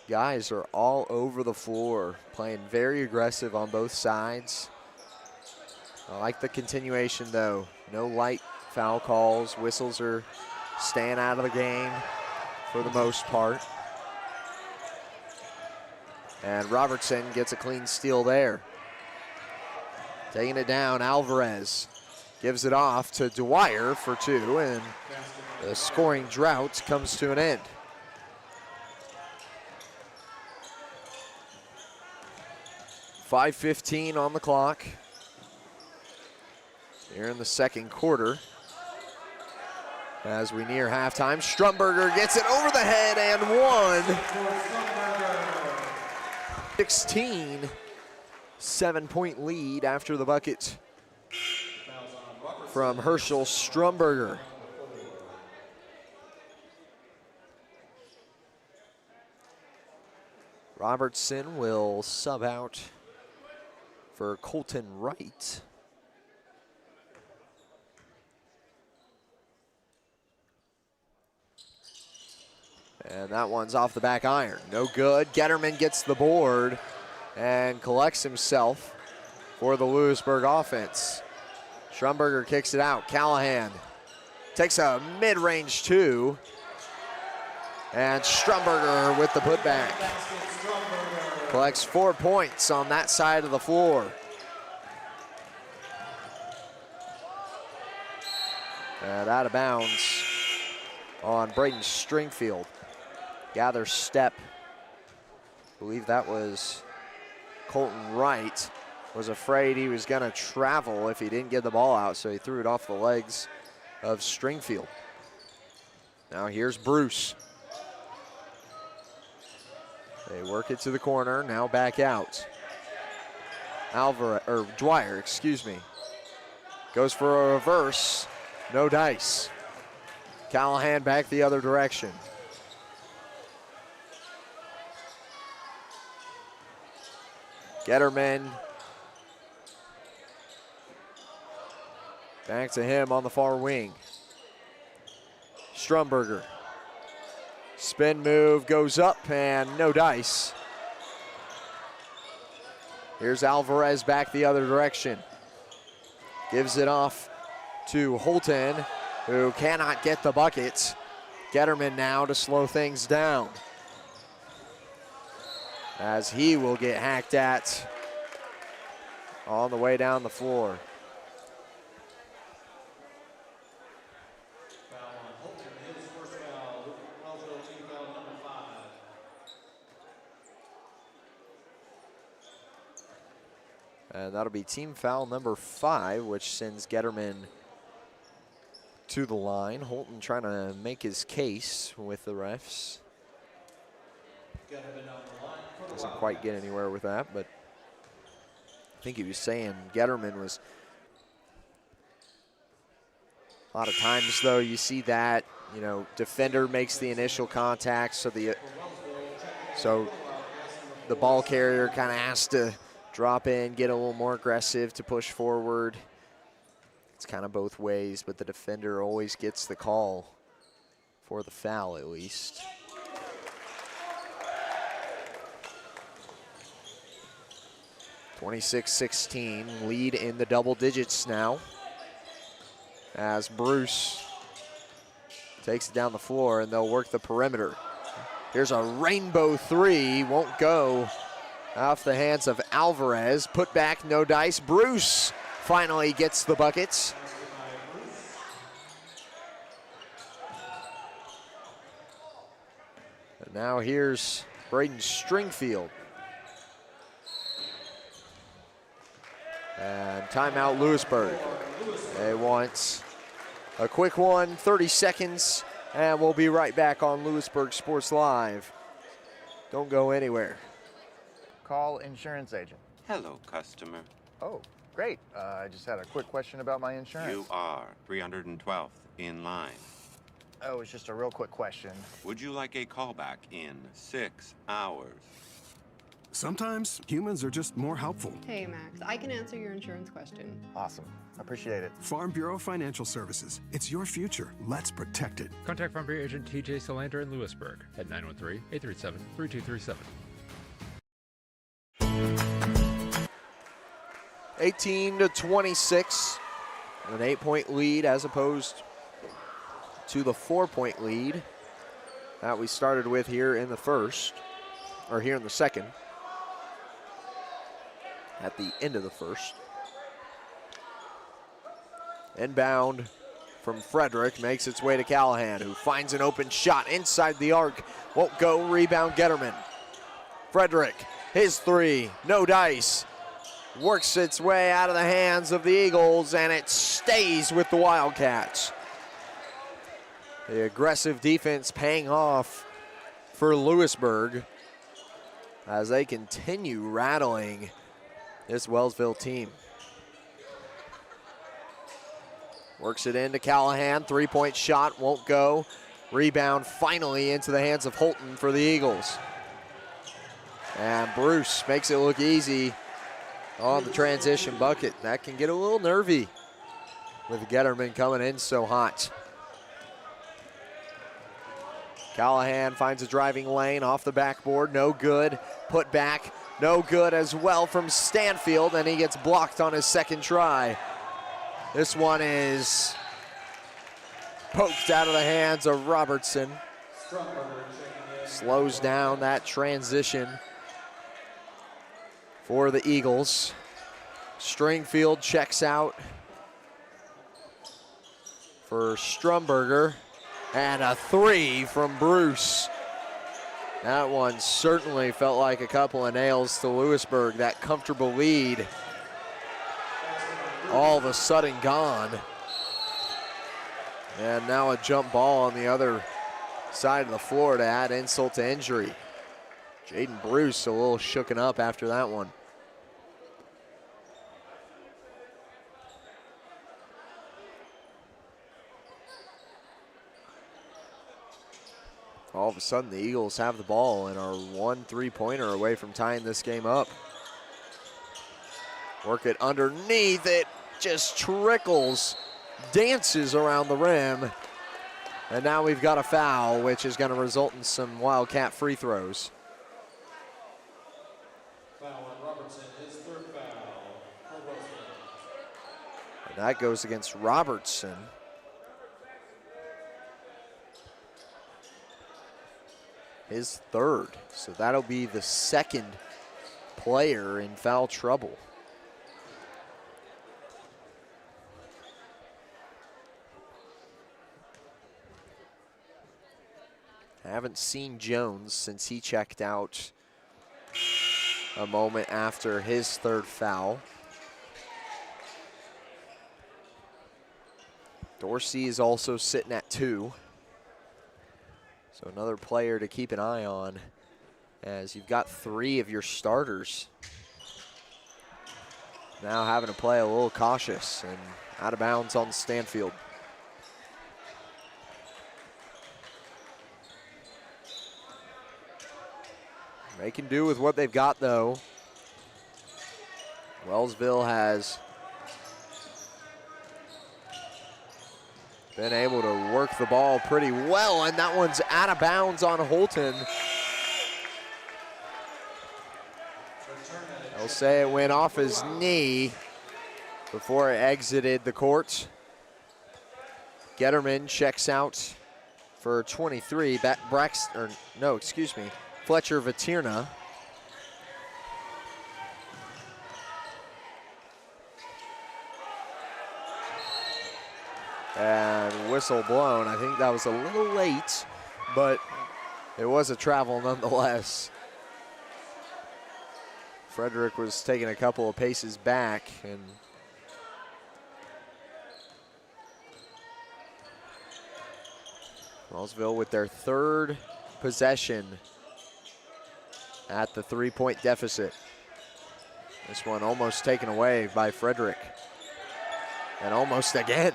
guys are all over the floor, playing very aggressive on both sides. I like the continuation though. No light foul calls. Whistles are staying out of the game for the most part. And Robertson gets a clean steal there. Taking it down, Alvarez gives it off to Dwyer for two, and the scoring drought comes to an end. .5:15 on the clock here in the second quarter. As we near halftime, Strumberger gets it over the head and one. 16, 7-point lead after the bucket from Herschel Strumberger. Robertson will sub out for Colton Wright. And that one's off the back iron. No good. Getterman gets the board and collects himself for the Louisburg offense. Strumberger kicks it out. Callahan takes a mid-range two. And Strumberger with the putback. Collects 4 points on that side of the floor. And out of bounds on Braden Stringfield. Gather step. I believe that was Colton Wright. Was afraid he was gonna travel if he didn't get the ball out, so he threw it off the legs of Stringfield. Now here's Bruce. They work it to the corner, now back out. Dwyer, excuse me. Goes for a reverse, no dice. Callahan back the other direction. Getterman. Back to him on the far wing. Strumberger. Spin move, goes up, and no dice. Here's Alvarez back the other direction. Gives it off to Holton, who cannot get the bucket. Getterman now to slow things down, as he will get hacked at on the way down the floor. And that'll be team foul number 5, which sends Getterman to the line. Holton trying to make his case with the refs. Doesn't quite get anywhere with that, but I think he was saying Getterman was. A lot of times, though, you see that, you know, defender makes the initial contact, so the ball carrier kind of has to drop in, get a little more aggressive to push forward. It's kind of both ways, but the defender always gets the call for the foul at least. 26-16, lead in the double digits now as Bruce takes it down the floor, and they'll work the perimeter. Here's a rainbow three, won't go. Off the hands of Alvarez, put back, no dice. Bruce finally gets the buckets. And now here's Braden Stringfield. And timeout Louisburg. They want a quick one, 30 seconds, and we'll be right back on Louisburg Sports Live. Don't go anywhere. Call insurance agent. Hello, customer. Oh, great. I just had a quick question about my insurance. You are 312th in line. Oh, it's just a real quick question. Would you like a callback in 6 hours? Sometimes humans are just more helpful. Hey, Max, I can answer your insurance question. Awesome. Appreciate it. Farm Bureau Financial Services. It's your future. Let's protect it. Contact Farm Bureau agent TJ Solander in Louisburg at 913-837-3237. 18-26, an 8-point lead as opposed to the 4-point lead that we started with here in the first, or here in the second, at the end of the first. Inbound from Frederick makes its way to Callahan, who finds an open shot inside the arc. Won't go, rebound Getterman. Frederick, his three, no dice. Works its way out of the hands of the Eagles, and it stays with the Wildcats. The aggressive defense paying off for Louisburg as they continue rattling this Wellsville team. Works it into Callahan, three-point shot, won't go. Rebound finally into the hands of Holton for the Eagles. And Bruce makes it look easy on the transition bucket. That can get a little nervy with Getterman coming in so hot. Callahan finds a driving lane off the backboard, no good. Put back, no good as well from Stanfield, and he gets blocked on his second try. This one is poked out of the hands of Robertson. Slows down that transition for the Eagles. Stringfield checks out for Strumberger, and a three from Bruce. That one certainly felt like a couple of nails to Louisburg. That comfortable lead all of a sudden gone. And now a jump ball on the other side of the floor to add insult to injury. Jaden Bruce a little shooken up after that one. All of a sudden the Eagles have the ball and are 1 3-pointer away from tying this game up. Work it underneath, it just trickles, dances around the rim. And now we've got a foul, which is going to result in some Wildcat free throws. Foul on Robertson, his third foul for Wellsville. And that goes against Robertson. His third, so that'll be the second player in foul trouble. I haven't seen Jones since he checked out a moment after his third foul. Dorsey is also sitting at 2. So another player to keep an eye on as you've got 3 of your starters now having to play a little cautious and out of bounds on Stanfield. They can do with what they've got, though. Wellsville has been able to work the ball pretty well, and that one's out of bounds on Holton. They'll say it went off his knee before it exited the court. Getterman checks out for 23. Fletcher Vatirna. And whistle blown. I think that was a little late, but it was a travel nonetheless. Frederick was taking a couple of paces back, and Wellsville with their third possession at the 3-point deficit. This one almost taken away by Frederick. And almost again.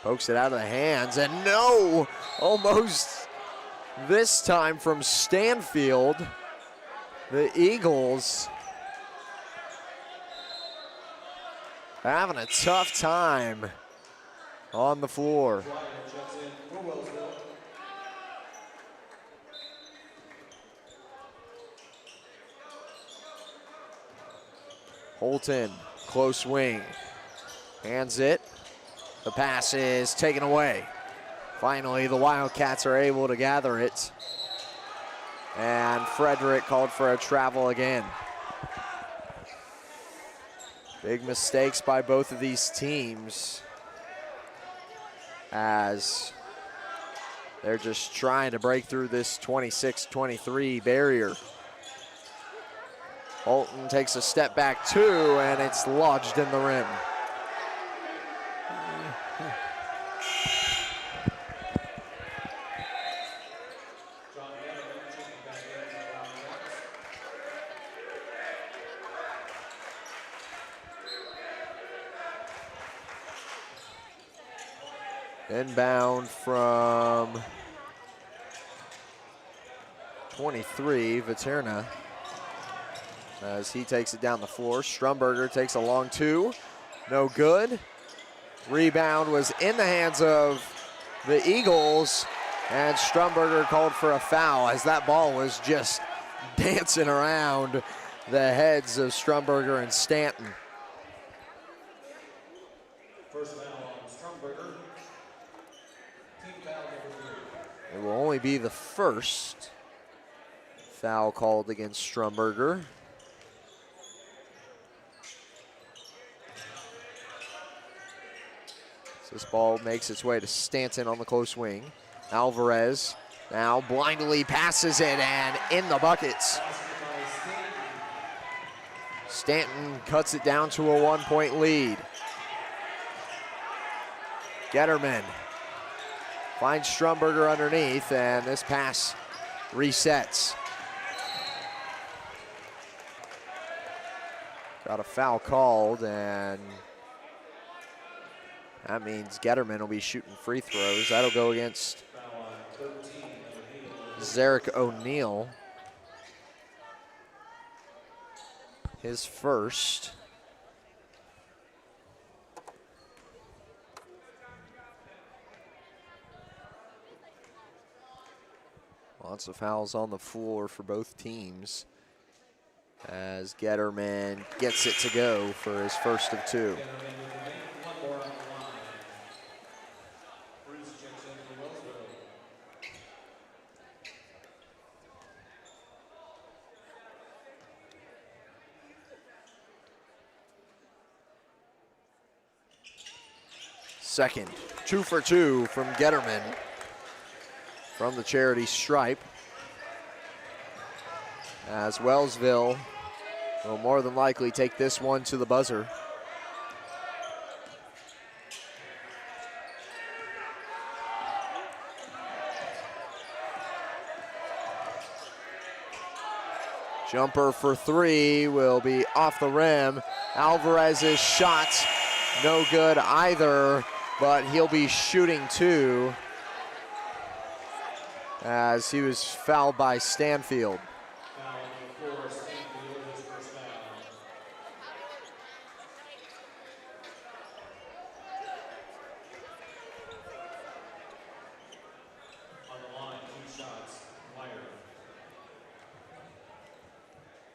Pokes it out of the hands, and no! Almost this time from Stanfield. The Eagles having a tough time on the floor. Holton, close wing, hands it. The pass is taken away. Finally, the Wildcats are able to gather it. And Frederick called for a travel again. Big mistakes by both of these teams as they're just trying to break through this 26-23 barrier. Holton takes a step back too, and it's lodged in the rim. Inbound from 23, Vaterna, as he takes it down the floor. Strumberger takes a long two, no good. Rebound was in the hands of the Eagles, and Strumberger called for a foul as that ball was just dancing around the heads of Strumberger and Stanton. First foul on Strumberger. Team foul number 3. It will only be the first foul called against Strumberger. So this ball makes its way to Stanton on the close wing. Alvarez now blindly passes it, and in the buckets. Stanton cuts it down to a 1-point lead. Getterman finds Strumberger underneath, and this pass resets. Got a foul called, and that means Getterman will be shooting free throws. That'll go against Zarek O'Neal. His first. Lots of fouls on the floor for both teams as Getterman gets it to go for his first of two. Second, 2 for 2 from Getterman from the charity stripe, as Wellsville will more than likely take this one to the buzzer. Jumper for 3 will be off the rim. Alvarez's shot, no good either, but he'll be shooting 2 as he was fouled by Stanfield.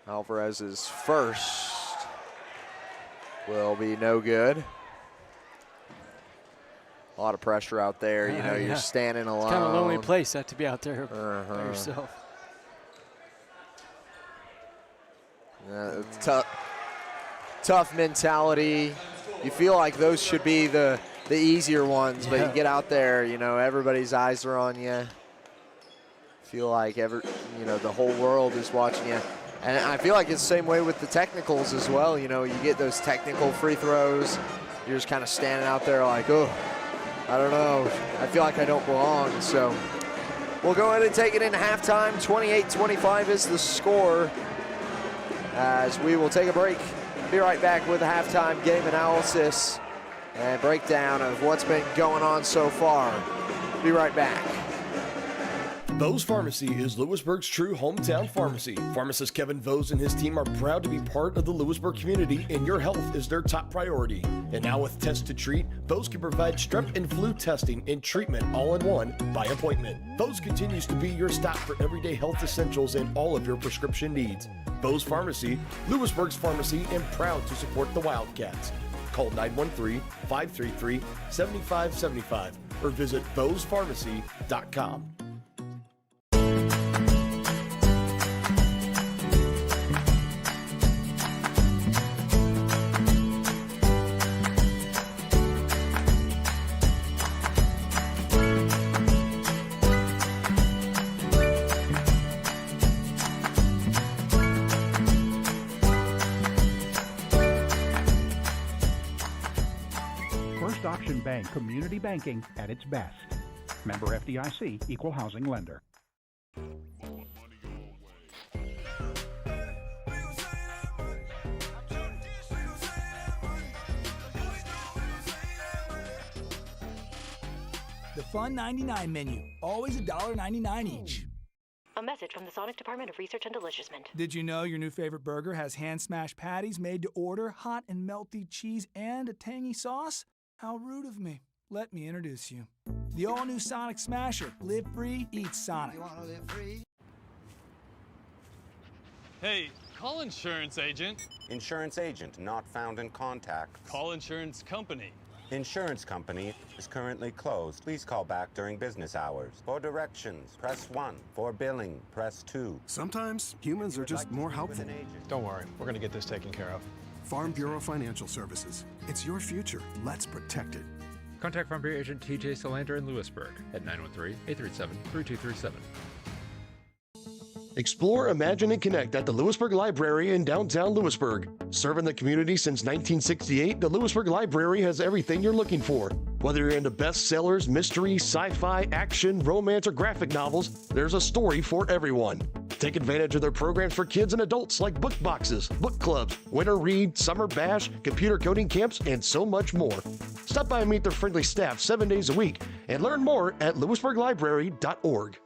Alvarez's first will be no good. A lot of pressure out there. You know, you're standing alone. It's kind of a lonely place to be out there by yourself. Tough mentality. You feel like those should be the easier ones, but you get out there, you know, everybody's eyes are on you. Feel like the whole world is watching you. And I feel like it's the same way with the technicals as well. You know, you get those technical free throws. You're just kind of standing out there like, oh, I don't know. I feel like I don't belong. So we'll go ahead and take it into halftime. 28-25 is the score. As we will take a break. Be right back with a halftime game analysis and breakdown of what's been going on so far. Be right back. Vose Pharmacy is Louisburg's true hometown pharmacy. Pharmacist Kevin Vose and his team are proud to be part of the Louisburg community, and your health is their top priority. And now with Test to Treat, Vose can provide strep and flu testing and treatment all in one by appointment. Vose continues to be your stop for everyday health essentials and all of your prescription needs. Vose Pharmacy, Louisburg's pharmacy, and proud to support the Wildcats. Call 913-533-7575 or visit VosePharmacy.com. Option Bank Community Banking at its best. Member FDIC, Equal Housing Lender. The Fun 99 menu, always $1.99 each. A message from the Sonic Department of Research and Deliciousment. Did you know your new favorite burger has hand-smashed patties made to order, hot and melty cheese, and a tangy sauce? How rude of me. Let me introduce you. The all-new Sonic Smasher. Live free, eat Sonic. Hey, call insurance agent. Insurance agent not found in contact. Call insurance company. Insurance company is currently closed. Please call back during business hours. For directions, press 1. For billing, press 2. Sometimes humans are just more helpful. Don't worry, we're going to get this taken care of. Farm Bureau Financial Services. It's your future. Let's protect it. Contact Farm Bureau agent TJ Solander in Louisburg at 913-837-3237. Explore, imagine, and connect at the Louisburg Library in downtown Louisburg. Serving the community since 1968, the Louisburg Library has everything you're looking for. Whether you're into bestsellers, mystery, sci-fi, action, romance, or graphic novels, there's a story for everyone. Take advantage of their programs for kids and adults like book boxes, book clubs, winter read, summer bash, computer coding camps, and so much more. Stop by and meet their friendly staff 7 days a week and learn more at lewisburglibrary.org.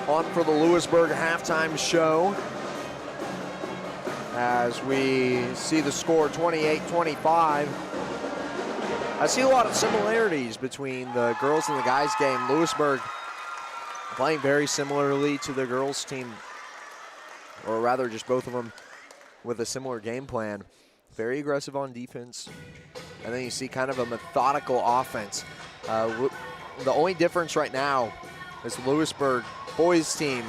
On for the Louisburg halftime show as we see the score 28-25. I see a lot of similarities between the girls and the guys game. Louisburg playing very similarly to the girls team, or rather just both of them with a similar game plan. Very aggressive on defense, and then you see kind of a methodical offense. The only difference right now is the Louisburg boys team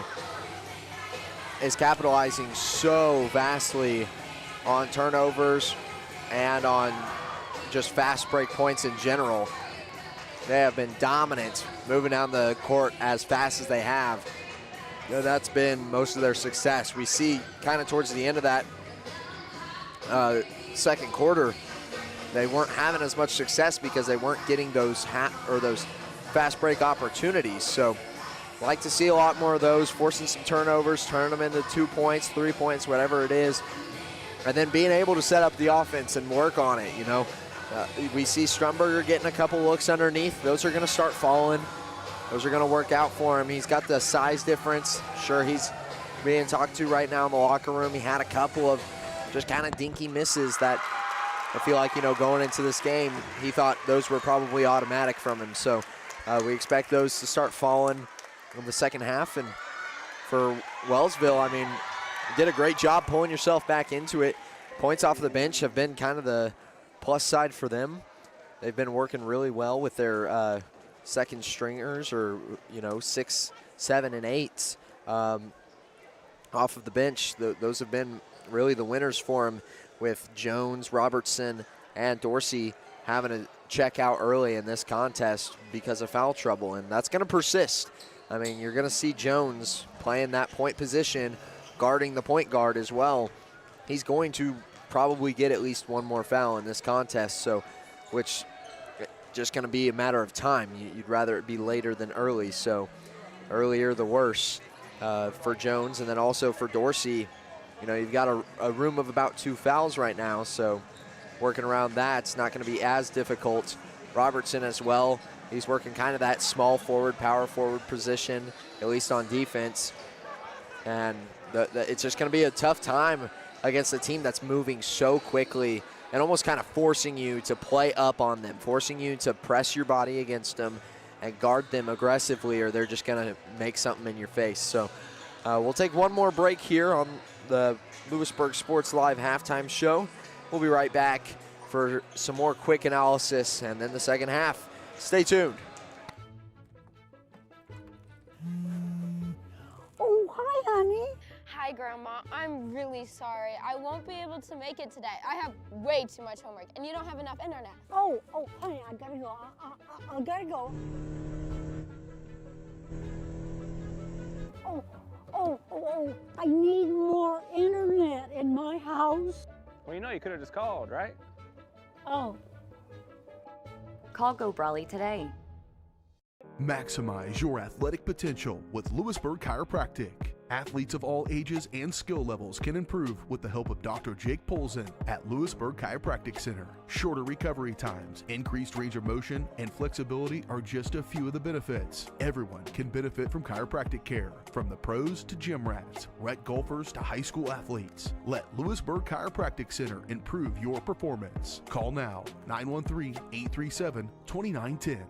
is capitalizing so vastly on turnovers and on just fast break points in general. They have been dominant moving down the court as fast as they have. You know, that's been most of their success. We see kind of towards the end of that second quarter, they weren't having as much success because they weren't getting those fast break opportunities. So like to see a lot more of those, forcing some turnovers, turning them into 2 points, 3 points, whatever it is, and then being able to set up the offense and work on it, you know. We see Strumberger getting a couple looks underneath. Those are going to start falling. Those are going to work out for him. He's got the size difference. Sure, he's being talked to right now in the locker room. He had a couple of just kind of dinky misses that I feel like, going into this game, he thought those were probably automatic from him. So we expect those to start falling in the second half. And for Wellsville, I mean, you did a great job pulling yourself back into it. Points off the bench have been kind of the plus side for them. They've been working really well with their second stringers, or 6, 7, and 8 off of the bench. Those have been really the winners for them, with Jones, Robertson, and Dorsey having to check out early in this contest because of foul trouble, and that's going to persist. I mean, you're going to see Jones playing that point position, guarding the point guard as well. He's going to probably get at least one more foul in this contest, so which just going to be a matter of time. You'd rather it be later than early, so earlier the worse for Jones. And then also for Dorsey, you've got a room of about 2 fouls right now, so working around that's not going to be as difficult. Robertson as well, he's working kind of that small forward, power forward position, at least on defense. And it's just going to be a tough time against a team that's moving so quickly and almost kind of forcing you to play up on them, forcing you to press your body against them and guard them aggressively, or they're just going to make something in your face. So we'll take one more break here on the Louisburg Sports Live halftime show. We'll be right back for some more quick analysis and then the second half. Stay tuned. Oh, hi, honey. Hi, Grandma. I'm really sorry. I won't be able to make it today. I have way too much homework, and you don't have enough internet. Oh, honey, I gotta go. I gotta go. Oh, I need more internet in my house. Well, you could have just called, right? Oh. Call Go Brawley today. Maximize your athletic potential with Louisburg Chiropractic. Athletes of all ages and skill levels can improve with the help of Dr. Jake Polzin at Louisburg Chiropractic Center. Shorter recovery times, increased range of motion, and flexibility are just a few of the benefits. Everyone can benefit from chiropractic care, from the pros to gym rats, rec golfers to high school athletes. Let Louisburg Chiropractic Center improve your performance. Call now, 913-837-2910.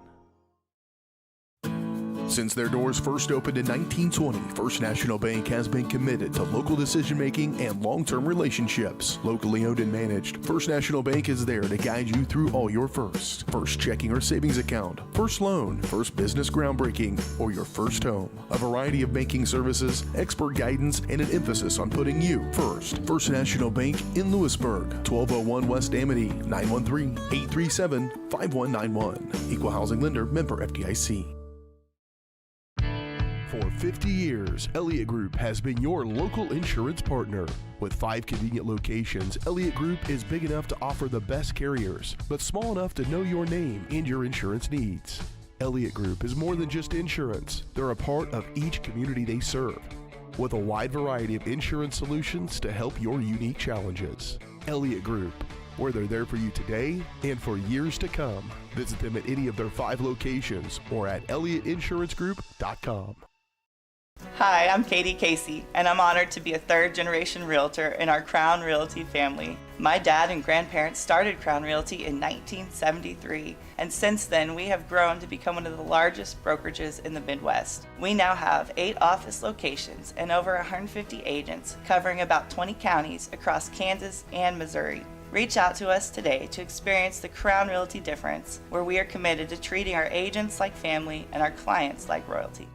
Since their doors first opened in 1920, First National Bank has been committed to local decision-making and long-term relationships. Locally owned and managed, First National Bank is there to guide you through all your firsts. First checking or savings account, first loan, first business groundbreaking, or your first home. A variety of banking services, expert guidance, and an emphasis on putting you first. First National Bank in Louisburg, 1201 West Amity, 913-837-5191. Equal housing lender, member FDIC. For 50 years, Elliott Group has been your local insurance partner. With 5 convenient locations, Elliott Group is big enough to offer the best carriers, but small enough to know your name and your insurance needs. Elliott Group is more than just insurance. They're a part of each community they serve, with a wide variety of insurance solutions to help your unique challenges. Elliott Group, where they're there for you today and for years to come. Visit them at any of their 5 locations or at ElliottInsuranceGroup.com. Hi, I'm Katie Casey, and I'm honored to be a third-generation realtor in our Crown Realty family. My dad and grandparents started Crown Realty in 1973, and since then we have grown to become one of the largest brokerages in the Midwest. We now have 8 office locations and over 150 agents covering about 20 counties across Kansas and Missouri. Reach out to us today to experience the Crown Realty difference, where we are committed to treating our agents like family and our clients like royalty.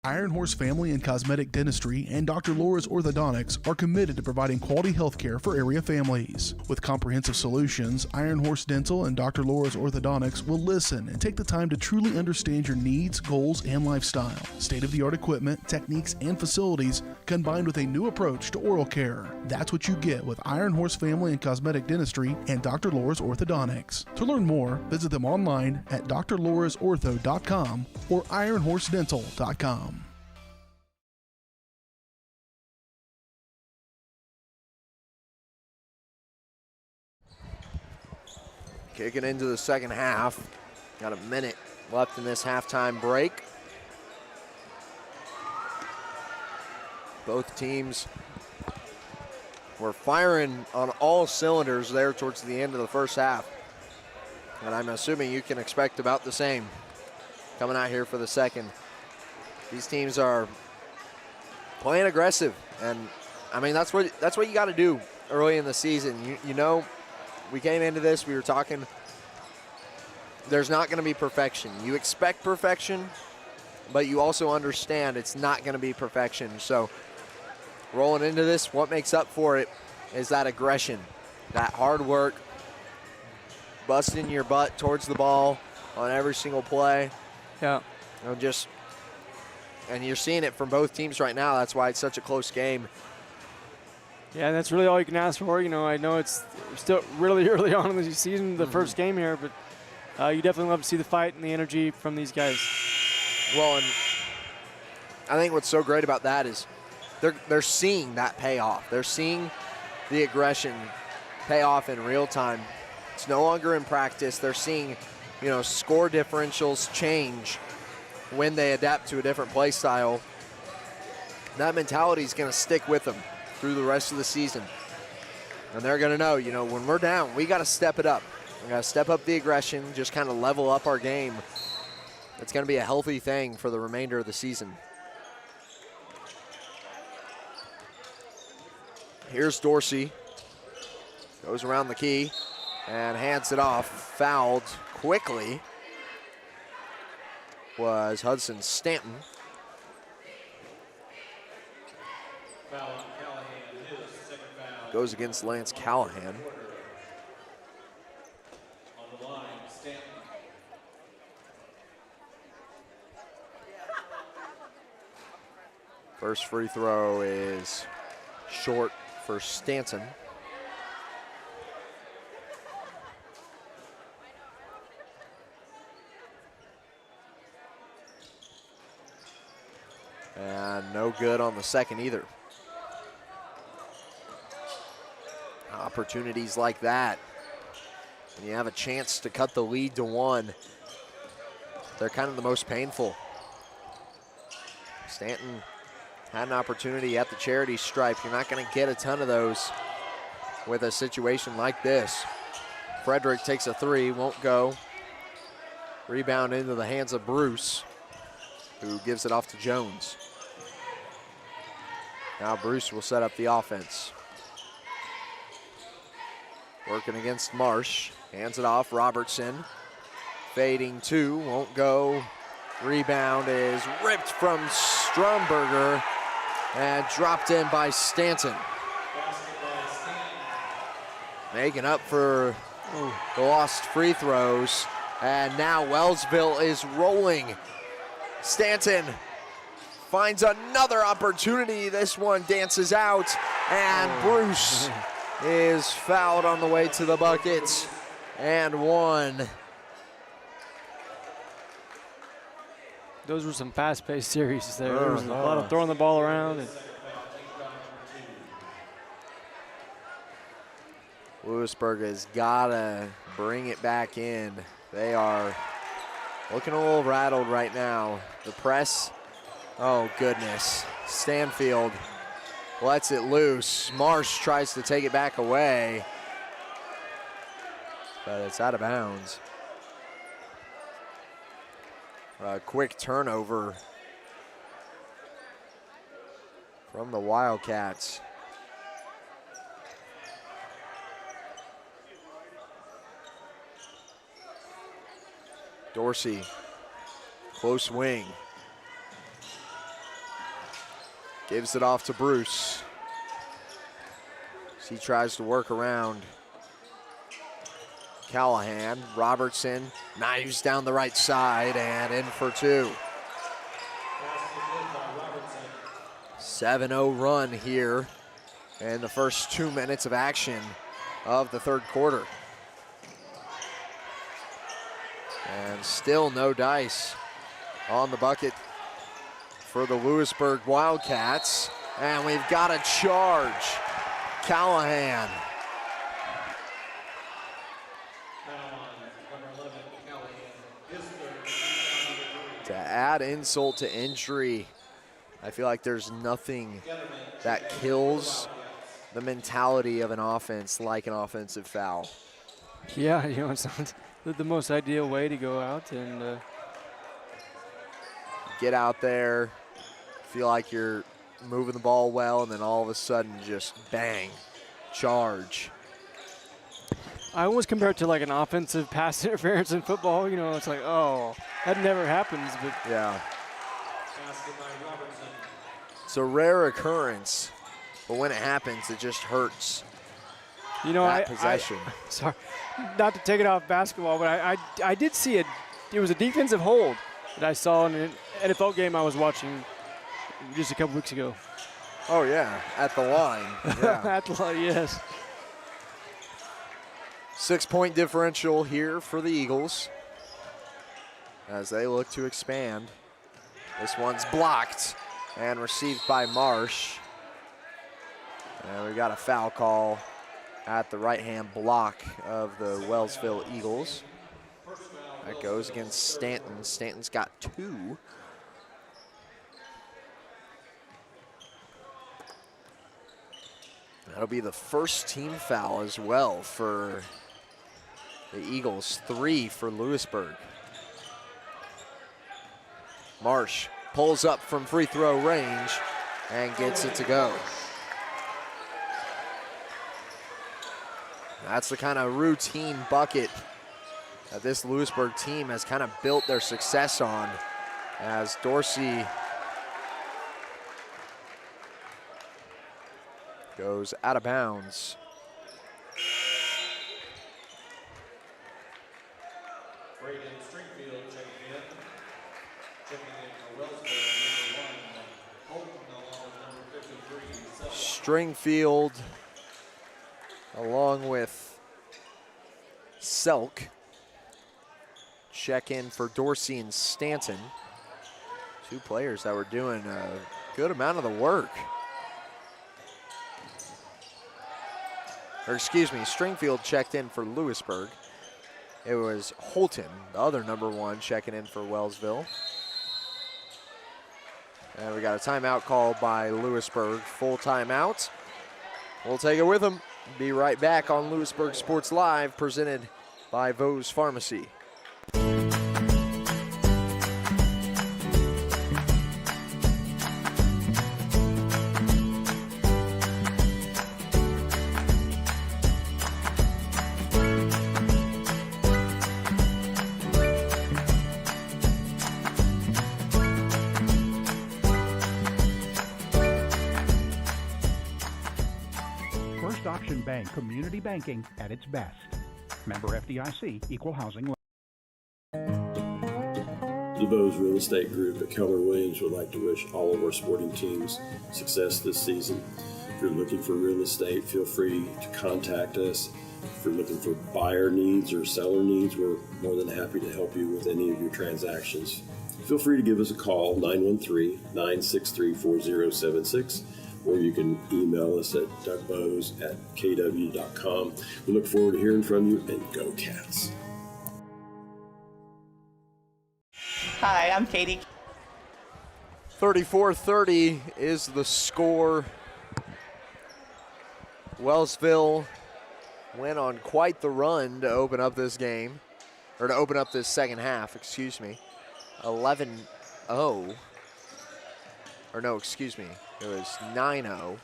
Iron Horse Family and Cosmetic Dentistry and Dr. Laura's Orthodontics are committed to providing quality health care for area families. With comprehensive solutions, Iron Horse Dental and Dr. Laura's Orthodontics will listen and take the time to truly understand your needs, goals, and lifestyle. State-of-the-art equipment, techniques, and facilities combined with a new approach to oral care. That's what you get with Iron Horse Family and Cosmetic Dentistry and Dr. Laura's Orthodontics. To learn more, visit them online at drlaurasortho.com or ironhorsedental.com. Kicking into the second half. Got a minute left in this halftime break. Both teams were firing on all cylinders there towards the end of the first half. And I'm assuming you can expect about the same coming out here for the second. These teams are playing aggressive, and I mean that's what you got to do early in the season. You know, we came into this, we were talking, there's not going to be perfection. You expect perfection, but you also understand it's not going to be perfection. So rolling into this, what makes up for it is that aggression, that hard work, busting your butt towards the ball on every single play. Yeah. You know, and you're seeing it from both teams right now. That's why it's such a close game. Yeah, and that's really all you can ask for. You know, I know it's still really early on in the season, the first game here, but you definitely love to see the fight and the energy from these guys. Well, and I think what's so great about that is they're seeing that payoff. They're seeing the aggression pay off in real time. It's no longer in practice. They're seeing, you know, score differentials change when they adapt to a different play style. That mentality is going to stick with them through the rest of the season. And they're going to know, you know, when we're down, we got to step it up. We got to step up the aggression, just kind of level up our game. It's going to be a healthy thing for the remainder of the season. Here's Dorsey. Goes around the key and hands it off. Fouled quickly was Hudson Stanton. Foul on Callahan, his second foul. Goes against Lance Callahan. On the line, Stanton. First free throw is short for Stanton. And no good on the second either. Opportunities like that, and you have a chance to cut the lead to one, they're kind of the most painful. Stanton had an opportunity at the charity stripe. You're not going to get a ton of those with a situation like this. Frederick takes a three, won't go. Rebound into the hands of Bruce, who gives it off to Jones. Now Bruce will set up the offense. Working against Marsh, hands it off, Robertson. Fading two, won't go. Rebound is ripped from Stromberger and dropped in by Stanton. Making up for the lost free throws. And now Wellsville is rolling. Stanton finds another opportunity. This one dances out, and Bruce is fouled on the way to the bucket, and one. Those were some fast-paced series there. There was a lot of throwing the ball around. Louisburg has got to bring it back in. They are looking a little rattled right now. The press, oh goodness. Stanfield lets it loose. Marsh tries to take it back away, but it's out of bounds. A quick turnover from the Wildcats. Dorsey, close wing. Gives it off to Bruce. He tries to work around Callahan. Robertson knives down the right side and in for two. 7-0 run here in the first 2 minutes of action of the third quarter. And still no dice on the bucket for the Louisburg Wildcats. And we've got a charge. Callahan. To add insult to injury, I feel like there's nothing that kills the mentality of an offense like an offensive foul. Yeah, it's not the most ideal way to go out and get out there, feel like you're moving the ball well, and then all of a sudden just bang, charge. I always compare it to like an offensive pass interference in football. It's like, oh, that never happens. But yeah. It's a rare occurrence, but when it happens, it just hurts. That possession. Sorry, not to take it off basketball, but I did see it. It was a defensive hold that I saw in an NFL game I was watching just a couple weeks ago. Oh, yeah, at the line. Yeah. At the line, yes. 6-point differential here for the Eagles as they look to expand. This one's blocked and received by Marsh. And we got a foul call at the right-hand block of the Wellsville Eagles. That goes against Stanton. Stanton's got 2. That'll be the first team foul as well for the Eagles, 3 for Louisburg. Marsh pulls up from free throw range and gets it to go. That's the kind of routine bucket that this Louisburg team has kind of built their success on, as Dorsey goes out of bounds. Stringfield, along with Selk, check in for Dorsey and Stanton. 2 players that were doing a good amount of the work. Or excuse me, Stringfield checked in for Louisburg. It was Holton, the other #1, checking in for Wellsville. And we got a timeout called by Louisburg, full timeout. We'll take it with them. Be right back on Louisburg Sports Live, presented by Vose Pharmacy. Bank community banking at its best. Member FDIC, equal housing. The Vose Real Estate Group at Keller Williams would like to wish all of our sporting teams success this season. If you're looking for real estate, feel free to contact us. If you're looking for buyer needs or seller needs, we're more than happy to help you with any of your transactions. Feel free to give us a call, 913-963-4076. Or you can email us at dougbose@kw.com. We look forward to hearing from you, and go Cats. Hi, I'm Katie. 34-30 is the score. Wellsville went on quite the run to open up this game, or to open up this second half, excuse me. 11-0. Or no, excuse me. It was 9-0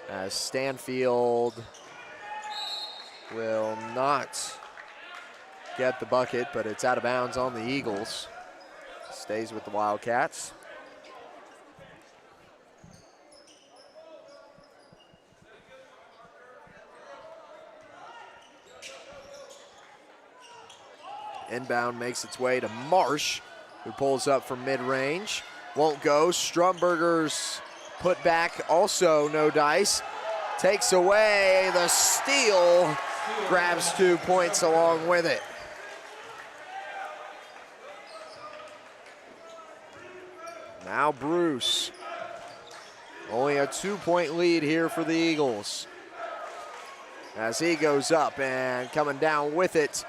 as Stanfield will not get the bucket, but it's out of bounds on the Eagles. Stays with the Wildcats. Inbound makes its way to Marsh, who pulls up from mid-range. Won't go. Strumberger's put back, also no dice. Takes away the steal, grabs 2 points along with it. Now Bruce. Only a 2-point lead here for the Eagles. As he goes up, and coming down with it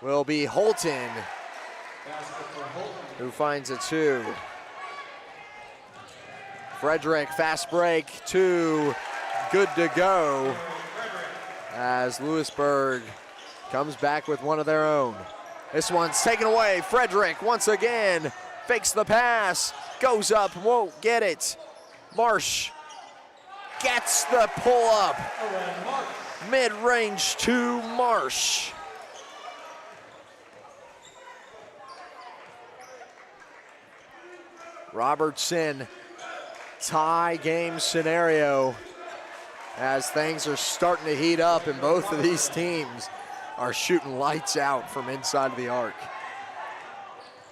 will be Holton, who finds a 2. Frederick, fast break, 2, good to go, as Louisburg comes back with one of their own. This one's taken away. Frederick once again fakes the pass, goes up, won't get it. Marsh gets the pull up. Mid-range to Marsh. Robertson, tie game scenario as things are starting to heat up and both of these teams are shooting lights out from inside of the arc.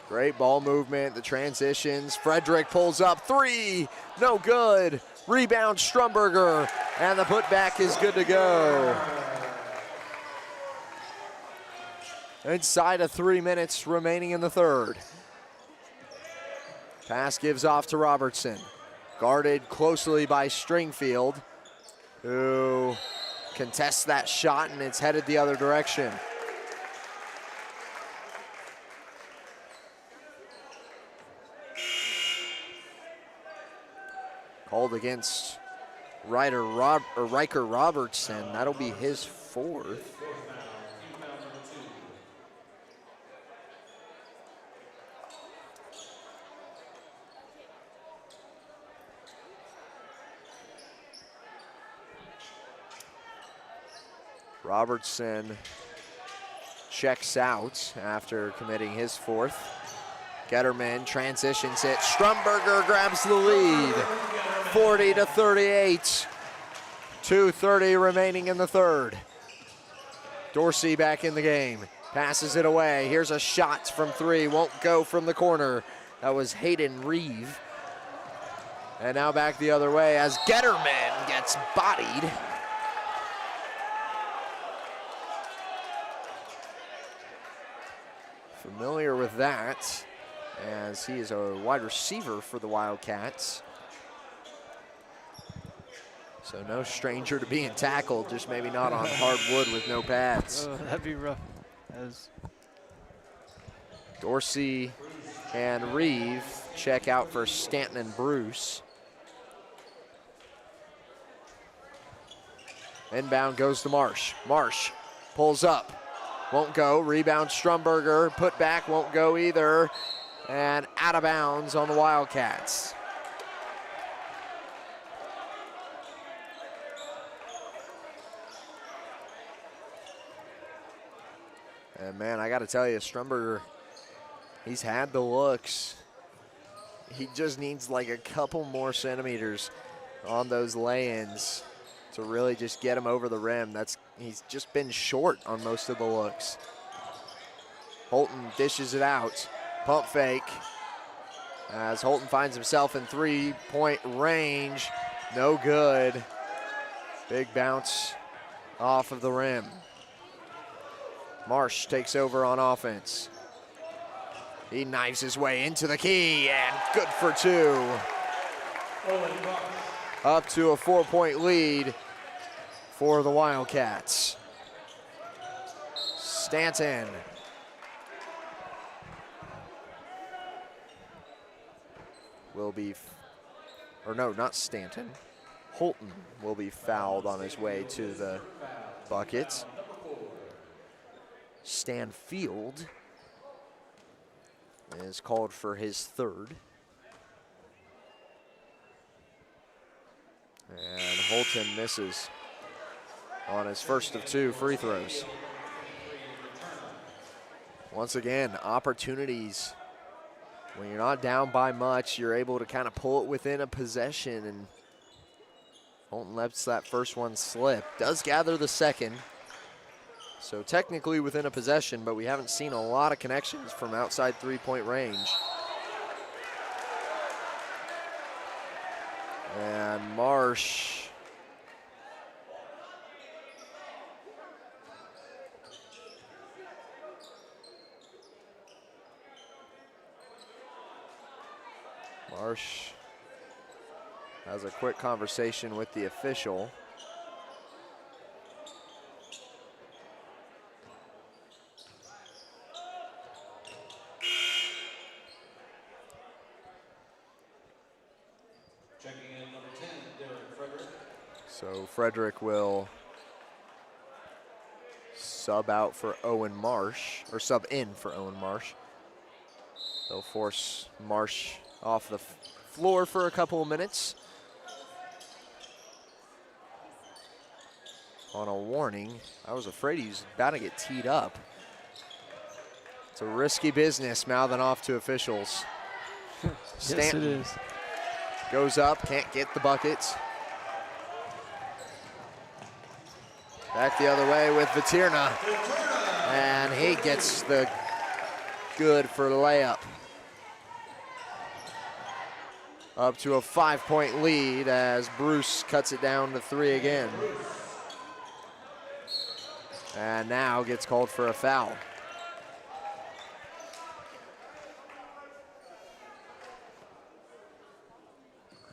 Great ball movement, the transitions. Frederick pulls up, 3, no good. Rebound Strumberger, and the putback is good to go. Inside of 3 minutes remaining in the third. Pass gives off to Robertson. Guarded closely by Stringfield, who contests that shot, and it's headed the other direction. Called against Riker Robertson. That'll be his 4th. Robertson checks out after committing his 4th. Getterman transitions it. Strumberger grabs the lead, 40-38. 2:30 remaining in the third. Dorsey back in the game. Passes it away. Here's a shot from 3. Won't go from the corner. That was Hayden Reeve. And now back the other way as Getterman gets bodied. Familiar with that, as he is a wide receiver for the Wildcats. So no stranger to being tackled, just maybe not on hardwood with no pads. That'd be rough. Dorsey and Reeve check out for Stanton and Bruce. Inbound goes to Marsh. Marsh pulls up. Won't go. Rebound Strumberger. Put back. Won't go either. And out of bounds on the Wildcats. And man, I got to tell you, Strumberger, he's had the looks. He just needs like a couple more centimeters on those lay-ins to really just get him over the rim. He's just been short on most of the looks. Holton dishes it out. Pump fake as Holton finds himself in 3-point range. No good. Big bounce off of the rim. Marsh takes over on offense. He knives his way into the key and good for 2. Up to a 4-point lead for the Wildcats. Stanton. Will be, or no, not Stanton. Holton will be fouled on his way to the bucket. Stanfield is called for his 3rd. And Holton misses on his first of 2 free throws. Once again, opportunities. When you're not down by much, you're able to kind of pull it within a possession, and Holton lets that first one slip. Does gather the second. So technically within a possession, but we haven't seen a lot of connections from outside 3-point range. And Marsh has a quick conversation with the official. Checking So Frederick will sub out for Owen Marsh, or sub in for Owen Marsh. They'll force Marsh off the floor for a couple of minutes. On a warning. I was afraid he was about to get teed up. It's a risky business, mouthing off to officials. Yes, it is. Goes up, can't get the buckets. Back the other way with Viterna. And he gets the good for layup. Up to a 5-point lead as Bruce cuts it down to 3 again. And now gets called for a foul.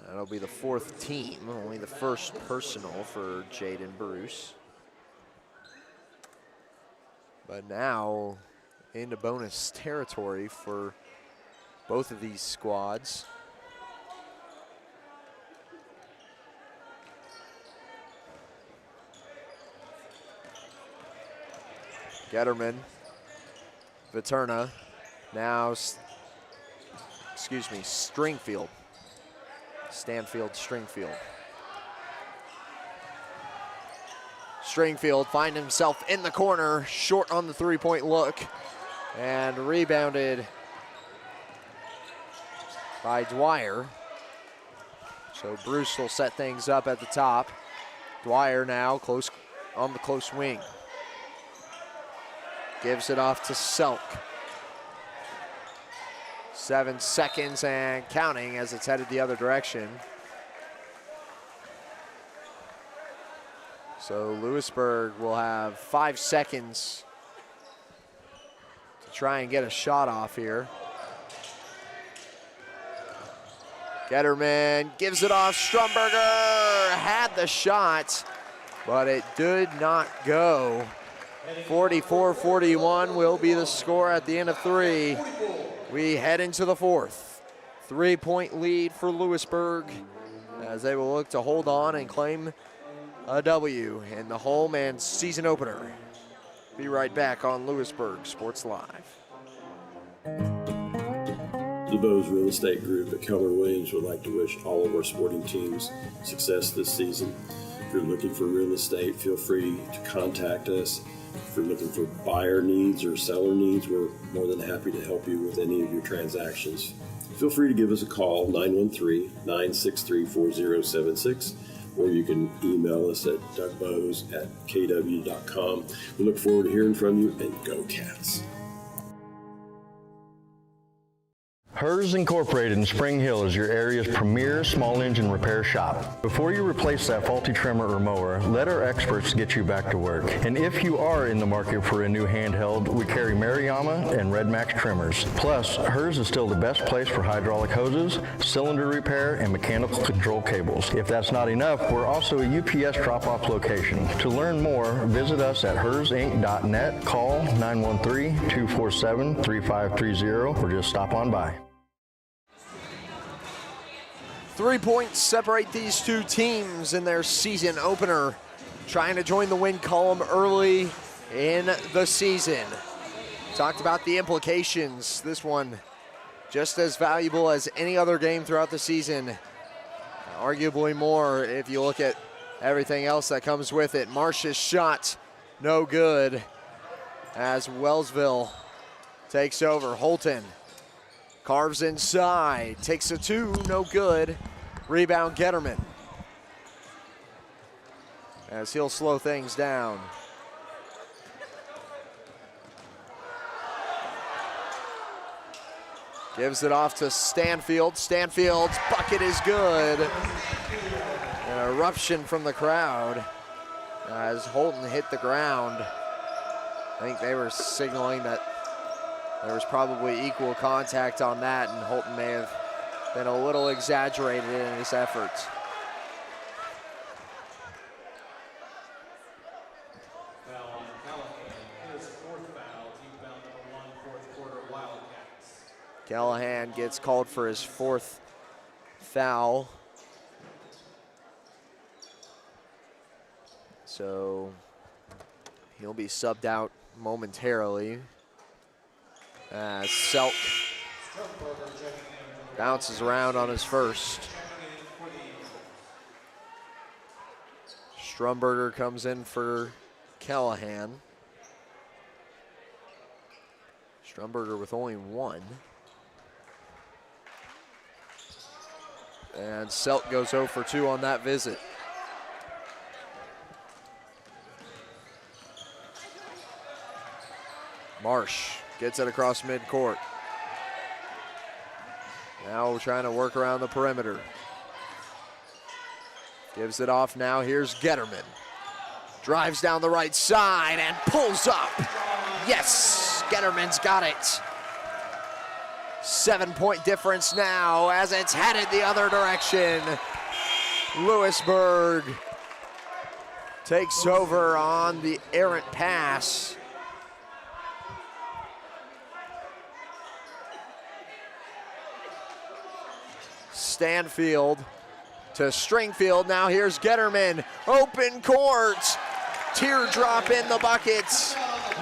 That'll be the 4th team, only the first personal for Jaden Bruce. But now into bonus territory for both of these squads. Getterman, Viterna, now, Stringfield. Stanfield, Stringfield. Stringfield find himself in the corner, short on the 3-point look, and rebounded by Dwyer. So Bruce will set things up at the top. Dwyer now close on the close wing. Gives it off to Selk. 7 seconds and counting as it's headed the other direction. So Louisburg will have 5 seconds to try and get a shot off here. Getterman gives it off. Strumberger had the shot, but it did not go. 44-41 will be the score at the end of 3. We head into the 4th. 3-point lead for Louisburg as they will look to hold on and claim a W in the home and season opener. Be right back on Louisburg Sports Live. The Bose Real Estate Group at Keller Williams would like to wish all of our sporting teams success this season. If you're looking for real estate, feel free to contact us. If you're looking for buyer needs or seller needs, we're more than happy to help you with any of your transactions. Feel free to give us a call, 913-963-4076, or you can email us at dougbose@kw.com. We look forward to hearing from you, and go Cats. Hers Incorporated in Spring Hill is your area's premier small engine repair shop. Before you replace that faulty trimmer or mower, let our experts get you back to work. And if you are in the market for a new handheld, we carry Maruyama and Red Max trimmers. Plus, Hers is still the best place for hydraulic hoses, cylinder repair, and mechanical control cables. If that's not enough, we're also a UPS drop-off location. To learn more, visit us at hersinc.net, call 913-247-3530, or just stop on by. 3 points separate these two teams in their season opener, trying to join the win column early in the season. Talked about the implications. This one just as valuable as any other game throughout the season. Arguably more if you look at everything else that comes with it. Marsh's shot, no good as Wellsville takes over. Holton carves inside, takes a 2, no good. Rebound Getterman as he'll slow things down. Gives it off to Stanfield. Stanfield's bucket is good. An eruption from the crowd as Holton hit the ground. I think they were signaling that there was probably equal contact on that, and Holton may have been a little exaggerated in his efforts. Foul on Callahan, his 4th foul, team foul number 1, 4th quarter Wildcats. Callahan gets called for his 4th foul. so he'll be subbed out momentarily as Selk bounces around on his first. Strumberger comes in for Callahan. Strumberger with only one. And Selk goes 0 for 2 on that visit. Marsh gets it across midcourt. Now we're trying to work around the perimeter. Gives it off now, here's Getterman. Drives down the right side and pulls up. Yes, Getterman's got it. 7-point difference now as it's headed the other direction. Louisburg takes over on the errant pass. Stanfield to Stringfield. Now here's Getterman. Open court. Teardrop in the buckets.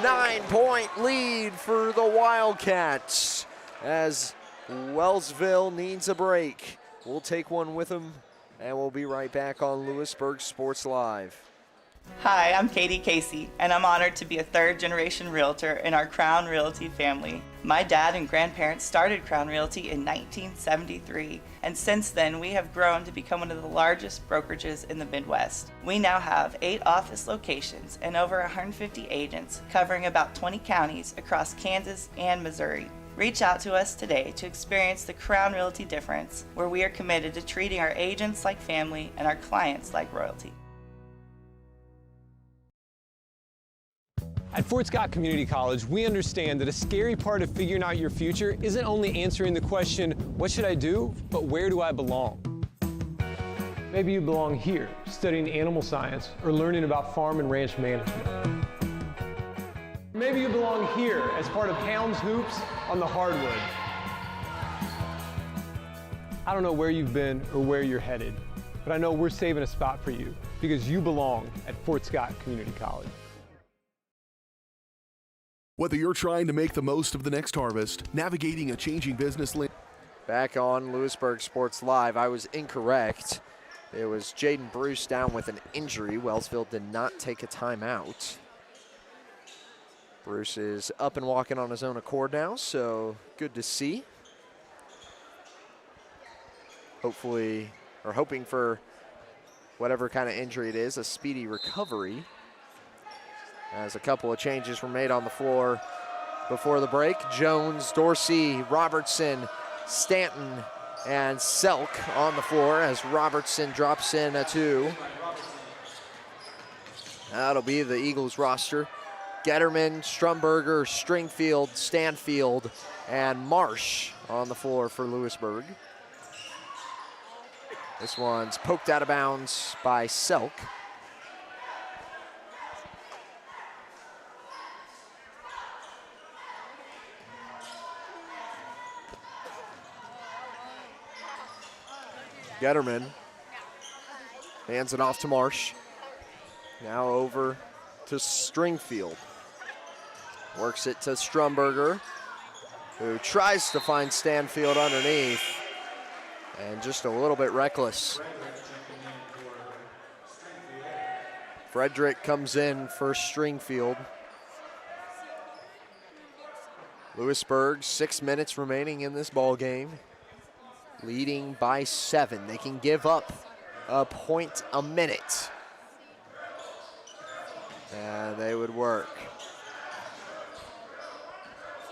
9-point lead for the Wildcats as Wellsville needs a break. We'll take one with them, and we'll be right back on Louisburg Sports Live. Hi, I'm Katie Casey, and I'm honored to be a third-generation realtor in our Crown Realty family. My dad and grandparents started Crown Realty in 1973, and since then we have grown to become one of the largest brokerages in the Midwest. We now have 8 office locations and over 150 agents covering about 20 counties across Kansas and Missouri. Reach out to us today to experience the Crown Realty difference, where we are committed to treating our agents like family and our clients like royalty. At Fort Scott Community College, we understand that a scary part of figuring out your future isn't only answering the question, what should I do, but where do I belong? Maybe you belong here, studying animal science or learning about farm and ranch management. Maybe you belong here as part of Helms Hoops on the hardwood. I don't know where you've been or where you're headed, but I know we're saving a spot for you because you belong at Fort Scott Community College. Whether you're trying to make the most of the next harvest, navigating a changing business landscape. Back on Louisburg Sports Live, I was incorrect. It was Jaden Bruce down with an injury. Wellsville did not take a timeout. Bruce is up and walking on his own accord now, so good to see. Hopefully, or hoping for whatever kind of injury it is, a speedy recovery. As a couple of changes were made on the floor before the break. Jones, Dorsey, Robertson, Stanton, and Selk on the floor as Robertson drops in a 2. That'll be the Eagles roster. Getterman, Strumberger, Stringfield, Stanfield, and Marsh on the floor for Louisburg. This one's poked out of bounds by Selk. Getterman hands it off to Marsh. Now over to Stringfield. Works it to Strumberger, who tries to find Stanfield underneath, and just a little bit reckless. Frederick comes in for Stringfield. Louisburg, 6 minutes remaining in this ball game. Leading by 7. They can give up a point a minute. And they would work.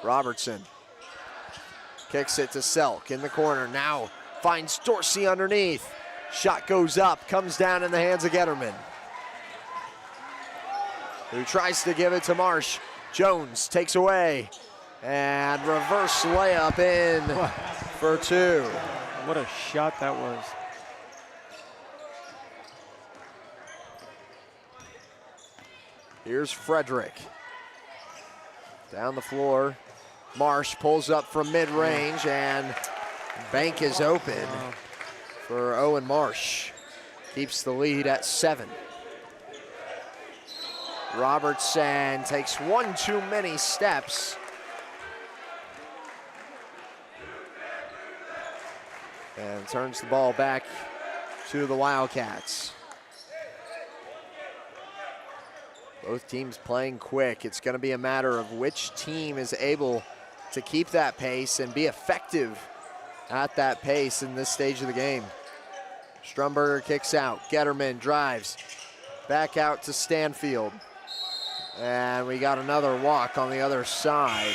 Robertson kicks it to Selk in the corner. Now finds Dorsey underneath. Shot goes up, comes down in the hands of Getterman, who tries to give it to Marsh. Jones takes away. And reverse layup in for 2. What a shot that was. Here's Frederick. Down the floor. Marsh pulls up from mid-range, and bank is open for Owen Marsh. Keeps the lead at 7. Robertson takes one too many steps. And turns the ball back to the Wildcats. Both teams playing quick. It's going to be a matter of which team is able to keep that pace and be effective at that pace in this stage of the game. Strumberger kicks out. Getterman drives back out to Stanfield. And we got another walk on the other side.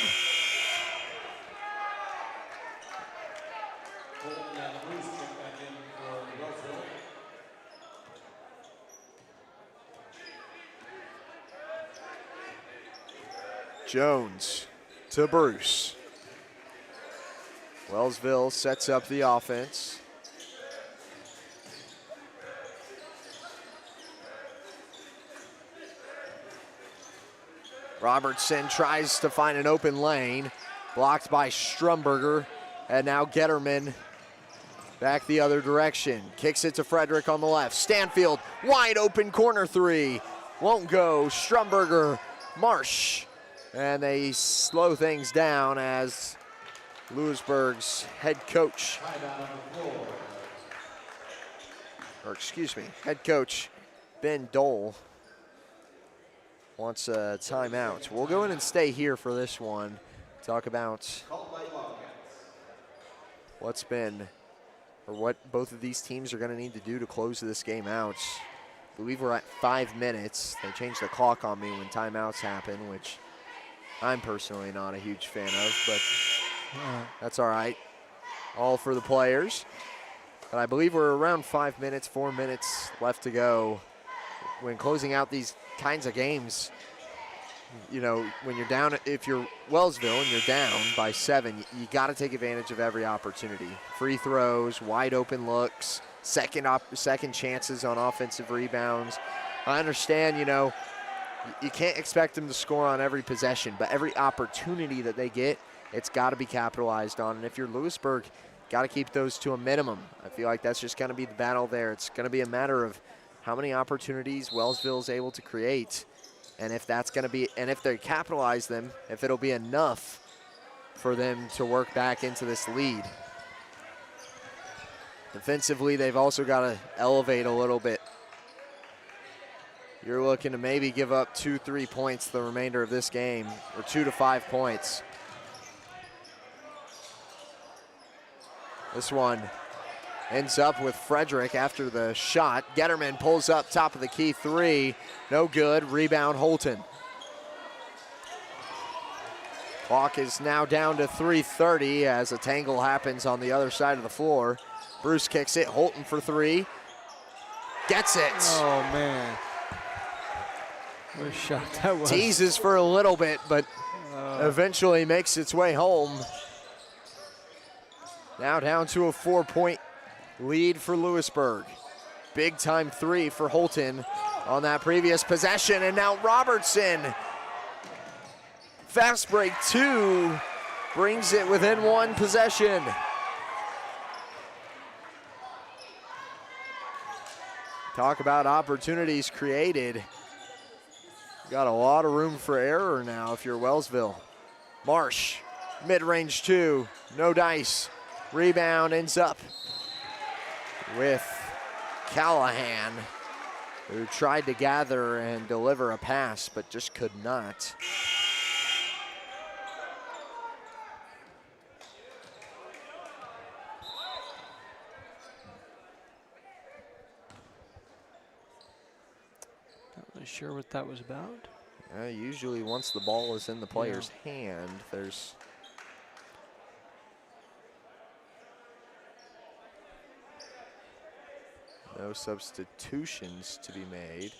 Jones to Bruce. Wellsville sets up the offense. Robertson tries to find an open lane, blocked by Strumberger, and now Getterman back the other direction. Kicks it to Frederick on the left. Stanfield, wide open corner three. Won't go. Strumberger, Marsh. And they slow things down as Louisburg's head coach, head coach Ben Dole wants a timeout. We'll go in and stay here for this one, talk about what's been, or what both of these teams are going to need to do to close this game out. I believe we're at 5 minutes. They changed the clock on me when timeouts happen, which I'm personally not a huge fan of, but that's all right. All for the players. But I believe we're around 5 minutes, 4 minutes left to go. When closing out these kinds of games, you know, when you're down, if you're Wellsville and you're down by 7, you got to take advantage of every opportunity. Free throws, wide open looks, second chances on offensive rebounds. I understand, you know, you can't expect them to score on every possession, but every opportunity that they get, it's got to be capitalized on. And if you're Louisburg, got to keep those to a minimum. I feel like that's just going to be the battle there. It's going to be a matter of how many opportunities Wellsville is able to create, and if that's going to be, and if they capitalize them, if it'll be enough for them to work back into this lead. Defensively, they've also got to elevate a little bit. You're looking to maybe give up 2-3 points the remainder of this game, or 2 to 5 points. This one ends up with Frederick after the shot. Getterman pulls up top of the key three. No good. Rebound Holton. Clock is now down to 3:30 as a tangle happens on the other side of the floor. Bruce kicks it. Holton for three. Gets it. Oh, man. What a shot that was. Teases for a little bit, but eventually makes its way home. Now down to a 4-point lead for Louisburg. Big time three for Holton on that previous possession, and now Robertson. Fast break 2 brings it within one possession. Talk about opportunities created. Got a lot of room for error now if you're Wellsville. Marsh, mid-range 2, no dice. Rebound ends up with Callahan, who tried to gather and deliver a pass, but just could not. Not really sure what that was about. Usually once the ball is in the player's hand, there's no substitutions to be made.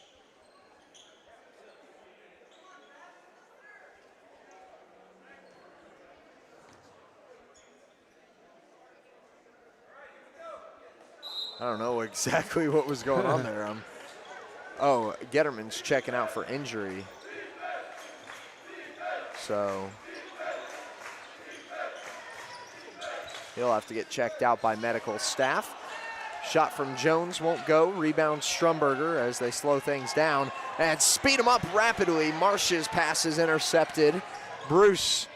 I don't know exactly what was going on there. Oh, Getterman's checking out for injury. So he'll have to get checked out by medical staff. Shot from Jones won't go. Rebound Strumberger as they slow things down. and speed them up rapidly. Marsh's pass is intercepted. Bruce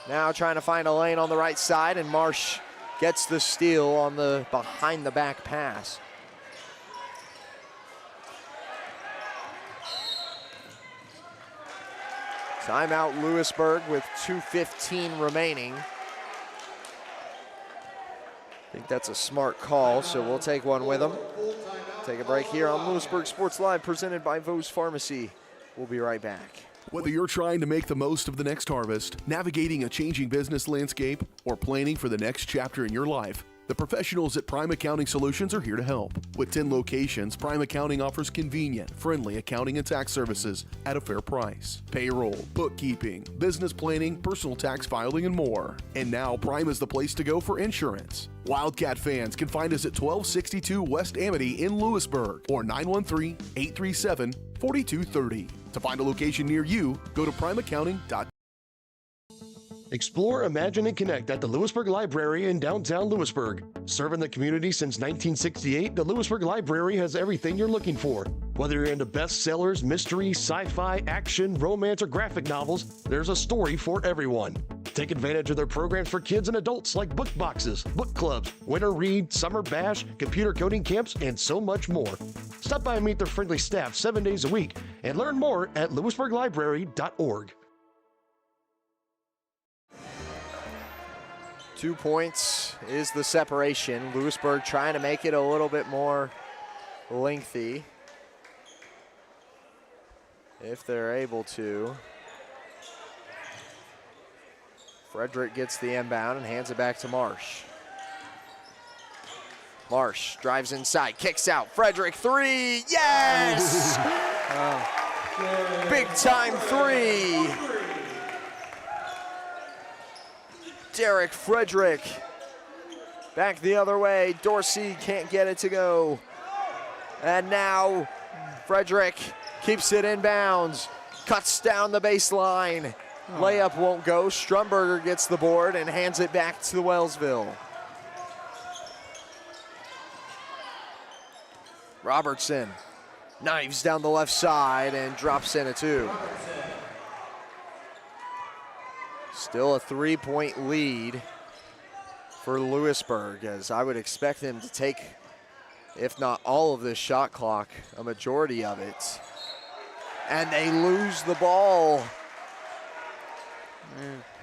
now trying to find a lane on the right side, and Marsh gets the steal on the behind the back pass. Timeout Louisburg with 2:15 remaining. I think that's a smart call, so we'll take one with them. Take a break here on Louisburg Sports Live, presented by Vos Pharmacy. We'll be right back. Whether you're trying to make the most of the next harvest, navigating a changing business landscape, or planning for the next chapter in your life, the professionals at Prime Accounting Solutions are here to help. With 10 locations, Prime Accounting offers convenient, friendly accounting and tax services at a fair price. Payroll, bookkeeping, business planning, personal tax filing, and more. And now Prime is the place to go for insurance. Wildcat fans can find us at 1262 West Amity in Louisburg or 913-837-4230. To find a location near you, go to primeaccounting.com. Explore, imagine, and connect at the Louisburg Library in downtown Louisburg. Serving the community since 1968, the Louisburg Library has everything you're looking for. Whether you're into bestsellers, mystery, sci-fi, action, romance, or graphic novels, there's a story for everyone. Take advantage of their programs for kids and adults like book boxes, book clubs, winter read, summer bash, computer coding camps, and so much more. Stop by and meet their friendly staff 7 days a week and learn more at louisburglibrary.org. 2 points is the separation. Louisburg trying to make it a little bit more lengthy, if they're able to. Frederick gets the inbound and hands it back to Marsh. Marsh drives inside, kicks out. Frederick, three, yes! Big time three. Derek Frederick back the other way. Dorsey can't get it to go. And now Frederick keeps it inbounds, cuts down the baseline. Layup won't go. Strumberger gets the board and hands it back to Wellsville. Robertson knives down the left side and drops in a two. Still a 3-point lead for Louisburg, as I would expect them to take, if not all of this shot clock, a majority of it. And they lose the ball.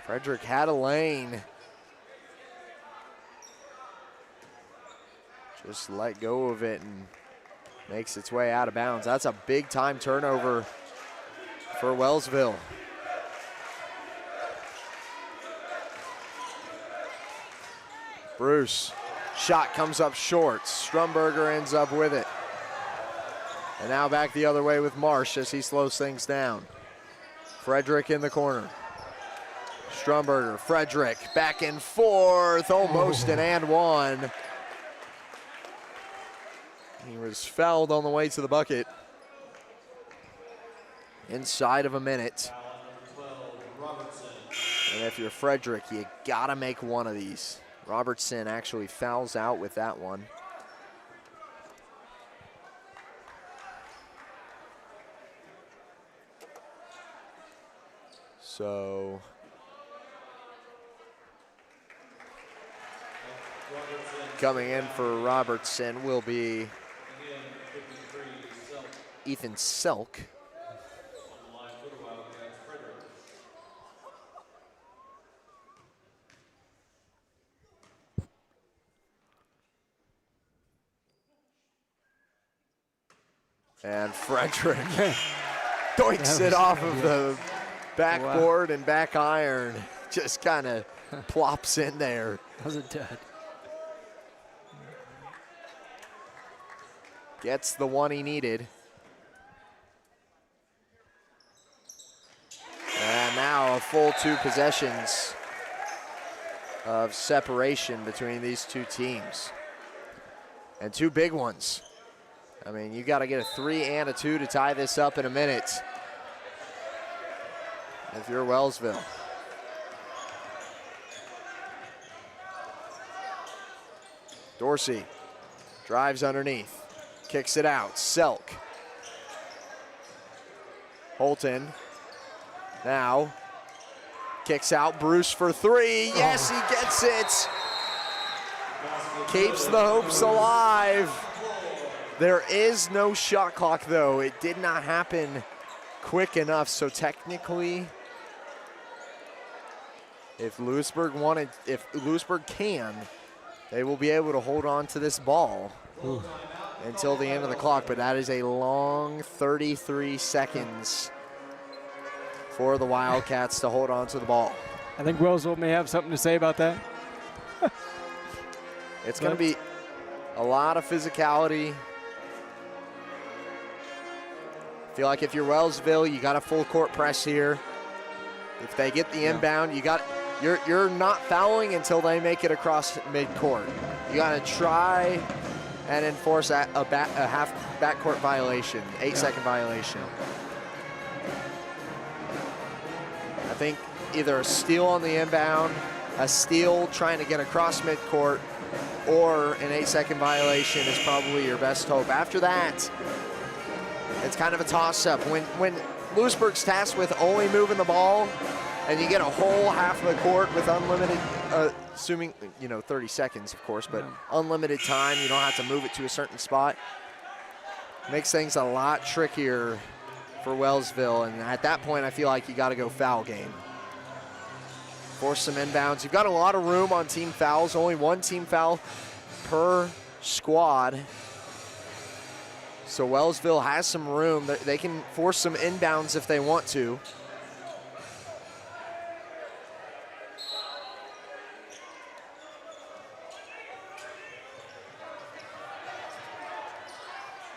Frederick had a lane. Just let go of it and makes its way out of bounds. That's a big time turnover for Wellsville. Bruce, shot comes up short. Strumberger ends up with it. And now back the other way with Marsh as he slows things down. Frederick in the corner. Strumberger, Frederick, back and forth, almost an and one. He was fouled on the way to the bucket. Inside of a minute. And if you're Frederick, you gotta make one of these. Robertson actually fouls out with that one. So coming in for Robertson will be Ethan Selk. And Frederick doinks it off of the backboard and back iron. Just kind of plops in there. Wasn't dead. Gets the one he needed. And now a full 2 possessions of separation between these two teams. And 2 big ones. I mean, you got to get a 3 and a 2 to tie this up in a minute if you're Wellsville. Dorsey drives underneath, kicks it out. Selk Holton now kicks out. Bruce for three. Yes, he gets it. Keeps the hopes alive. There is no shot clock, though. It did not happen quick enough, so technically, if Louisburg can, they will be able to hold on to this ball until the end of the clock, but that is a long 33 seconds for the Wildcats to hold on to the ball. I think Wellsville may have something to say about that. It's going to be a lot of physicality. I feel like if you're Wellsville, you got a full court press here. If they get the inbound, you're not fouling until they make it across midcourt. You got to try and enforce a half backcourt violation, 8-second violation. I think either a steal on the inbound, a steal trying to get across midcourt, or an 8-second violation is probably your best hope. After that, it's kind of a toss-up. When Louisburg's tasked with only moving the ball, and you get a whole half of the court with unlimited, assuming 30 seconds, of course, but unlimited time, you don't have to move it to a certain spot. Makes things a lot trickier for Wellsville, and at that point, I feel like you got to go foul game. Force some inbounds. You've got a lot of room on team fouls, only one team foul per squad. So Wellsville has some room. They can force some inbounds if they want to.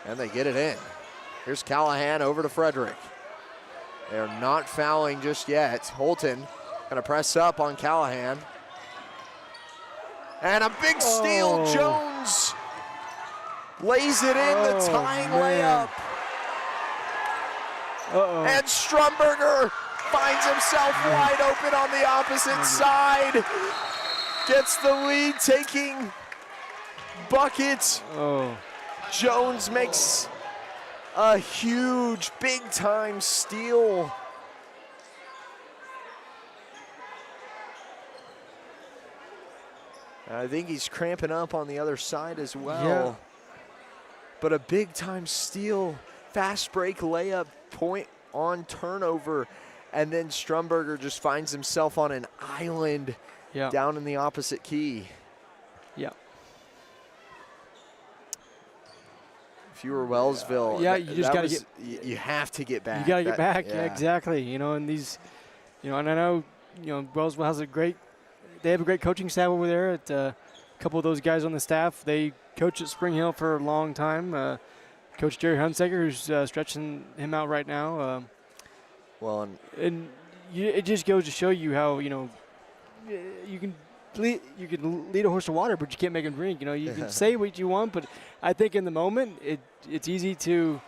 And they get it in. Here's Callahan over to Frederick. They're not fouling just yet. Holton gonna press up on Callahan. And a big steal. Jones lays it in, the tying layup. And Strumberger finds himself wide open on the opposite side. Gets the lead, taking buckets. Jones makes a huge, big-time steal. I think he's cramping up on the other side as well. Yeah. But a big-time steal, fast break layup, point on turnover, and then Strumberger just finds himself on an island down in the opposite key. Yeah. If you were Wellsville, you just got to get. You have to get back. You got to get back. Yeah, exactly. And these, and I know, Wellsville has they have a great coaching staff over there. At a couple of those guys on the staff, they coached at Spring Hill for a long time. Coach Jerry Hunsaker, who's stretching him out right now. It just goes to show you how you can lead a horse to water, but you can't make him drink. You can say what you want, but I think in the moment it's easy to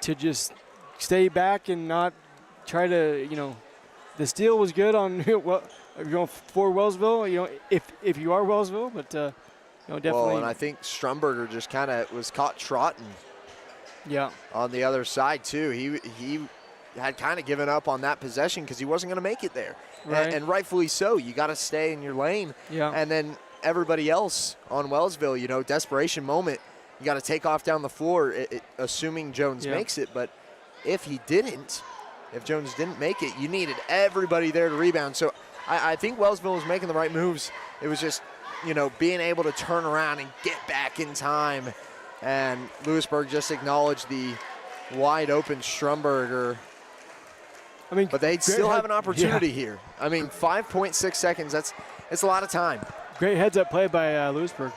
just stay back and not try to. The steal was good on for Wellsville. If you are Wellsville, but definitely. Well, and I think Strumberger just kind of was caught trotting. Yeah. On the other side too, he had kind of given up on that possession because he wasn't going to make it there. Right. And rightfully so. You got to stay in your lane. Yeah. And then everybody else on Wellsville, desperation moment, you got to take off down the floor, assuming Jones makes it. But if Jones didn't make it, you needed everybody there to rebound. So I think Wellsville was making the right moves. It was just, being able to turn around and get back in time. And Louisburg just acknowledged the wide open Strumberger. But they'd still have an opportunity here. 5.6 seconds, it's a lot of time. Great heads-up play by Louisburg.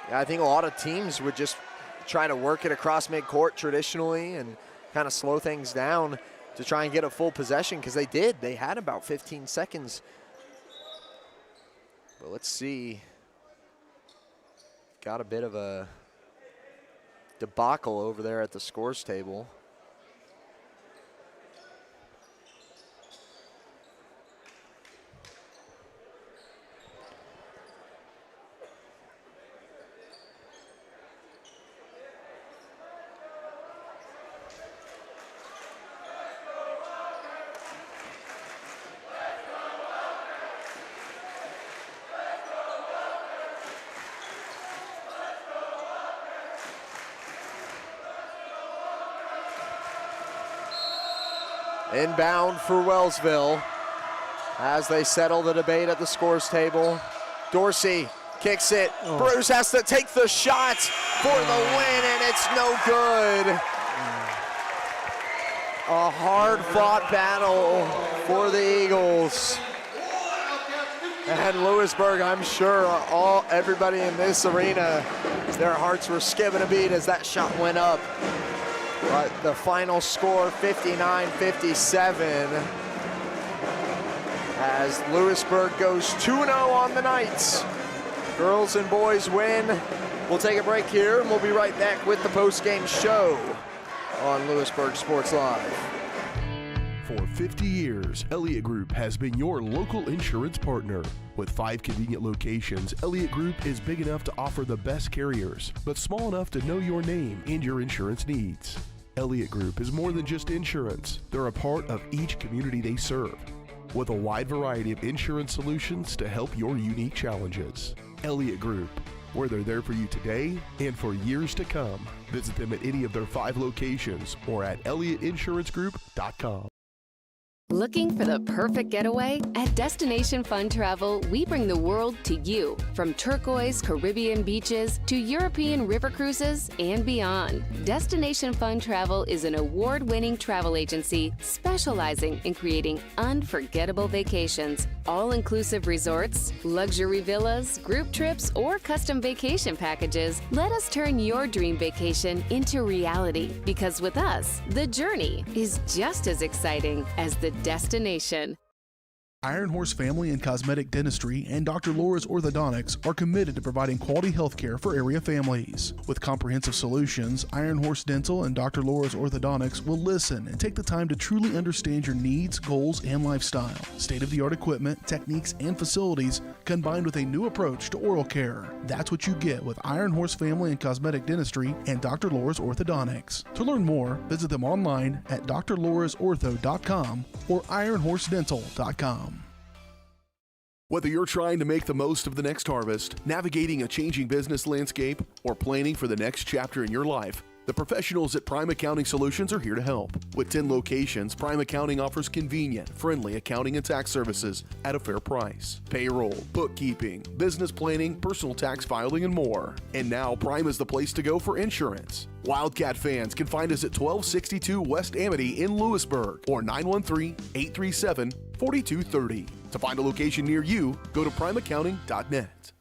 Yeah, I think a lot of teams would just try to work it across midcourt traditionally and kind of slow things down to try and get a full possession because they did. They had about 15 seconds. But let's see. Got a bit of a debacle over there at the scores table. Inbound for Wellsville as they settle the debate at the scores table. Dorsey kicks it. Bruce has to take the shot for the win, and it's no good. A hard-fought battle for the Eagles. And Louisburg, I'm sure everybody in this arena, their hearts were skipping a beat as that shot went up. But the final score, 59-57, as Louisburg goes 2-0 on the night. Girls and boys win. We'll take a break here, and we'll be right back with the post-game show on Louisburg Sports Live. For 50 years, Elliott Group has been your local insurance partner. With 5 convenient locations, Elliott Group is big enough to offer the best carriers, but small enough to know your name and your insurance needs. Elliott Group is more than just insurance. They're a part of each community they serve, with a wide variety of insurance solutions to help your unique challenges. Elliott Group, where they're there for you today and for years to come. Visit them at any of their 5 locations or at ElliottInsuranceGroup.com. Looking for the perfect getaway? At Destination Fun Travel, we bring the world to you. From turquoise Caribbean beaches to European river cruises and beyond. Destination Fun Travel is an award-winning travel agency specializing in creating unforgettable vacations. All-inclusive resorts, luxury villas, group trips, or custom vacation packages. Let us turn your dream vacation into reality, because with us, the journey is just as exciting as the destination. Iron Horse Family and Cosmetic Dentistry and Dr. Laura's Orthodontics are committed to providing quality health care for area families. With comprehensive solutions, Iron Horse Dental and Dr. Laura's Orthodontics will listen and take the time to truly understand your needs, goals, and lifestyle. State-of-the-art equipment, techniques, and facilities combined with a new approach to oral care. That's what you get with Iron Horse Family and Cosmetic Dentistry and Dr. Laura's Orthodontics. To learn more, visit them online at drlaurasortho.com or ironhorsedental.com. Whether you're trying to make the most of the next harvest, navigating a changing business landscape, or planning for the next chapter in your life, the professionals at Prime Accounting Solutions are here to help. With 10 locations, Prime Accounting offers convenient, friendly accounting and tax services at a fair price. Payroll, bookkeeping, business planning, personal tax filing, and more. And now Prime is the place to go for insurance. Wildcat fans can find us at 1262 West Amity in Louisburg or 913-837-4230. To find a location near you, go to primeaccounting.net.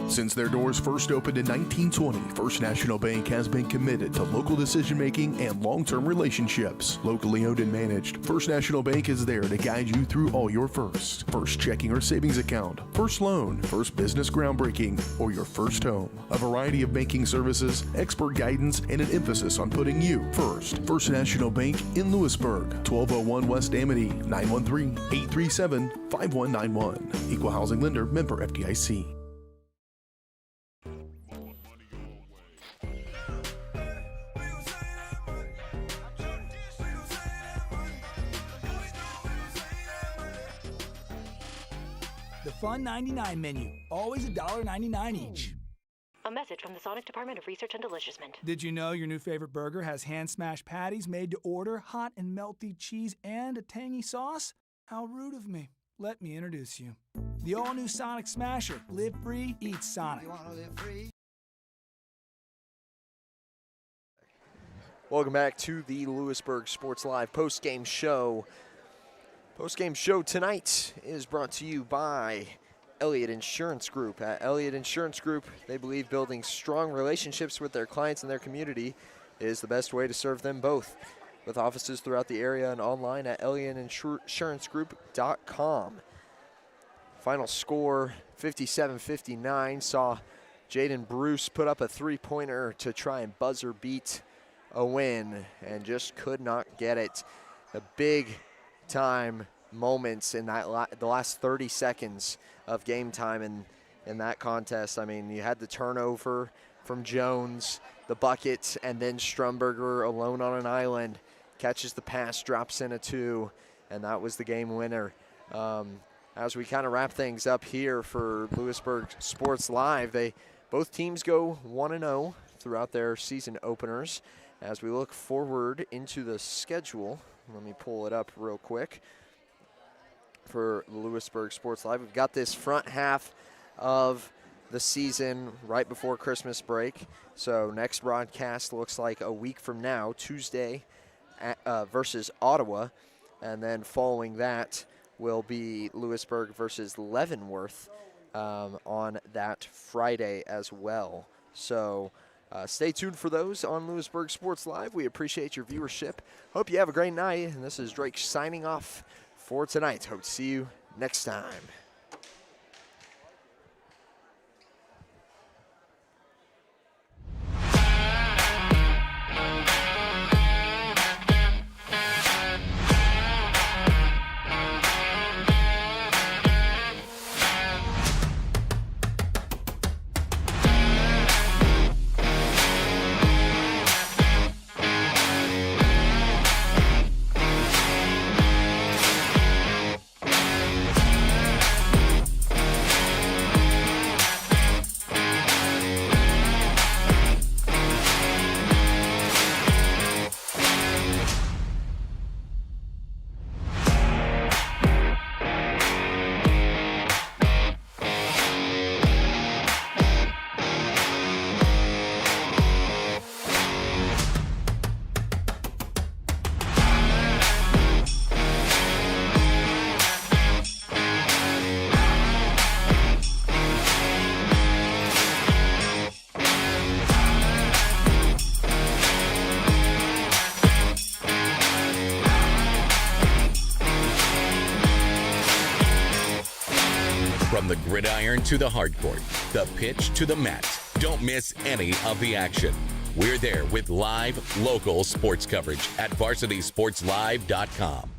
Since their doors first opened in 1920, First National Bank has been committed to local decision-making and long-term relationships. Locally owned and managed, First National Bank is there to guide you through all your firsts. First checking or savings account, first loan, first business groundbreaking, or your first home. A variety of banking services, expert guidance, and an emphasis on putting you first. First National Bank in Louisburg, 1201 West Amity, 913-837-5191. Equal housing lender, member FDIC. The Fun 99 menu, always $1.99 each. A message from the Sonic Department of Research and Deliciousment. Did you know your new favorite burger has hand-smashed patties made to order, hot and melty cheese, and a tangy sauce? How rude of me. Let me introduce you. The all-new Sonic Smasher. Live free, eat Sonic. Welcome back to the Louisburg Sports Live post-game show. Post-game show tonight is brought to you by Elliott Insurance Group. At Elliott Insurance Group, they believe building strong relationships with their clients and their community is the best way to serve them both. With offices throughout the area and online at ElliottInsuranceGroup.com. Final score, 57-59, saw Jaden Bruce put up a three-pointer to try and buzzer beat a win and just could not get it. The big time moments in that the last 30 seconds of game time in that contest. I mean, you had the turnover from Jones, the bucket, and then Strumberger alone on an island catches the pass, drops in a two, and that was the game winner. As we kind of wrap things up here for Louisburg Sports Live, both teams go 1-0 throughout their season openers. as we look forward into the schedule, let me pull it up real quick for Lewisburg Sports Live. We've got this front half of the season right before Christmas break. So next broadcast looks like a week from now, Tuesday versus Ottawa. And then following that will be Lewisburg versus Leavenworth on that Friday as well. So stay tuned for those on Lewisburg Sports Live. We appreciate your viewership. Hope you have a great night. And this is Drake signing off for tonight. Hope to see you next time. From the gridiron to the hardcourt, the pitch to the mat, don't miss any of the action. We're there with live, local sports coverage at VarsitySportsLive.com.